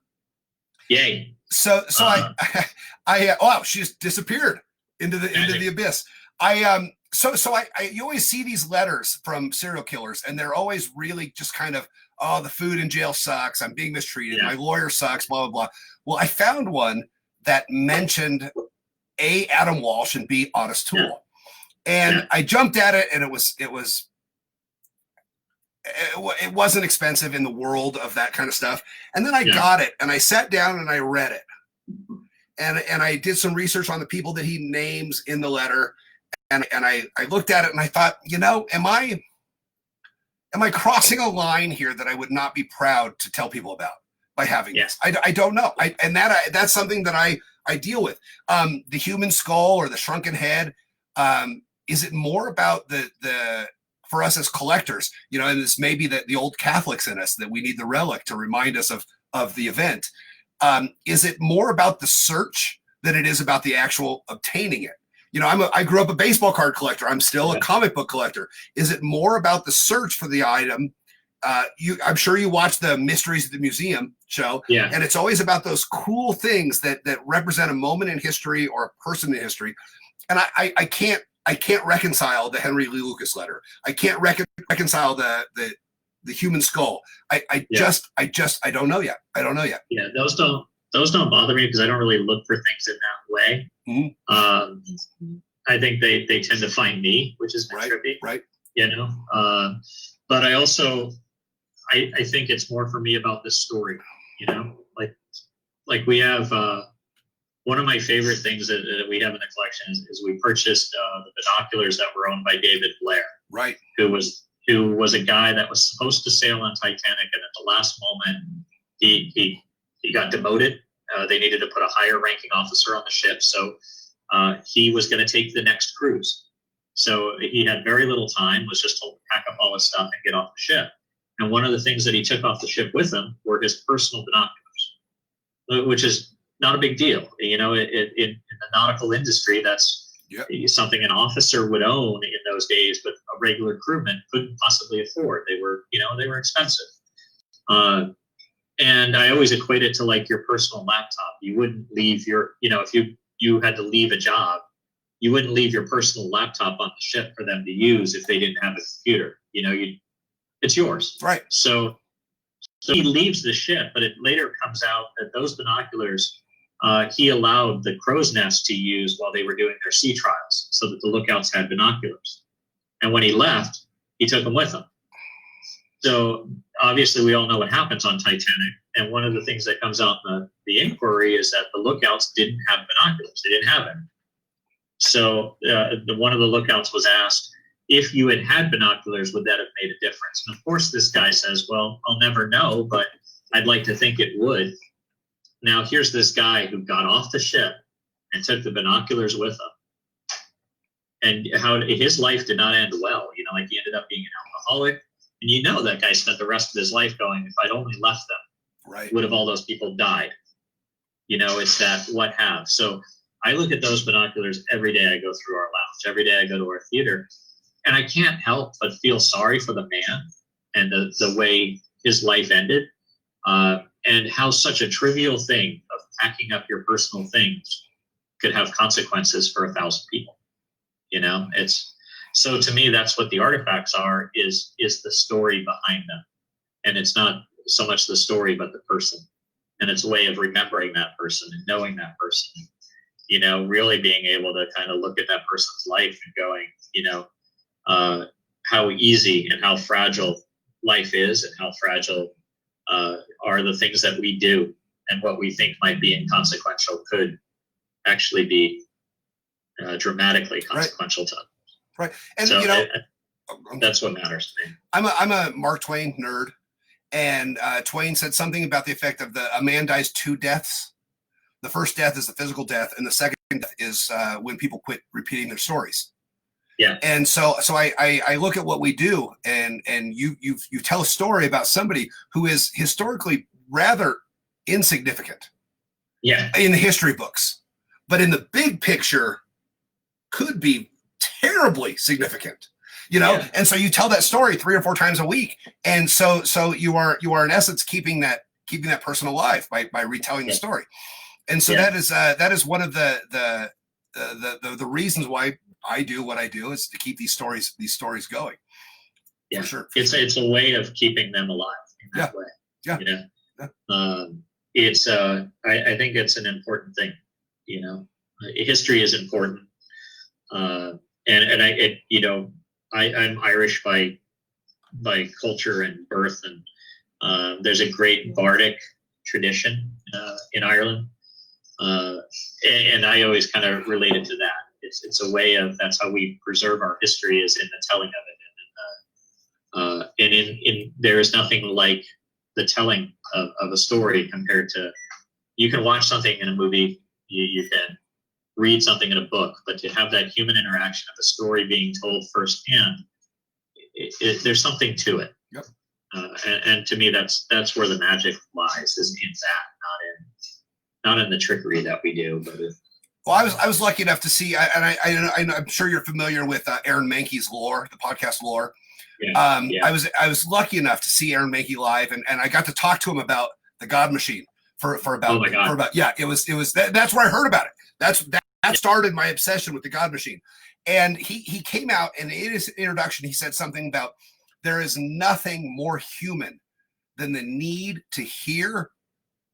Yay. So wow, she just disappeared into the abyss. You always see these letters from serial killers, and they're always really just kind of, oh, the food in jail sucks. I'm being mistreated. My lawyer sucks, blah, blah, blah. Well, I found one that mentioned A, Adam Walsh, and B, Otis Toole. Yeah. And Yeah. I jumped at it, and it wasn't expensive in the world of that kind of stuff. And then I got it, and I sat down and I read it. And I did some research on the people that he names in the letter. And I looked at it and I thought, am I crossing a line here that I would not be proud to tell people about by having this? I don't know. That's something that I deal with. The human skull or the shrunken head. Is it more about the for us as collectors, and this may be the old Catholics in us, that we need the relic to remind us of the event. Is it more about the search than it is about the actual obtaining it? I grew up a baseball card collector. I'm still a comic book collector. Is it more about the search for the item? I'm sure you watch the Mysteries of the Museum show, and it's always about those cool things that represent a moment in history or a person in history. And I can't reconcile the Henry Lee Lucas letter. I can't reconcile the human skull. I don't know yet. Yeah, those don't bother me because I don't really look for things in that way. Mm-hmm. I think they tend to find me, which is trippy. Right. But I also I think it's more for me about the story. Like we have one of my favorite things that we have in the collection is we purchased the binoculars that were owned by David Blair, right? Who was a guy that was supposed to sail on Titanic, and at the last moment he got demoted. They needed to put a higher ranking officer on the ship, so he was going to take the next cruise. So he had very little time, was just told to pack up all his stuff and get off the ship. And one of the things that he took off the ship with him were his personal binoculars, which is not a big deal. In the nautical industry, that's something an officer would own in those days, but a regular crewman couldn't possibly afford. They were expensive. And I always equate it to like your personal laptop. You wouldn't leave your, if you had to leave a job, you wouldn't leave your personal laptop on the ship for them to use if they didn't have a computer. It's yours. Right. So he leaves the ship, but it later comes out that those binoculars he allowed the crow's nest to use while they were doing their sea trials, so that the lookouts had binoculars. And when he left, he took them with him. So obviously we all know what happens on Titanic. And one of the things that comes out in the inquiry is that the lookouts didn't have binoculars. They didn't have it. So one of the lookouts was asked, if you had binoculars, would that have made a difference? And of course, this guy says, well, I'll never know, but I'd like to think it would. Now, here's this guy who got off the ship and took the binoculars with him. And how his life did not end well. Like he ended up being an alcoholic. And that guy spent the rest of his life going, if I'd only left them, right, would have all those people died? It's that what have. So I look at those binoculars every day I go through our lounge. Every day I go to our theater. And I can't help but feel sorry for the man and the way his life ended. And how such a trivial thing of packing up your personal things could have consequences for 1,000 people. It's so to me, that's what the artifacts are, is the story behind them. And it's not so much the story, but the person. And it's a way of remembering that person and knowing that person, really being able to kind of look at that person's life and going, how easy and how fragile life is, and how fragile are the things that we do, and what we think might be inconsequential could actually be dramatically consequential to others. Right. And so that's what matters to me. I'm a Mark Twain nerd, and Twain said something about the effect of a man dies 2 deaths. The first death is the physical death, and the second death is when people quit repeating their stories. Yeah. And so I look at what we do, and you tell a story about somebody who is historically rather insignificant. Yeah. In the history books, but in the big picture could be terribly significant. And so you tell that story 3 or 4 times a week, and so you are in essence keeping that person alive by retelling the story. And so that is one of the reasons why I do what I do, is to keep these stories going. Yeah, for sure. It's a way of keeping them alive in that way. Yeah. It's I think it's an important thing. history is important. I'm Irish by culture and birth, and there's a great bardic tradition in Ireland, and I always kind of related to that. It's a way of, that's how we preserve our history, is in the telling of it, and there is nothing like the telling of a story compared to, you can watch something in a movie, you can read something in a book, but to have that human interaction of a story being told firsthand, there's something to it. Yep. And to me, that's where the magic lies, is in that, not in the trickery that we do. But well, I was lucky enough to see, I'm sure you're familiar with Aaron Mahnke's Lore, the podcast Lore. Yeah, I was lucky enough to see Aaron Mahnke live, and I got to talk to him about the God Machine for about it was that's where I heard about it. That started my obsession with the God Machine. And he came out, and in his introduction, he said something about, there is nothing more human than the need to hear,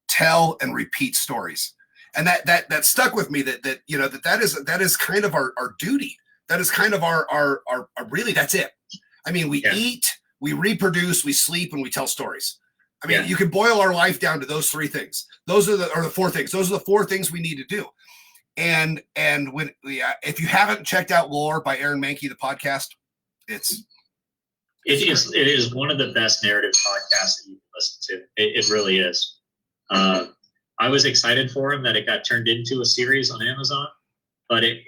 tell, and repeat stories. And that stuck with me, that is kind of our duty. That is kind of our really, that's it. I mean, we eat, we reproduce, we sleep, and we tell stories. I mean, you can boil our life down to those three things. Those are the four things. Those are the four things we need to do. And when if you haven't checked out Lore by Aaron Mahnke, the podcast, it is one of the best narrative podcasts that you can listen to. It really is. I was excited for him that it got turned into a series on Amazon, but it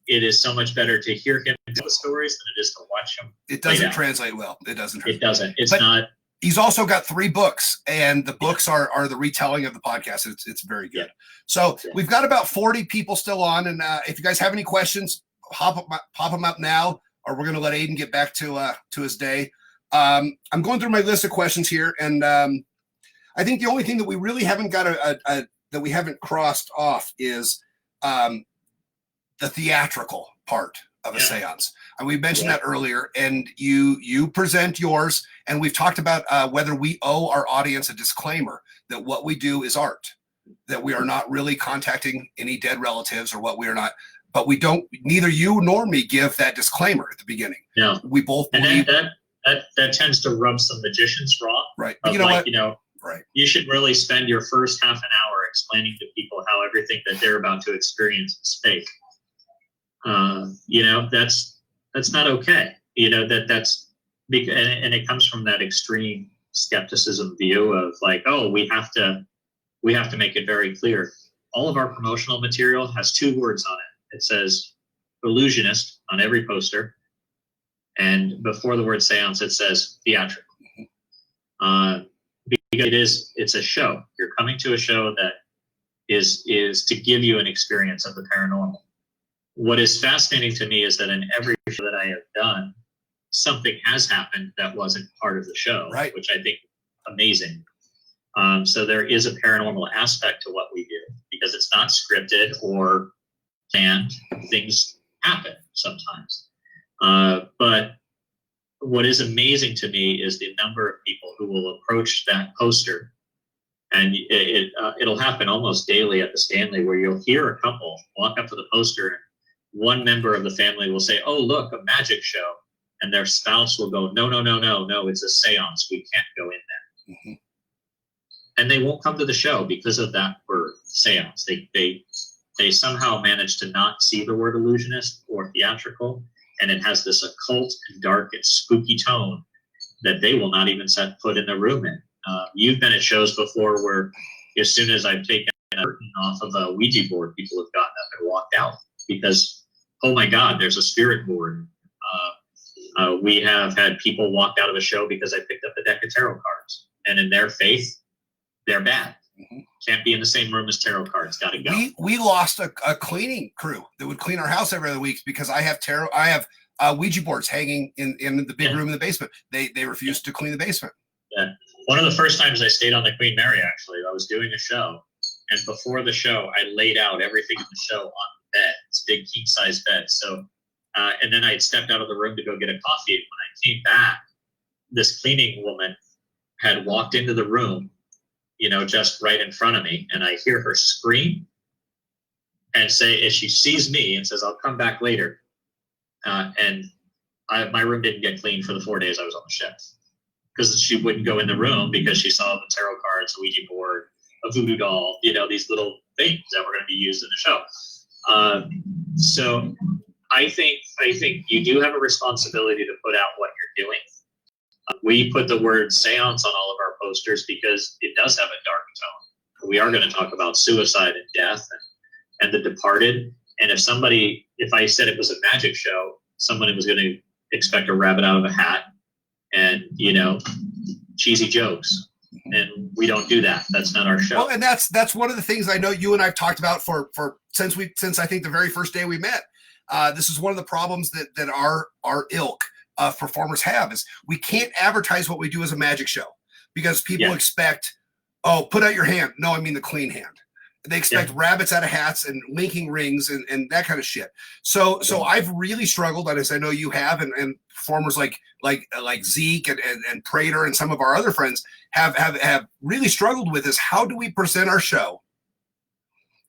is so much better to hear him tell the stories than it is to watch him. It doesn't translate well. It doesn't. It doesn't. It's not. He's also got 3 books, and the books are the retelling of the podcast. It's very good. So we've got about 40 people still on, and if you guys have any questions, pop them up now, or we're going to let Aiden get back to his day. I'm going through my list of questions here, and I think the only thing that we really haven't got that we haven't crossed off is the theatrical part of a seance. And we mentioned that earlier, and you present yours, and we've talked about whether we owe our audience a disclaimer that what we do is art, that we are not really contacting any dead relatives or what we are not, but we don't, neither you nor me give that disclaimer at the beginning. No. We both believe that tends to rub some magicians raw. Right. But you know what? Right. You should really spend your first half an hour explaining to people how everything that they're about to experience is fake. That's not okay. That's because, and it comes from that extreme skepticism view of like, oh, we have to make it very clear. All of our promotional material has 2 words on it. It says illusionist on every poster, and before the word seance, it says theatrical. Because it's a show. You're coming to a show that is to give you an experience of the paranormal. What is fascinating to me is that in every show that I have done, something has happened that wasn't part of the show, right? Which I think is amazing. So there is a paranormal aspect to what we do because it's not scripted or planned. Things happen sometimes. But what is amazing to me is the number of people who will approach that poster, and it'll happen almost daily at the Stanley, where you'll hear a couple walk up to the poster, and one member of the family will say, "Oh, look, a magic show," and their spouse will go, "No, it's a seance. We can't go in there." Mm-hmm. And they won't come to the show because of that word, seance. They somehow manage to not see the word illusionist or theatrical, and it has this occult and dark and spooky tone that they will not even set foot in the room in. You've been at shows before where as soon as I've taken a curtain off of a Ouija board, people have gotten up and walked out because, oh my God, there's a spirit board. We have had people walk out of a show because I picked up a deck of tarot cards, and in their faith, they're bad. Mm-hmm. Can't be in the same room as tarot cards. Got to go. We lost a cleaning crew that would clean our house every other week because I have Ouija boards hanging in the big room in the basement. They refused to clean the basement. Yeah. One of the first times I stayed on the Queen Mary, actually, I was doing a show, and before the show, I laid out everything in the show on the bed. It's a big king size bed. So, and then I had stepped out of the room to go get a coffee. And when I came back, this cleaning woman had walked into the room, just right in front of me, and I hear her scream, and say, if she sees me and says, I'll come back later, and my room didn't get cleaned for the 4 days I was on the ship, because she wouldn't go in the room because she saw the tarot cards, a Ouija board, a voodoo doll, these little things that were going to be used in the show. So I think you do have a responsibility to put out what you're doing. We put the word seance on all of our posters because it does have a dark tone. We are going to talk about suicide and death and the departed. And if I said it was a magic show, somebody was going to expect a rabbit out of a hat and, cheesy jokes. And we don't do that. That's not our show. Well, and that's one of the things I know you and I've talked about for since I think the very first day we met. This is one of the problems that our ilk of performers have, is we can't advertise what we do as a magic show because people expect, put out your hand. No, I mean the clean hand. They expect rabbits out of hats and linking rings and that kind of shit. So I've really struggled, and as I know you have, and performers like Zeke and Prater and some of our other friends have really struggled with is, how do we present our show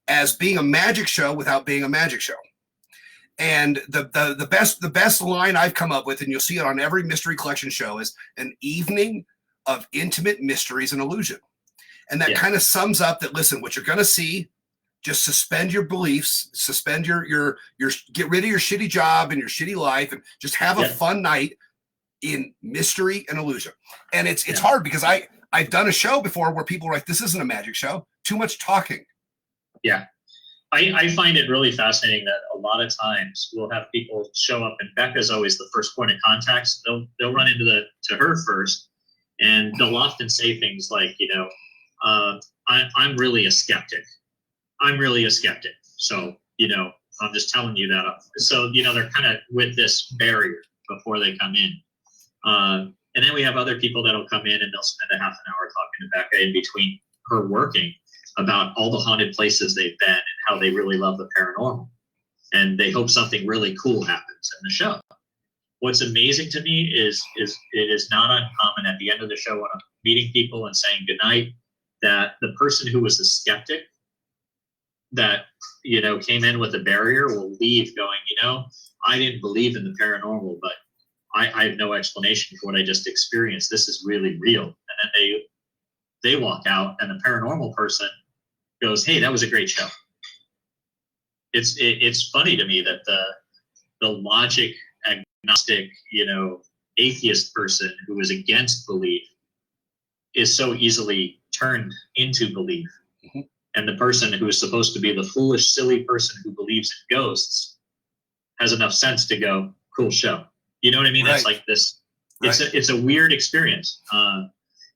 as being a magic show without being a magic show? And the best line I've come up with, and you'll see it on every mystery collection show, is an evening of intimate mysteries and illusion. And that kind of sums up that, listen, what you're going to see, just suspend your beliefs, suspend your get rid of your shitty job and your shitty life, and just have a fun night in mystery and illusion. And it's hard because I've done a show before where people are like, this isn't a magic show, too much talking. Yeah. I find it really fascinating that a lot of times we'll have people show up, and Becca's always the first point of contact. So they'll run into to her first, and they'll often say things like, I'm really a skeptic. I'm really a skeptic. So, I'm just telling you that. So, they're kind of with this barrier before they come in. And then we have other people that'll come in and they'll spend a half an hour talking to Becca in between her working about all the haunted places they've been and how they really love the paranormal. And they hope something really cool happens in the show. What's amazing to me is it is not uncommon at the end of the show when I'm meeting people and saying goodnight, that the person who was a skeptic that, came in with a barrier will leave going, I didn't believe in the paranormal, but I have no explanation for what I just experienced. This is really real. And then they walk out, and the paranormal person goes, hey, that was a great show. It's funny to me that the logic agnostic, atheist person who is against belief is so easily turned into belief. Mm-hmm. And the person who is supposed to be the foolish, silly person who believes in ghosts has enough sense to go, cool show. You know what I mean? Right. It's like this. It's a weird experience.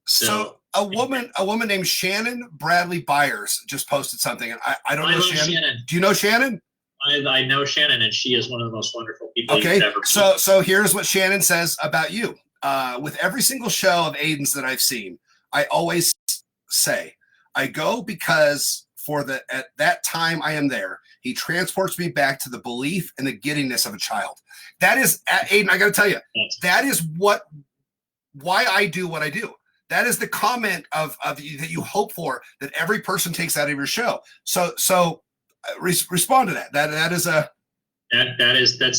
So a woman named Shannon Bradley Byers just posted something, and I don't know Shannon. Do you know Shannon? I know Shannon, and she is one of the most wonderful people you've ever met. So here's what Shannon says about you. With every single show of Aiden's that I've seen, I always say, I go because at that time I am there. He transports me back to the belief and the giddiness of a child. That is, Aiden, I got to tell you, that is why I do what I do. That is the comment of that you hope for, that every person takes out of your show. So respond to that. That's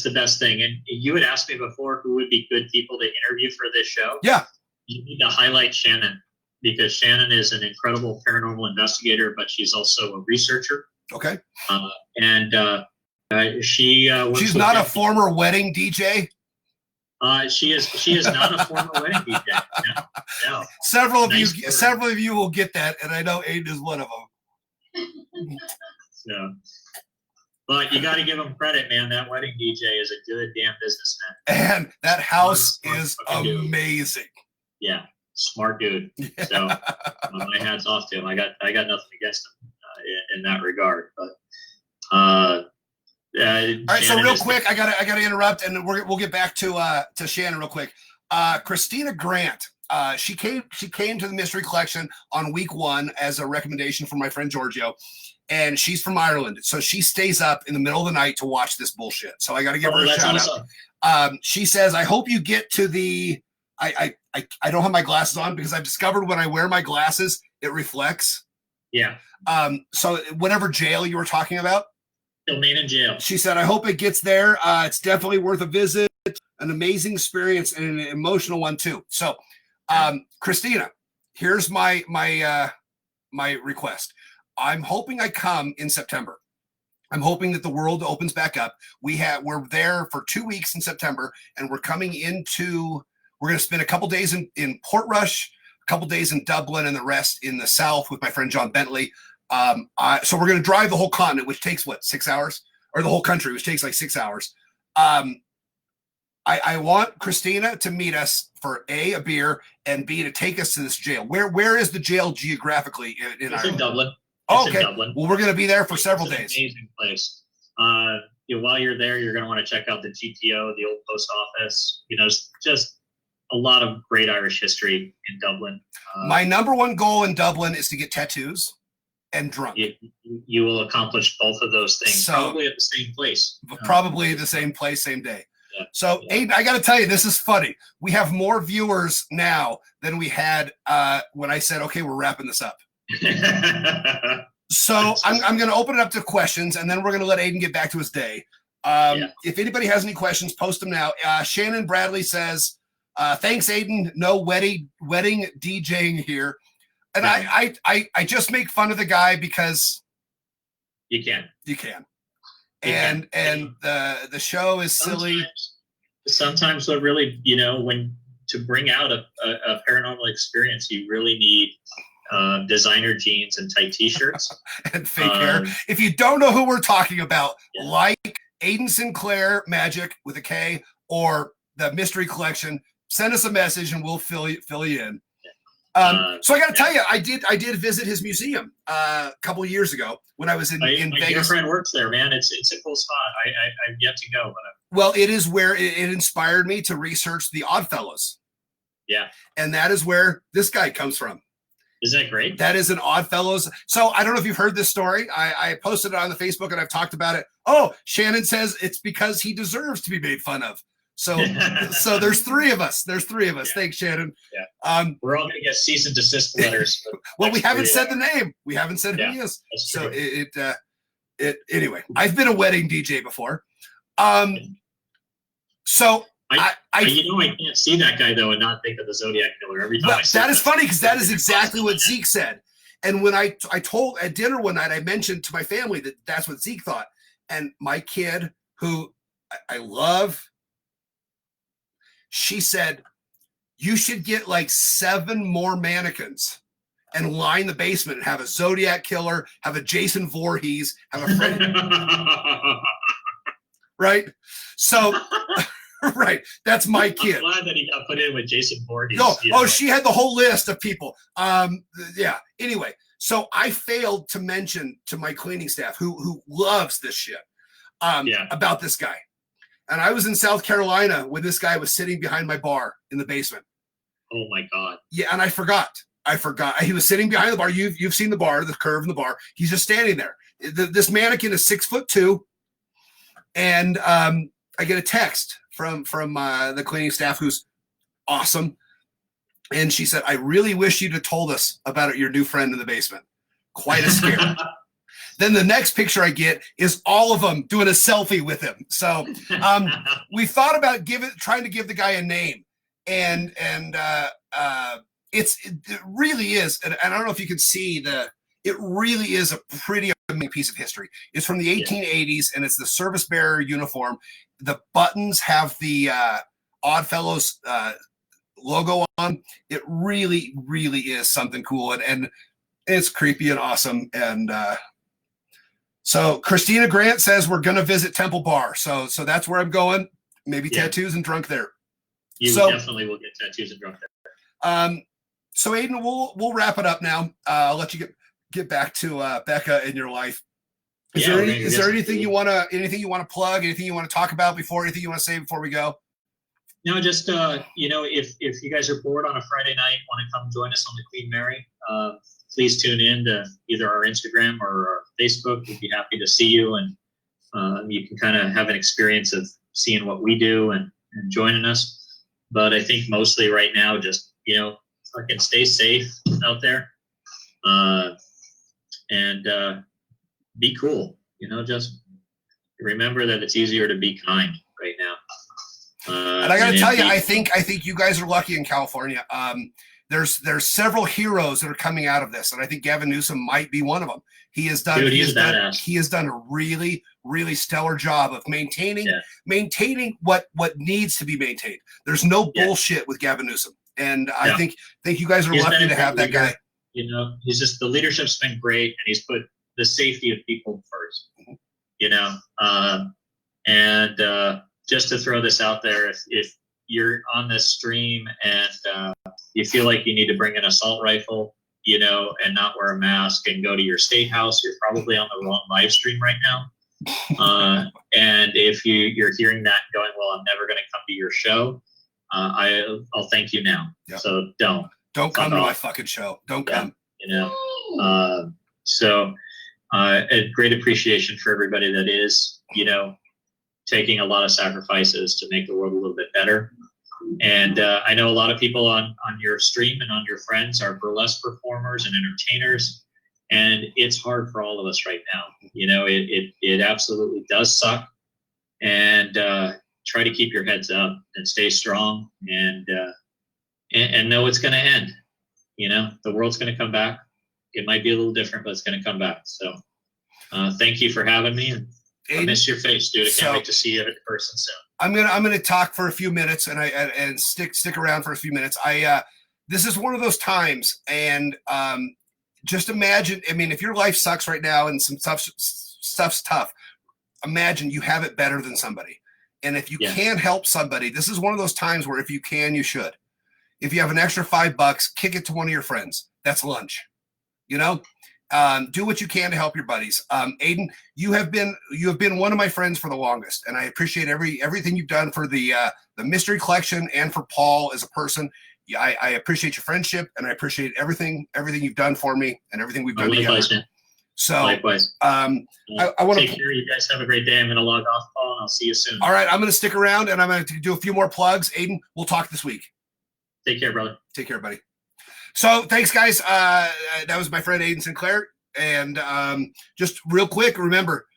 the best thing. And you had asked me before who would be good people to interview for this show. Yeah. You need to highlight Shannon, because Shannon is an incredible paranormal investigator, but she's also a researcher. Okay. She's not a former wedding DJ. She is not a former wedding DJ. No. Several of you will get that, and I know Aiden is one of them. So, but you got to give him credit, man. That wedding DJ is a good damn businessman. And that house is amazing. Yeah, smart dude. Yeah. So my hat's off to him. I got nothing against him in that regard. But all right. So real quick, I gotta interrupt, and we'll get back to Shannon real quick. Christina Grant. She came to the Mystery Collection on week 1 as a recommendation from my friend Giorgio, and she's from Ireland, so she stays up in the middle of the night to watch this bullshit. So I got to give her a shout out. She says, "I hope you get to the." I don't have my glasses on because I've discovered when I wear my glasses, it reflects. Yeah. So whatever jail you were talking about. Still remain in jail. She said, I hope it gets there. It's definitely worth a visit, an amazing experience, and an emotional one too. So, Christina, here's my request. I'm hoping I come in September. I'm hoping that the world opens back up. We're there for 2 weeks in September, and we're going to spend a couple days in Portrush, a couple days in Dublin, and the rest in the South with my friend John Bentley. So we're going to drive the whole continent, which takes 6 hours, or the whole country, which takes like 6 hours. I want Christina to meet us for a beer, and B, to take us to this jail. Where is the jail geographically in It's Ireland? in Dublin. Oh, It's okay. in Dublin. Well, we're going to be there for several It's an days. amazing place. While you're there, you're going to want to check out the GPO, the old post office. Just a lot of great Irish history in Dublin. My number one goal in Dublin is to get tattoos and drunk. You will accomplish both of those things, probably at the same place. Probably the same place, same day. Yeah. So, Aiden, I got to tell you, this is funny. We have more viewers now than we had when I said, okay, we're wrapping this up. So I'm going to open it up to questions, and then we're going to let Aiden get back to his day. If anybody has any questions, post them now. Shannon Bradley says, thanks, Aiden. No wedding DJing here. And I just make fun of the guy because you can. And the show is silly. Sometimes what really, when to bring out a paranormal experience, you really need designer jeans and tight t-shirts and fake hair. If you don't know who we're talking about, like Aiden Sinclair Magic with a K or the Mystery Collection, send us a message and we'll fill you in. So I got to tell you, I did visit his museum a couple of years ago when I was in Vegas. My girlfriend works there, man. It's a cool spot. I've yet to go, but well, it is where it inspired me to research the Oddfellows. Yeah, and that is where this guy comes from. Isn't that great? That is an Oddfellows. So I don't know if you've heard this story. I posted it on the Facebook and I've talked about it. Oh, Shannon says it's because he deserves to be made fun of. So there's three of us. Yeah. Thanks, Shannon. Yeah. We're all going to get cease and desist letters. Well, we haven't said the name. We haven't said who he is. So it anyway. I've been a wedding DJ before. So I can't see that guy though and not think of the Zodiac Killer every time. That is funny because that is exactly what Zeke said. And when I told at dinner one night, I mentioned to my family that that's what Zeke thought. And my kid, who I love, she said, you should get like 7 more mannequins and line the basement and have a Zodiac Killer, have a Jason Voorhees, have a friend. Right? So, right. That's my kid. I'm glad that he got put in with Jason Voorhees. No, she had the whole list of people. Yeah. Anyway, so I failed to mention to my cleaning staff who loves this shit about this guy. And I was in South Carolina when this guy was sitting behind my bar in the basement. Oh my God. Yeah, and I forgot. He was sitting behind the bar. You've seen the bar, the curve in the bar. He's just standing there. This mannequin is 6'2", and I get a text from the cleaning staff who's awesome, and she said, "I really wish you'd have told us about your new friend in the basement. Quite a scare." Then the next picture I get is all of them doing a selfie with him. So we thought about trying to give the guy a name, and it really is, and I don't know if you can see it really is a pretty amazing piece of history. It's from the 1880s, and it's the service bearer uniform. The buttons have the Oddfellows logo on. It really, really is something cool, and it's creepy and awesome. And so Christina Grant says we're going to visit Temple Bar. So that's where I'm going. Maybe tattoos and drunk there. You definitely will get tattoos and drunk there. So Aiden, we'll wrap it up now. I'll let you get back to Becca in your life. Is there anything you want to plug? Anything you want to talk about anything you want to say before we go? No, just if you guys are bored on a Friday night, want to come join us on the Queen Mary, please tune in to either our Instagram or our Facebook. We'd be happy to see you, and you can kind of have an experience of seeing what we do and joining us. But I think mostly right now, just fucking stay safe out there, and be cool. Just remember that it's easier to be kind right now. And I got to tell you, I think you guys are lucky in California. There's several heroes that are coming out of this, and I think Gavin Newsom might be one of them. He has done a really, really stellar job of maintaining what needs to be maintained. There's no bullshit with Gavin Newsom, and I think you guys are lucky to have that guy. You know, the leadership's been great, and he's put the safety of people first. You know, and just to throw this out there, if you're on this stream and you feel like you need to bring an assault rifle, you know, and not wear a mask and go to your state house, you're probably on the wrong live stream right now. And if you're hearing that and going, well, I'm never going to come to your show, I'll thank you now. Yep. So don't come to my fucking show. Don't come. You know, so a great appreciation for everybody that is, you know, taking a lot of sacrifices to make the world a little bit better. And I know a lot of people on your stream and on your friends are burlesque performers and entertainers, and it's hard for all of us right now. You know, it absolutely does suck. And try to keep your heads up and stay strong, and know it's going to end. You know, the world's going to come back. It might be a little different, but it's going to come back. So thank you for having me. And Aiden, I miss your face, dude. I can't wait to see you in person soon. I'm gonna talk for a few minutes and stick around for a few minutes. This is one of those times, and just imagine. I mean, if your life sucks right now and some stuff's tough, imagine you have it better than somebody. And if you can't help somebody, this is one of those times where if you can, you should. If you have an extra $5, kick it to one of your friends. That's lunch. You know, do what you can to help your buddies. Aiden, you have been one of my friends for the longest, and I appreciate everything you've done for the mystery collection and for Paul as a person. Yeah, I appreciate your friendship, and I appreciate everything you've done for me and everything we've done together. Man. So, likewise. I want to take care. You guys have a great day. I'm going to log off, Paul, and I'll see you soon. All right, I'm going to stick around, and I'm going to do a few more plugs. Aiden, we'll talk this week. Take care, brother. Take care, buddy. So thanks, guys. That was my friend Aiden Sinclair. And just real quick, remember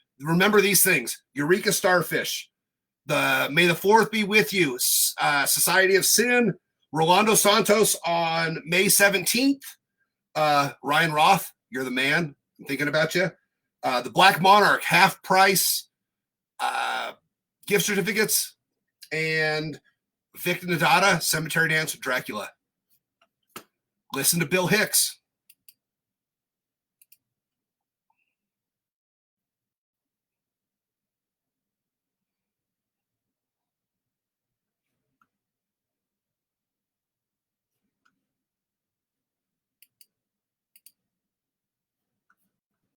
these things. Eureka Starfish. May the 4th be with you. Society of Sin. Rolando Santos on May 17th. Ryan Roth, you're the man. I'm thinking about you. The Black Monarch, half price. Gift certificates. And Victor Nadata, Cemetery Dance with Dracula. Listen to Bill Hicks.